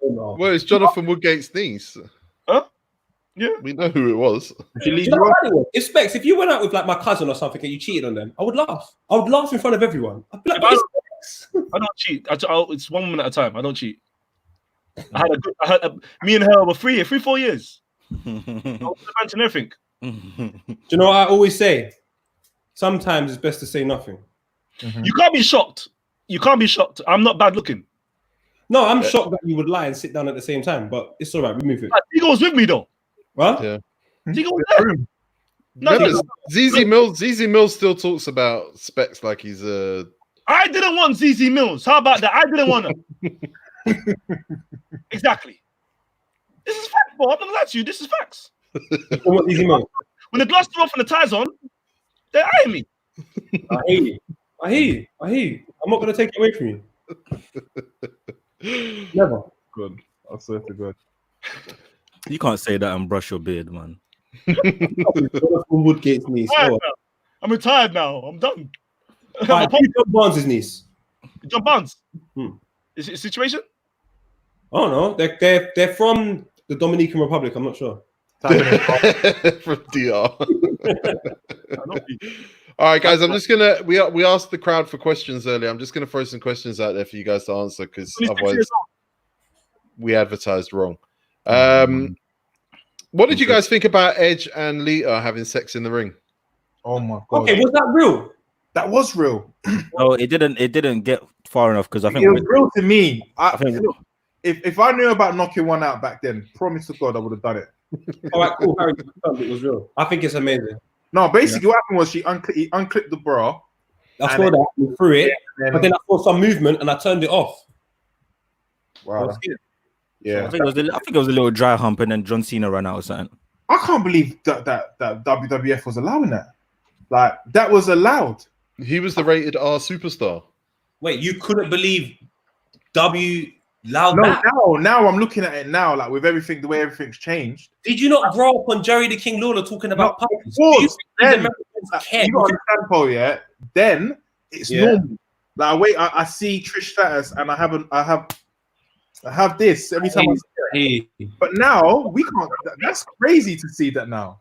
Well, it's Jonathan Woodgate's niece. Huh? Yeah. We know who it was. If Specs, if you went out with like my cousin or something and you cheated on them, I would laugh. I would laugh in front of everyone. I'd be like, I don't cheat. It's 1 woman at a time. I don't cheat. Me and her were 4 years. I was mentioning everything. Do you know what I always say? Sometimes it's best to say nothing. Mm-hmm. You can't be shocked. I'm not bad looking. No, I'm shocked that you would lie and sit down at the same time, but it's all right. We move it. He goes with me though. What? Yeah. He goes there. No, ZZ Mills still talks about Specs like he's a. I didn't want ZZ Mills. How about that? I didn't want him. Exactly. This is facts, bro. I'm not gonna lie to you. This is facts. What ZZ Mills? When the gloves are off and the tie's on, they're eyeing me. I hear you. I'm not gonna take it away from you. Never. Good. I swear to God. You can't say that and brush your beard, man. Jonathan Woodgate's niece. Tired Oh. now. I'm retired now. I'm done. Right, John Barnes' niece. John Barnes. Hmm. Is it a situation? Oh no, they're from the Dominican Republic. I'm not sure. From DR. All right, guys. I'm just gonna. We asked the crowd for questions earlier. I'm just gonna throw some questions out there for you guys to answer because otherwise we advertised wrong. What did you guys think about Edge and Lita having sex in the ring? Oh my god. Okay, was that real? That was real. No, it didn't get far enough because I think It was real to me. I think Look, if I knew about knocking one out back then, promise to God I would have done it. All right, cool. Harry, it was real. I think it's amazing. No, basically what happened was he unclipped the bra. I saw that, we threw it, but then I saw some movement and I turned it off. Wow. Yeah. I think it was a little dry hump and then John Cena ran out or something. I can't believe that WWF was allowing that. Like that was allowed. He was the rated R superstar. Wait, you couldn't believe allowed No, that? now I'm looking at it now, like with everything, the way everything's changed. Did you not grow up on Jerry the King Lawler talking about puppies? Of course, then, care? you got to understand, Paul, yeah? Then it's normal. Like I see Trish Stratus and I have this every time I see it. But now we can't. That's crazy to see that now.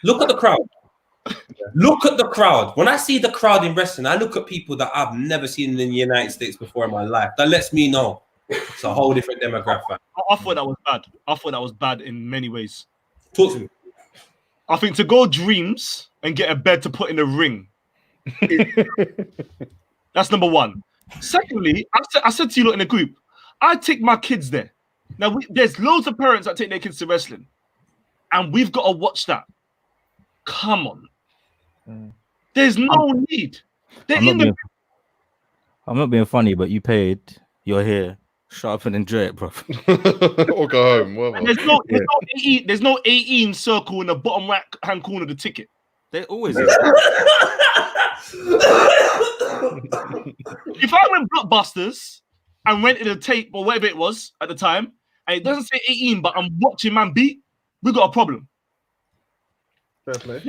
Look at the crowd. Look at the crowd. When I see the crowd in wrestling, I look at people that I've never seen in the United States before in my life. That lets me know it's a whole different demographic. I thought that was bad. I thought that was bad in many ways. Talk to me. I think to go Dreams and get a bed to put in a ring. That's number one. Secondly, I said to you lot in the group, I take my kids there. Now, there's loads of parents that take their kids to wrestling, and we've got to watch that. Come on. There's no need. I'm not being funny, but you paid. You're here. Shut up and enjoy it, bro. Or go home. There's no 18 circle in the bottom right hand corner of the ticket. There always is. If I went Blockbusters and rented a tape or whatever it was at the time, and it doesn't say 18, but I'm watching man beat, we got a problem. Fair play.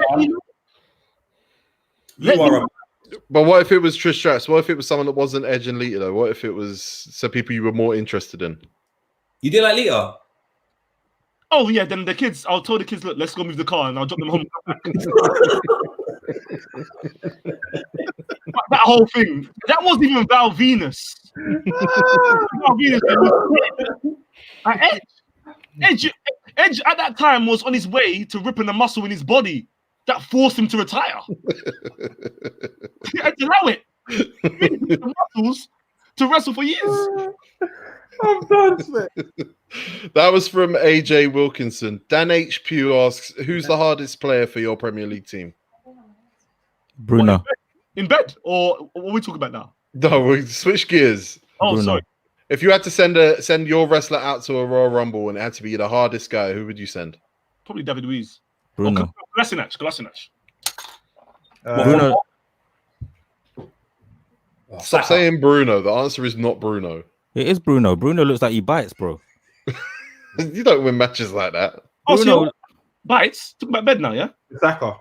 But what if it was Trish Stratus? What if it was someone that wasn't Edge and Lita though? What if it was some people you were more interested in? You did like Lita? Oh yeah, then the kids, I'll tell the kids, look, let's go move the car and I'll drop them home. That whole thing, that wasn't even Val Venus. Val Venus. Edge at that time was on his way to ripping the muscle in his body that forced him to retire. He had to allow it. The muscles to wrestle for years. I'm done. That was from AJ Wilkinson. Dan H. Pugh asks, who's the hardest player for your Premier League team? Bruno. In bed? Or what are we talking about now? No, we switch gears. Oh, Bruno. sorry. If you had to send your wrestler out to a Royal Rumble and it had to be the hardest guy, who would you send? Probably David Luiz. Bruno. Kolasinac. Bruno. Stop saying Bruno. The answer is not Bruno. It is Bruno. Bruno looks like he bites, bro. You don't win matches like that. Oh, Bruno. so bites? Talk about bed now, yeah? Saka.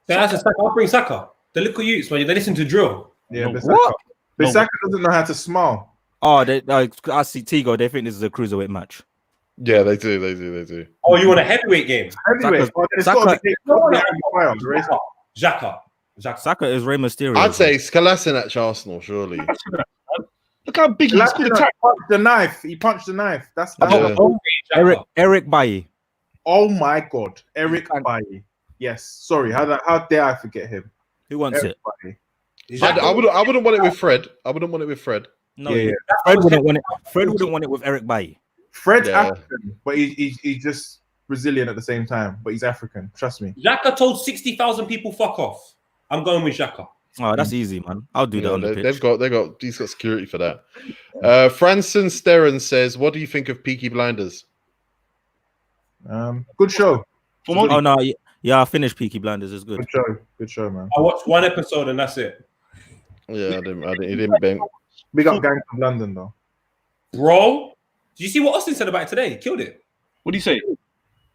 That's a Saka. I'll bring Saka. The little youths, man, they listen to drill. Yeah, No, Saka. But Saka doesn't know how to smile. Oh, I see Tigo. They think this is a cruiserweight match. Yeah, they do. Oh, you want a heavyweight game? Heavyweight. Xhaka. Saka is Rey Mysterio. I'd say Kolasinac Arsenal, surely. Look how big he is. He punched the knife. He punched the knife. That's Eric Bailly. Oh my God, Eric Bailly. Yes. Sorry. How dare I forget him? Who wants Eric it? Bailly. I wouldn't want it with Fred. I wouldn't want it with Fred. No, Yeah. Fred wouldn't want it. Fred wouldn't want it with Eric Bailly. Fred's Yeah. African, but he's just Brazilian at the same time. But he's African. Trust me. Xhaka told 60,000 people fuck off. I'm going with Xhaka. Oh, that's easy, man. I'll do that on the pitch. He's got security for that. Franson Sterren says, what do you think of Peaky Blinders? Good show. Oh no, yeah, I finished Peaky Blinders. It's good. Good show, man. I watched one episode and that's it. Yeah, he didn't bang. Big up Gang of London though. Bro, did you see what Austin said about it today? He killed it. What do you say?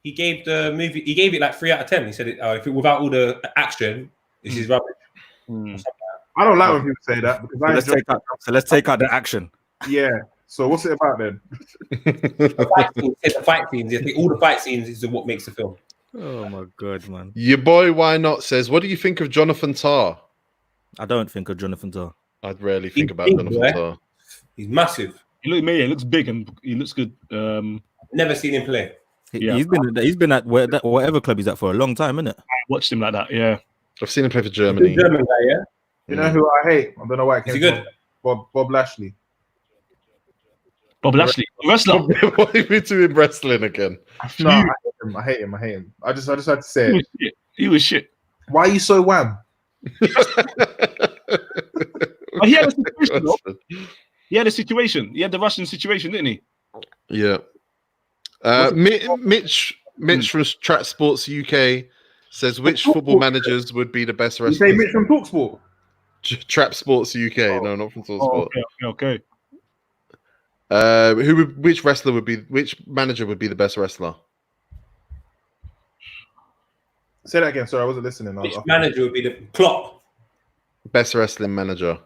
he gave the movie. He gave it like 3 out of 10. He said it if it without all the action, this is rubbish. I don't like when people say that because let's take out the action. Yeah. So what's it about then? The fight scenes. I think all the fight scenes is what makes the film. Oh my god, man! Your boy Why Not says, "What do you think of Jonathan Tarr?" I don't think of Jonathan Tarr. I'd rarely think about big, Jonathan Tarr. He's massive. He looks big and he looks good. Never seen him play. He's been at whatever club he's at for a long time, isn't it? I watched him like that. Yeah, I've seen him play for Germany. German guy, yeah. You know who I hate? I don't know why. Is he good? Bob Lashley. Bob Lashley, wrestler. What are you doing wrestling again? No, I hate him. I just had to say it. He was shit. Why are you so wham? But he had a situation, though. He had a situation. He had the Russian situation, didn't he? Yeah. Mitch from Track Sports UK says, which football managers would be the best You wrestlers? say Mitch from Talksport? Trap Sports UK. No, not from Talksport. Okay. Which manager would be the best wrestler? Say that again. Sorry, I wasn't listening. Which manager would be the Klopp? Best wrestling manager.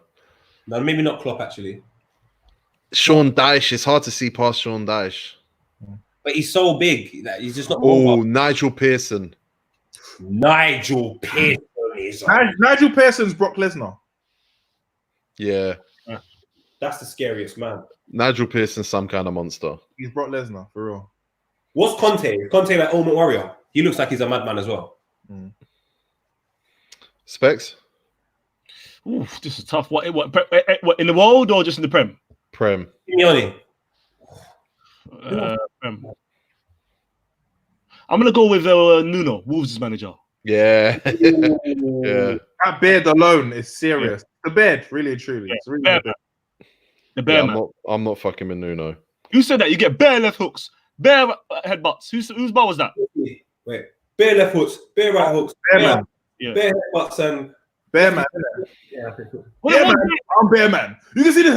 No, maybe not Klopp actually. Sean Dyche. It's hard to see past Sean Dyche. But he's so big that he's just not. Oh, Nigel Pearson. Nigel Pearson is. Nigel Pearson's Brock Lesnar. Yeah. That's the scariest man. Nigel Pearson's some kind of monster. He's Brock Lesnar for real. What's Conte? Conte like Ultimate Warrior. He looks like he's a madman as well. Specs? Oof, this is tough. What in the world or just in the Prem? Prem. Simeone. Prem. I'm gonna go with Nuno, Wolves' manager. Yeah. Yeah. That beard alone is serious. The beard, really and truly. It's really Bear, the bear Yeah, man. I'm not fucking with Nuno. Who said that? You get bare left hooks, bare headbutts. Whose bar was that? Wait. Bare left hooks, bare right hooks, Bear man. Yeah. bare headbutts, and Bear man. yeah. Bear man. I'm Bear man. You can see this.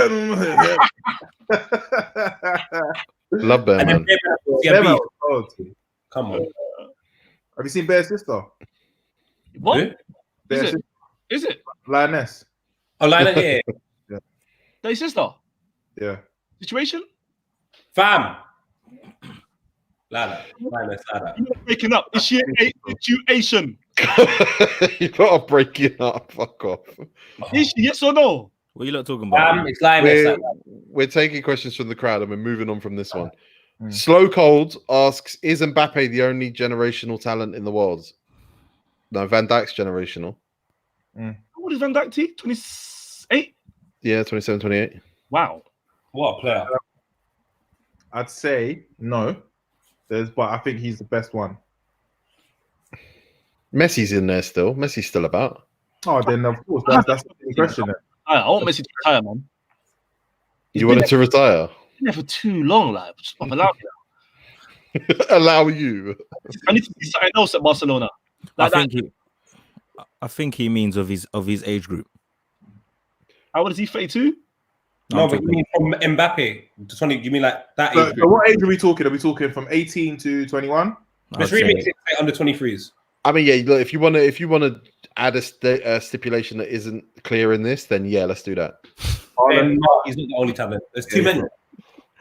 Love Bear And then Man. Bear man beef. was cold. Come on. Have you seen Bear's sister? What? Who? Bear's Is it? sister, Is it? Lioness. Oh, like that, yeah. Their sister? Yeah. Situation? Fam. Lala. Lioness, Lala. You're breaking up. Is she a situation? You gotta break it up. Fuck off. Is she yes or no? What are you lot talking about? It's Lioness. We're taking questions from the crowd and we're moving on from this one. Slow Cold asks, is Mbappe the only generational talent in the world? No, Van Dijk's generational. What is Van Dijk T? 28? Yeah, 27, 28. Wow. What a player. I'd say no. But I think he's the best one. Messi's in there still. Messi's still about. Oh, then of course that's the question. Then. I want Messi to retire, man. You want him to retire? He's been there for too long, like. I'm allowed to. Allow you. I need to do something else at Barcelona. Like I think he means of his age group. How old is he? 32? No, but you mean from Mbappe? You mean like that So, age? so what age are we talking? Are we talking from 18 to 21? Let's remix it under 23s. I mean, yeah. Look, if you want to add a stipulation that isn't clear in this, then yeah, let's do that. He's not the only talent. There's too many.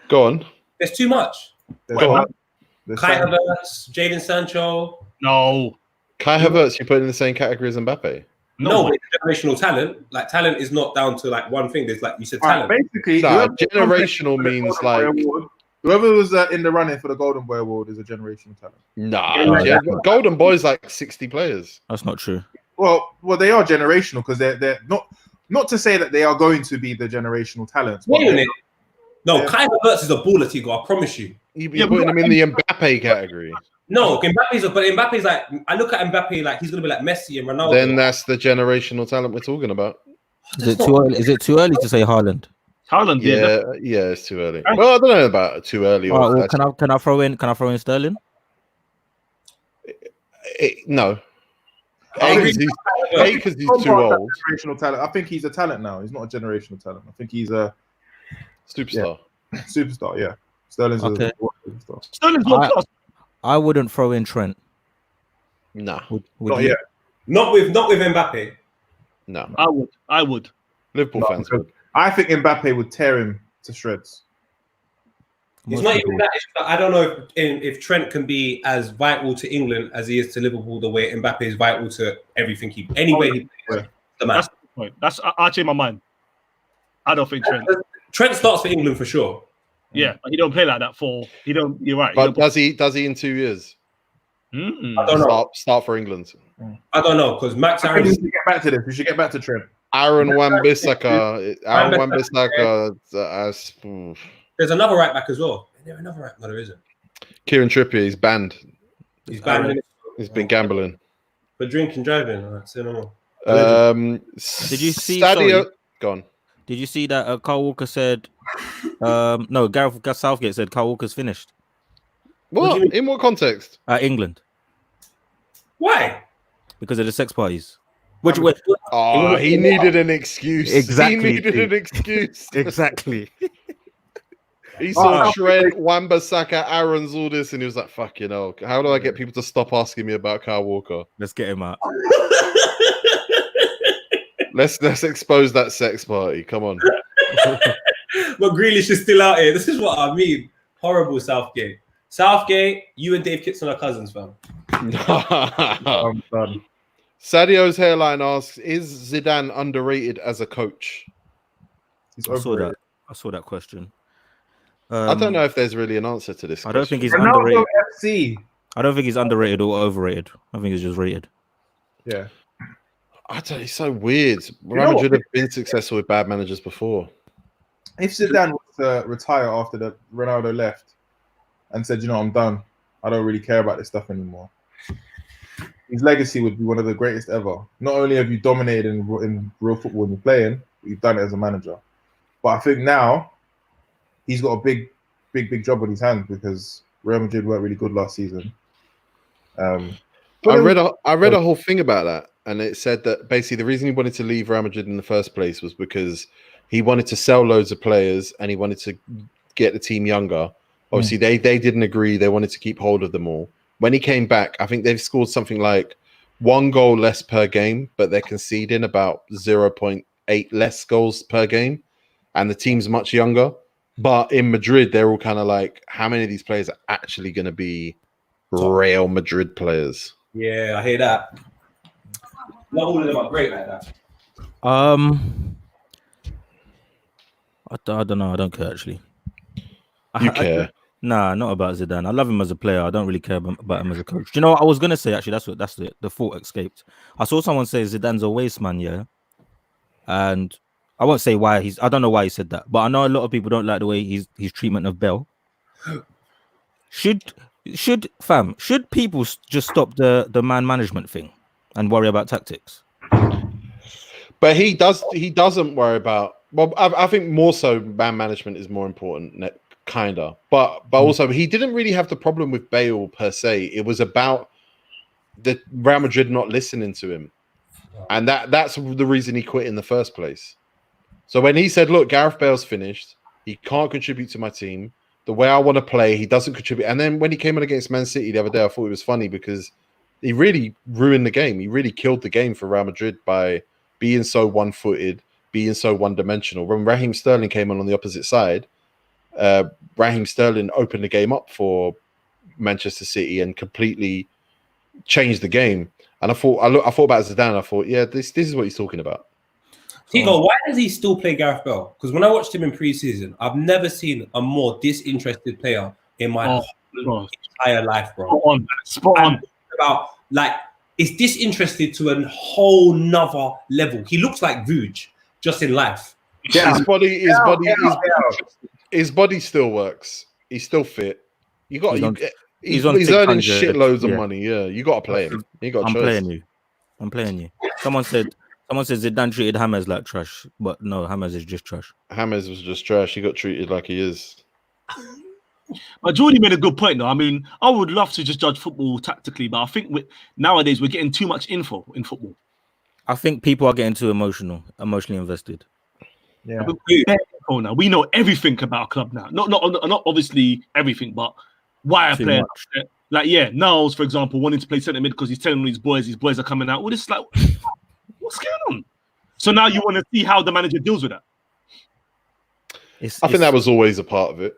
Go on. There's too much. Go on. Kai Havertz, Jadon Sancho. No. Kai Havertz, you put in the same category as Mbappe. No, but it's generational talent. Like talent is not down to like one thing. There's like you said, talent. Basically, generational means like whoever was in the running for the Golden Boy Award is a generational talent. Nah, Golden Boy's like 60 players. That's not true. Well, they are generational because they're not to say that they are going to be the generational talents. Wait a minute. No, Kai Havertz is a baller, Tigo. I promise you. You're putting him in the Mbappe category. No, Mbappe's like, I look at Mbappe like he's gonna be like Messi and Ronaldo. Then that's the generational talent we're talking about. Is it too early to say Haaland? Haaland, yeah, it's too early. Well, I don't know about too early. Right, well, can I throw in Sterling? No. Because he's too old. Generational talent. I think he's a talent now. He's not a generational talent. I think he's a superstar. Yeah. Superstar, yeah. Sterling's okay. a superstar. Sterling's not class. I wouldn't throw in Trent. Nah, Would Not you? yet. Not with Mbappe. no. I would. Liverpool No, fans because would. I think Mbappe would tear him to shreds. It's Most not people even that. It's that I don't know if Trent can be as vital to England as he is to Liverpool, the way Mbappe is vital to everything he anyway he plays. The man. That's the point. I change my mind. I don't think Trent. Trent starts for England for sure. Yeah, but he don't play like that for. He don't. You're right. But does he in 2 years? I don't know. Start for England. I don't know because Max I think Aaron. we should get back to this. We should get back to Trent. Aaron Wan-Bissaka. There's another right back as well. Is there another right? No, there isn't. Kieran Trippier, he's banned. He's banned. He's been gambling. For drinking, driving. I'd say no more. Did you see? Stadio? Sorry, Gone. did you see that Carl Walker said? No, Gareth Southgate said Carl Walker's finished What? In what context? at England Why? because of the sex parties. Which Oh, he needed an excuse. Exactly, He needed an excuse. exactly. He saw Trent, Wan-Bissaka, Aaron's, all this, and he was like, "Fucking hell! How do I get people to stop asking me about Kyle Walker? Let's get him out. Let's expose that sex party. Come on." But Grealish is still out here. This is what I mean. Horrible Southgate. Southgate, you and Dave Kitson are cousins, fam. I'm done. Sadio's hairline asks, "Is Zidane underrated as a coach?" He's I saw overrated. that. I saw that question. I don't know if there's really an answer to this. I don't think question. he's underrated. Ronaldo FC. I don't think he's underrated or overrated. I think he's just rated. Yeah. I don't know. It's so weird. know Real what? Madrid have been successful with bad managers before. If Zidane was to retire after the Ronaldo left and said, "You know, I'm done. I don't really care about this stuff anymore," his legacy would be one of the greatest ever. Not only have you dominated in real football when you're playing, but you've done it as a manager. But I think now he's got a big job on his hands because Real Madrid weren't really good last season. I read a whole thing about that, and it said that basically the reason he wanted to leave Real Madrid in the first place was because he wanted to sell loads of players and he wanted to get the team younger. Obviously, they didn't agree. They wanted to keep hold of them all. When he came back, I think they've scored something like 1 goal less per game, but they're conceding about 0.8 less goals per game, and the team's much younger. But in Madrid, they're all kind of like, how many of these players are actually going to be Real Madrid players? Yeah, I hear that. Not all of them are great like that. I don't know. I don't care actually. You care? Nah, not about Zidane. I love him as a player. I don't really care about him as a coach. Do you know what I was gonna say? Actually, that's the thought escaped. I saw someone say Zidane's a waste man, yeah. And I won't say why I don't know why he said that, but I know a lot of people don't like the way his treatment of Bell. Should people just stop the man management thing and worry about tactics? But he doesn't worry about. Well, I think more so man management is more important, kinda. But also he didn't really have the problem with Bale per se. It was about the Real Madrid not listening to him, and that's the reason he quit in the first place. So when he said, "Look, Gareth Bale's finished. He can't contribute to my team. The way I want to play, he doesn't contribute." And then when he came in against Man City the other day, I thought it was funny because he really ruined the game. He really killed the game for Real Madrid by being so one-footed, being so one-dimensional. When Raheem Sterling came on the opposite side, Raheem Sterling opened the game up for Manchester City and completely changed the game. And I thought about Zidane. I thought, yeah, this is what he's talking about. Tigo, why does he still play Gareth Bale? Because when I watched him in pre-season, I've never seen a more disinterested player in my whole entire life, bro. Spot on. About like it's disinterested to a whole nother level. He looks like Vuj just in life. Yeah, his body still works. He's still fit. He's earning shitloads of money. Yeah, you got to play him. I'm playing you. Someone said Zidane treated James like trash, but no, James is just trash. James was just trash. He got treated like he is. But Jordy made a good point, though. I mean, I would love to just judge football tactically, but I think nowadays we're getting too much info in football. I think people are getting too emotionally invested. Yeah. Now we know everything about a club now. Not obviously everything, but why a player. Like, yeah, Niles, for example, wanting to play centre mid because he's telling his boys are coming out. Well, it's like, what's going on? So now you want to see how the manager deals with that. I think that was always a part of it.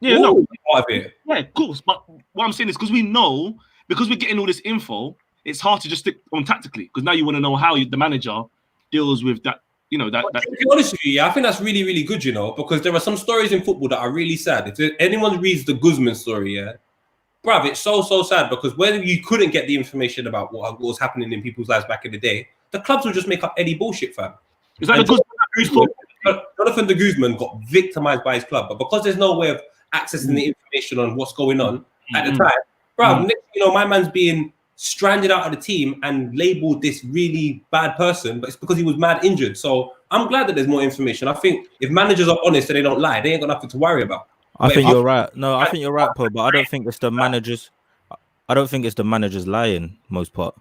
Yeah, no, part of it. Yeah, of course. But what I'm saying is because we're getting all this info, it's hard to just stick on tactically because now you want to know how the manager deals with that. You know that. To be honest with you, yeah, I think that's really, really good. You know, because there are some stories in football that are really sad. If anyone reads the Guzman story, yeah, bruv, it's so sad because when you couldn't get the information about what was happening in people's lives back in the day, the clubs would just make up any bullshit, fam. Is that Jonathan de Guzman got victimized by his club, but because there's no way of accessing the information on what's going on at the time, bruv, next, you know, my man's being stranded out of the team and labeled this really bad person, but it's because he was mad injured. So I'm glad that there's more information. I think if managers are honest and they don't lie, they ain't got nothing to worry about. I think you're right. No, I think you're right, Paul. But I don't think it's the managers. I don't think it's the managers lying most part.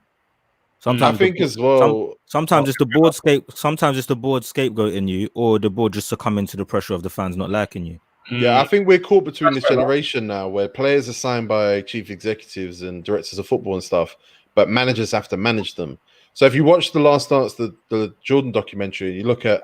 Sometimes I think as well. Sometimes it's the board Sometimes it's the board scapegoating you, or the board just succumbing to the pressure of the fans not liking you. Yeah, I think we're caught between this generation now where players are signed by chief executives and directors of football and stuff, but managers have to manage them. So if you watch The Last Dance, the Jordan documentary, you look at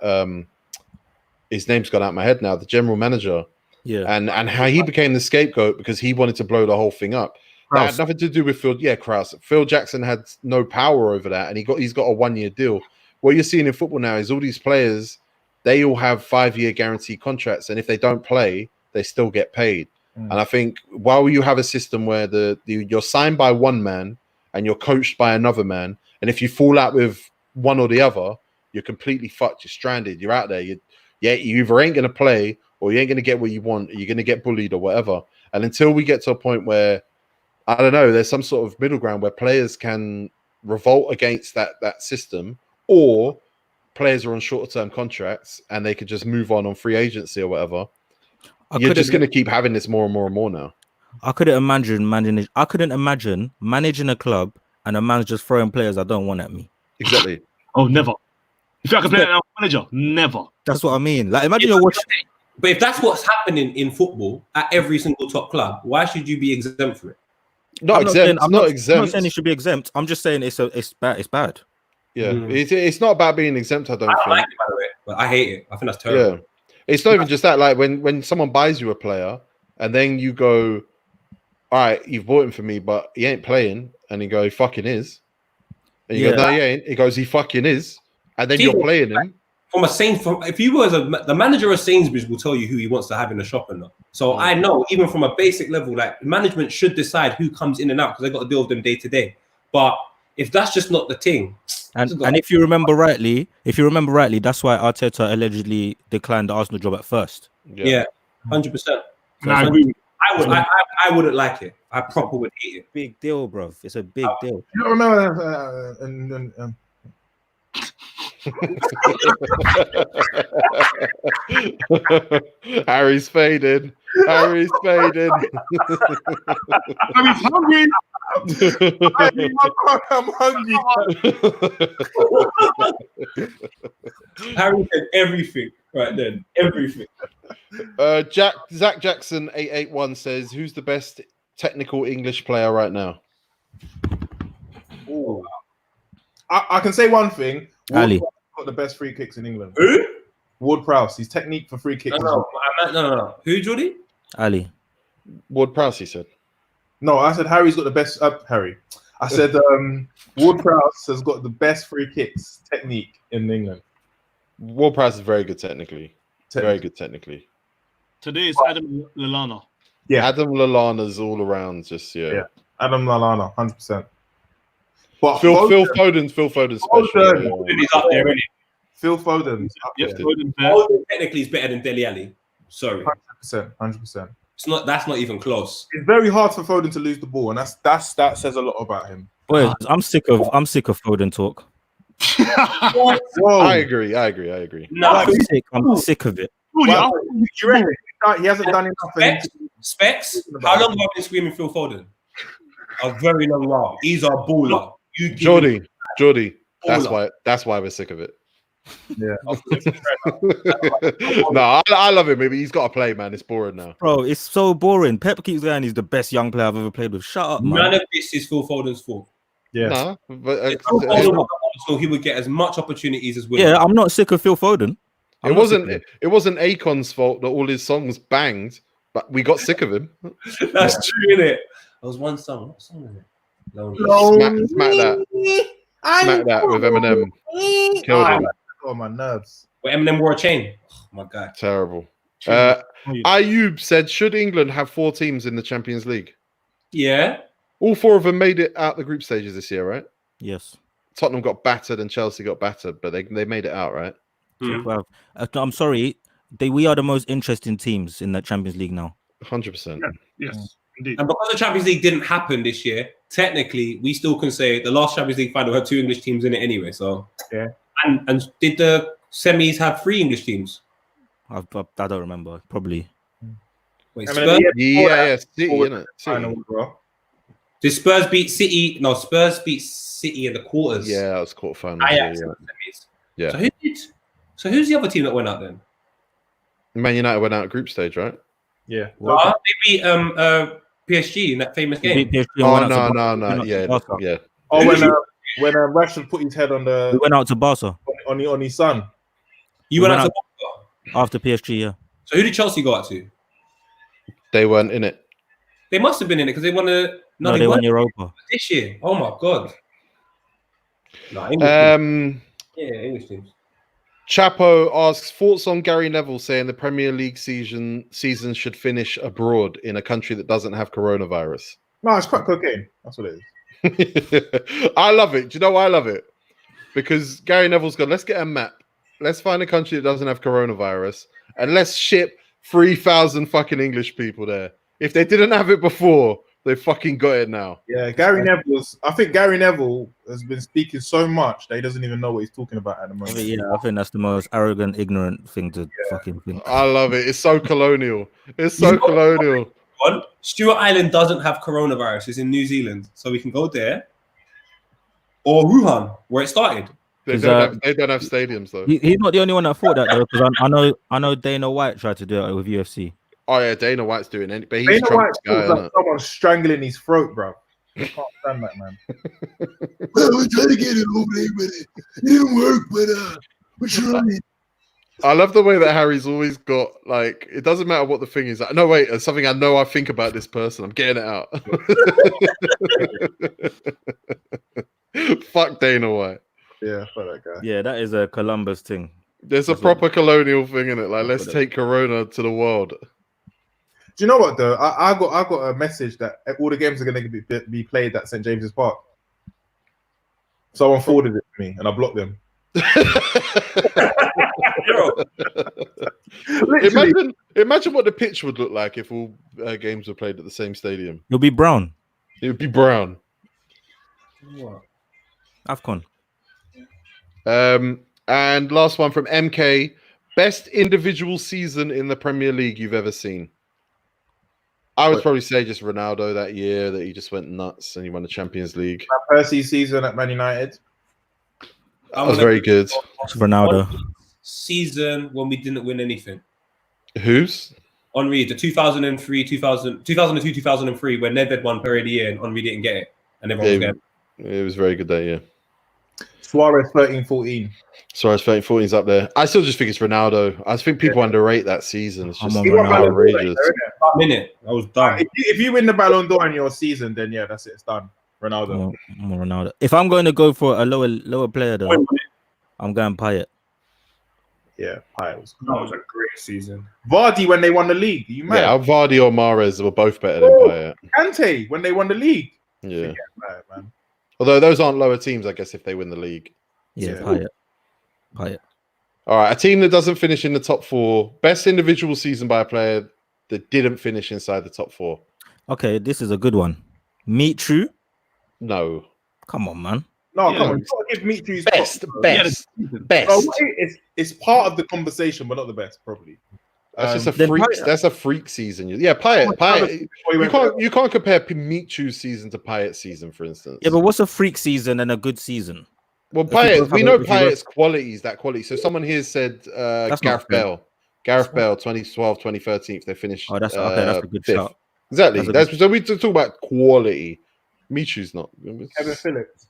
his name's gone out of my head now, the general manager, and how he became the scapegoat because he wanted to blow the whole thing up. That had nothing to do with Phil. Yeah, Krause. Phil Jackson had no power over that, and he's got a 1-year deal. What you're seeing in football now is all these players, they all have 5-year guaranteed contracts, and if they don't play, they still get paid. And I think while you have a system where you're signed by one man and you're coached by another man, and if you fall out with one or the other, you're completely fucked. You're stranded. You're out there. You either ain't going to play or you ain't going to get what you want. Or you're going to get bullied or whatever. And until we get to a point where, I don't know, there's some sort of middle ground where players can revolt against that system, or players are on shorter term contracts and they could just move on free agency or whatever. You're just going to keep having this more and more and more now. I couldn't imagine managing a club and a man just throwing players I don't want at me. Exactly. Oh, never. If I could play an manager, never. That's what I mean. Like, imagine you're watching. But if that's what's happening in football at every single top club, why should you be exempt for it? I'm not exempt. I'm not saying it should be exempt. I'm just saying it's bad. It's bad. Yeah, it's not about being exempt. I don't think. Like it, by the way, but I hate it. I think that's terrible. Yeah, it's not even just that. Like when someone buys you a player, and then you go, "All right, you've bought him for me, but he ain't playing," and you go, "He fucking is," and you go, "No, he ain't." He goes, "He fucking is," and then you're playing him. If you were the manager of Sainsbury's will tell you who he wants to have in the shop and not. So I know even from a basic level, like management should decide who comes in and out because they got to deal with them day to day. But if that's just not the thing, and if you remember rightly, that's why Arteta allegedly declined the Arsenal job at first. Yeah, 100%. I agree. I wouldn't like it. I proper would hate it. Big deal, bro. It's a big deal. You don't remember? Harry's faded. Harry's faded. I'm hungry. I'm hungry. Harry said everything right then. Everything. Zach Jackson 881 says, "Who's the best technical English player right now?" Ooh. I can say one thing. Ali got the best free kicks in England. Who? Ward-Prowse. His technique for free kicks. No. Who, Jordy? Ali. Ward-Prowse, he said. No, I said Harry's got the best. Harry. I said Ward-Prowse has got the best free kicks technique in England. Ward-Prowse is very good technically. Very good technically. Today is Adam Lallana. Yeah, Adam Lallana's all around. Just Adam Lallana, 100%. But Phil Foden's special. He's up there, isn't he? Phil Foden's up there. Foden technically is better than Dele Alli. Sorry, 100%. That's not even close. It's very hard for Foden to lose the ball, and that says a lot about him. Boys, I'm sick of Foden talk. I agree. No, I'm sick of it. Well, you reckon he hasn't done enough? Specs. How long have I been screaming Phil Foden? A very long while. He's a baller. Jordy. That's why we're sick of it. Yeah. No, I love him. Maybe he's got to play, man. It's boring now. Bro, it's so boring. Pep keeps saying he's the best young player I've ever played with. Shut up, man. None of this is Phil Foden's fault. Yeah. No, but If Phil Foden was so he would get as much opportunities as Willian. Yeah, I'm not sick of Phil Foden. it wasn't Akon's fault that all his songs banged, but we got sick of him. That's true, innit? There was one song. What song is it? Smack that with Eminem. Killed him. Oh, my nerves. Where Eminem wore a chain. Oh my god. Terrible. Ayub said, should England have 4 teams in the Champions League? Yeah. All 4 of them made it out the group stages this year, right? Yes. Tottenham got battered and Chelsea got battered, but they made it out, right? Well, I'm sorry. We are the most interesting teams in the Champions League now. 100%. Yes, indeed. And because the Champions League didn't happen this year, technically we still can say the last Champions League final had 2 English teams in it anyway. So yeah. And did the semis have 3 English teams? I don't remember. Probably. Wait, I Spurs? Yeah, City, innit? City. Did Spurs beat City? No, Spurs beat City in the quarters. Yeah, that was quarterfinals. Ajax Yeah. in the semis. Yeah. So who's the other team that went out then? Man United went out group stage, right? Yeah. They beat PSG in that famous game. Oh, no. Yeah. Oh, when Rashford put his head on the... We went out to Barca. On his son. You went out to Barca? After PSG, yeah. So who did Chelsea go out to? They weren't in it. They must have been in it because they won the... No, they won Europa. This year. Oh, my God. No, English teams. Chapo asks, thoughts on Gary Neville saying the Premier League season should finish abroad in a country that doesn't have coronavirus. No, it's crack cocaine. That's what it is. I love it. Do you know why I love it? Because Gary Neville's gone, let's get a map. Let's find a country that doesn't have coronavirus and let's ship 3,000 fucking English people there. If they didn't have it before, they fucking got it now. Yeah, I think Gary Neville has been speaking so much that he doesn't even know what he's talking about at the moment. I think that's the most arrogant, ignorant thing to fucking think. I love it. It's so colonial. It's so colonial. Stewart Island doesn't have coronavirus. It's in New Zealand, so we can go there. Or Wuhan, where it started. They don't have stadiums though. He's not the only one that thought that though, because I know Dana White tried to do it with UFC. Oh yeah, Dana White's doing it, but he's Dana White's guy, like someone strangling his throat, bro. I can't stand that, man. Well, we tried to get it over there, but it didn't work. But we're trying. I love the way that Harry's always got like it doesn't matter what the thing is. No, wait, it's something I know. I think about this person. I'm getting it out. Fuck Dana White. Yeah, fuck that guy. Yeah, that is a Columbus thing. There's a proper colonial thing in it. Like, let's take Corona to the world. Do you know what though? I got a message that all the games are going to be played at St James's Park. Someone forwarded it to me, and I blocked them. Imagine what the pitch would look like if all games were played at the same stadium. It'll be brown. It would be brown. What? AFCON. And last one from MK. Best individual season in the Premier League you've ever seen? I would probably say just Ronaldo that year that he just went nuts and he won the Champions League. Percy's season at Man United. That was very good. Ronaldo. Season when we didn't win anything. Whose? Henri, the 2002, 2003, when Nedved won Player of the Year and Henri didn't get it. And everyone was getting it. It was very good that year. Suarez 13-14. Suarez 13-14 is up there. I still just think it's Ronaldo. I think people underrate that season. It's just outrageous. Minute, I was done. If you win the Ballon d'Or in your season, then yeah, that's it. It's done. Ronaldo. Ronaldo. If I'm going to go for a lower player, though, I'm going Payet. Yeah, Payet was good. That was a great season. Vardy when they won the league. You mad? Yeah, Vardy or Mahrez were both better than Payet. Kante when they won the league. Yeah. Payet, man. Although those aren't lower teams, I guess, if they win the league. Yeah. Payet. All right, a team that doesn't finish in the top 4. Best individual season by a player that didn't finish inside the top 4. Okay, this is a good one. Mitru? No. Come on, man. No, come on. You gotta give Mitru's best. Bro, it's part of the conversation, but not the best, probably. That's just a freak. That's a freak season. Yeah, Payet. You can't compare Mitru's season to Payet's season, for instance. Yeah, but what's a freak season and a good season? Well, If you Payet, both we have know a- if you both- Payet's quality is that quality. So someone here said That's Gareth not fair. Bale. Gareth Bale, 2012, 2013, they finished Oh, that's okay. That's a good fifth. shout. Exactly. That's a That's so we talk about quality. Michu's not. Kevin Phillips.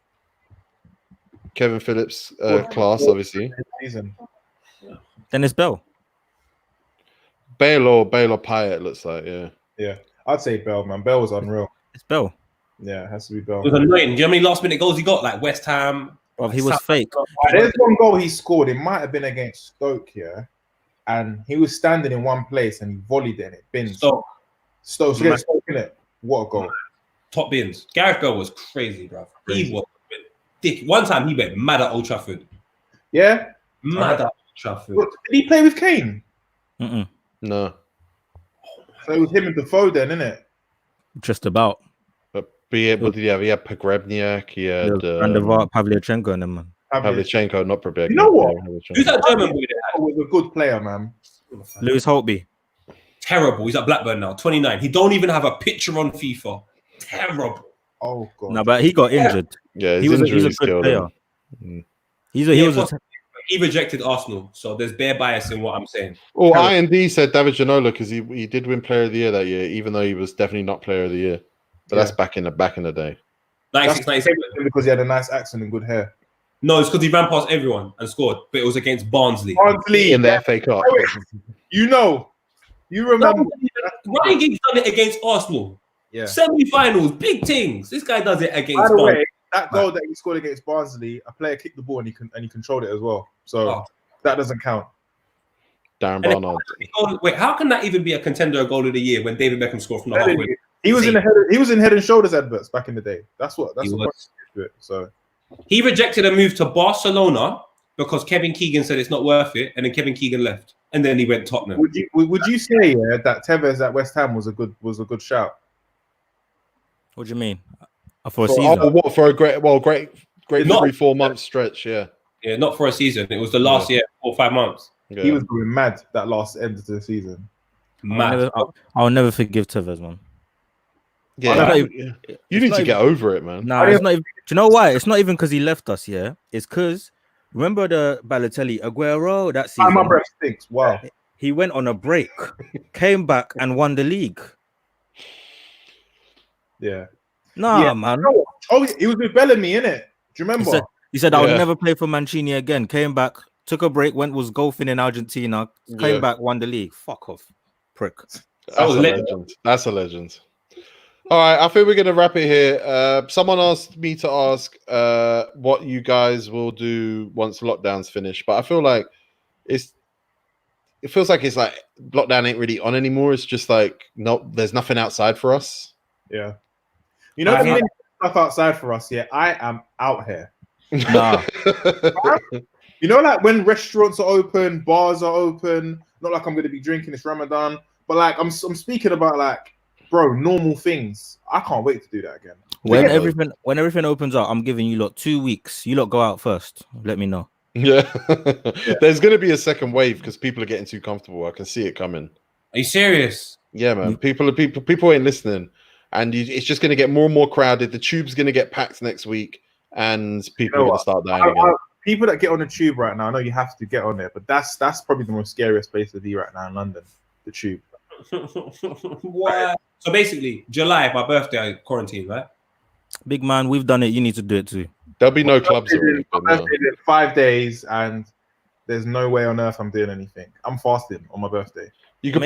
Kevin Phillips, class, obviously. Season. Then it's Bell. Bale or Payet looks like, yeah. Yeah, I'd say Bell, man. Bell was unreal. It's Bell. Yeah, it has to be Bell. It was annoying. Do you know how many last minute goals he got? Like West Ham. Bro, he was fake. There's one goal he scored. It might have been against Stoke, yeah. And he was standing in one place and he volleyed it and it bins. Stoke against Stoke, innit? What a goal. Top bins. Gareth Bale was crazy, bro. He was dick. One time he went mad at Old Trafford. Yeah? Mad at Old Trafford. What, did he play with Kane? Mm-mm. No. So it was him and Defoe then, innit? Just about. But he had Pogrebniak, he had Randevar, Pavlyuchenko, and them, man. Pavlyuchenko, not Pogrebniak. You know what? Who's that German boy? He was a good player, man. Lewis Holtby. Terrible. He's at Blackburn now, 29. He don't even have a picture on FIFA. Terrible. Oh god. No, but he got injured. Yeah, He was a good player. He rejected Arsenal, so there's bare bias in what I'm saying. Well, IND said David Ginola because he did win Player of the Year that year, even though he was definitely not Player of the Year. But that's back in the day. 96, 97. Because he had a nice accent and good hair. No, it's because he ran past everyone and scored, but it was against Barnsley. Barnsley in the FA Cup. You know, you remember. Ryan Giggs done it against Arsenal. Yeah. Semi-finals, big things. This guy does it against By the Barnsley. way, that goal that he scored against Barnsley, a player kicked the ball and he controlled it as well. So that doesn't count. Darren Barnard. Wait, how can that even be a contender goal of the year when David Beckham scored from the halfway? He was in Head and Shoulders adverts back in the day. That's what it. So he rejected a move to Barcelona because Kevin Keegan said it's not worth it, and then Kevin Keegan left, and then he went Tottenham. Would you say that Tevez at West Ham was a good shout? What do you mean? For a season? What for a great 3-4 month stretch? Yeah, not for a season. It was the last year, 4 or 5 months. Yeah. He was going mad that last end of the season. Mad. I'll never forgive Tevez, man. Yeah, you need to get over it, man. No, it's not even. Do you know why? It's not even because he left us. Yeah, it's because remember the Balotelli Aguero that season. My breath stinks. Wow. He went on a break, came back and won the league. Yeah. Nah, man. Oh, he was with Bellamy, innit? Do you remember? He said I'll never play for Mancini was came back, took a break, was golfing in Argentina, came back, won the league. Fuck off, prick. That's a legend. All right, I think we're going to wrap it here. Someone asked me to ask what you guys will do once lockdown's finished, but I feel like it feels like it's like lockdown ain't really on anymore. It's just like there's nothing outside for us. Yeah, you know, the stuff outside for us. Yeah, I am out here. Nah. You know, like when restaurants are open, bars are open. Not like I'm going to be drinking this Ramadan, but like I'm speaking about like. Bro, normal things. I can't wait to do that again. When everything opens up, I'm giving you lot 2 weeks. You lot go out first. Let me know. Yeah. There's going to be a second wave because people are getting too comfortable. I can see it coming. Are you serious? Yeah, man. People ain't listening, and it's just going to get more and more crowded. The tube's going to get packed next week, and people are going to start dying again. People that get on the tube right now, I know you have to get on there, but that's probably the most scariest place to be right now in London. The tube. What? So basically, July, my birthday, quarantine, right? Big man, we've done it. You need to do it too. There'll be no clubs. My birthday is 5 days, and there's no way on earth I'm doing anything. I'm fasting on my birthday. You could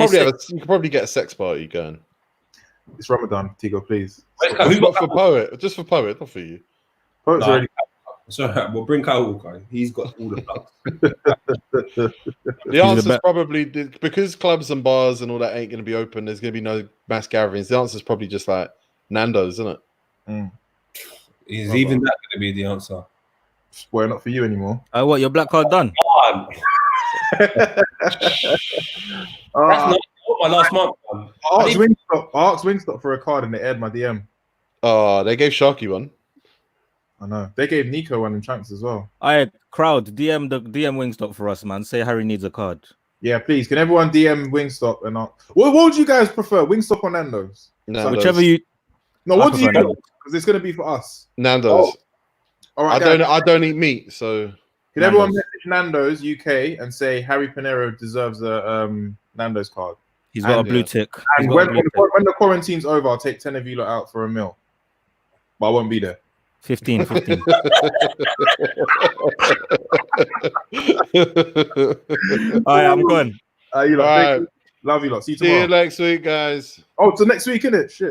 probably get a sex party going. It's Ramadan, Tigo, please. Not for Poet, just for Poet, not for you. Poet's already. So we'll bring Kyle Walker. He's got all the plugs. The answer is probably because clubs and bars and all that ain't going to be open. There's going to be no mass gatherings. The answer is probably just like Nando's, isn't it? Is even that going to be the answer? Well, not for you anymore. What, your black card done? That's not my last month. I asked Wingstop for a card and they aired my DM. Oh, they gave Sharky one. I know. They gave Nico one in chunks as well. Crowd, DM Wingstop for us, man. Say Harry needs a card. Yeah, please. Can everyone DM Wingstop and what would you guys prefer? Wingstop or Nando's? Nando's. Whichever you. No, what do you do? Because it's gonna be for us. Nando's. All right, I don't eat meat, so. Can everyone message Nando's UK and say Harry Pinero deserves a Nando's card? He's got a blue tick. And when the quarantine's over, I'll take 10 of you lot out for a meal. But I won't be there. 15. All right, I'm gone. You lot, love you lot. See you tomorrow. See you next week, guys. Oh, till next week, innit? Shit.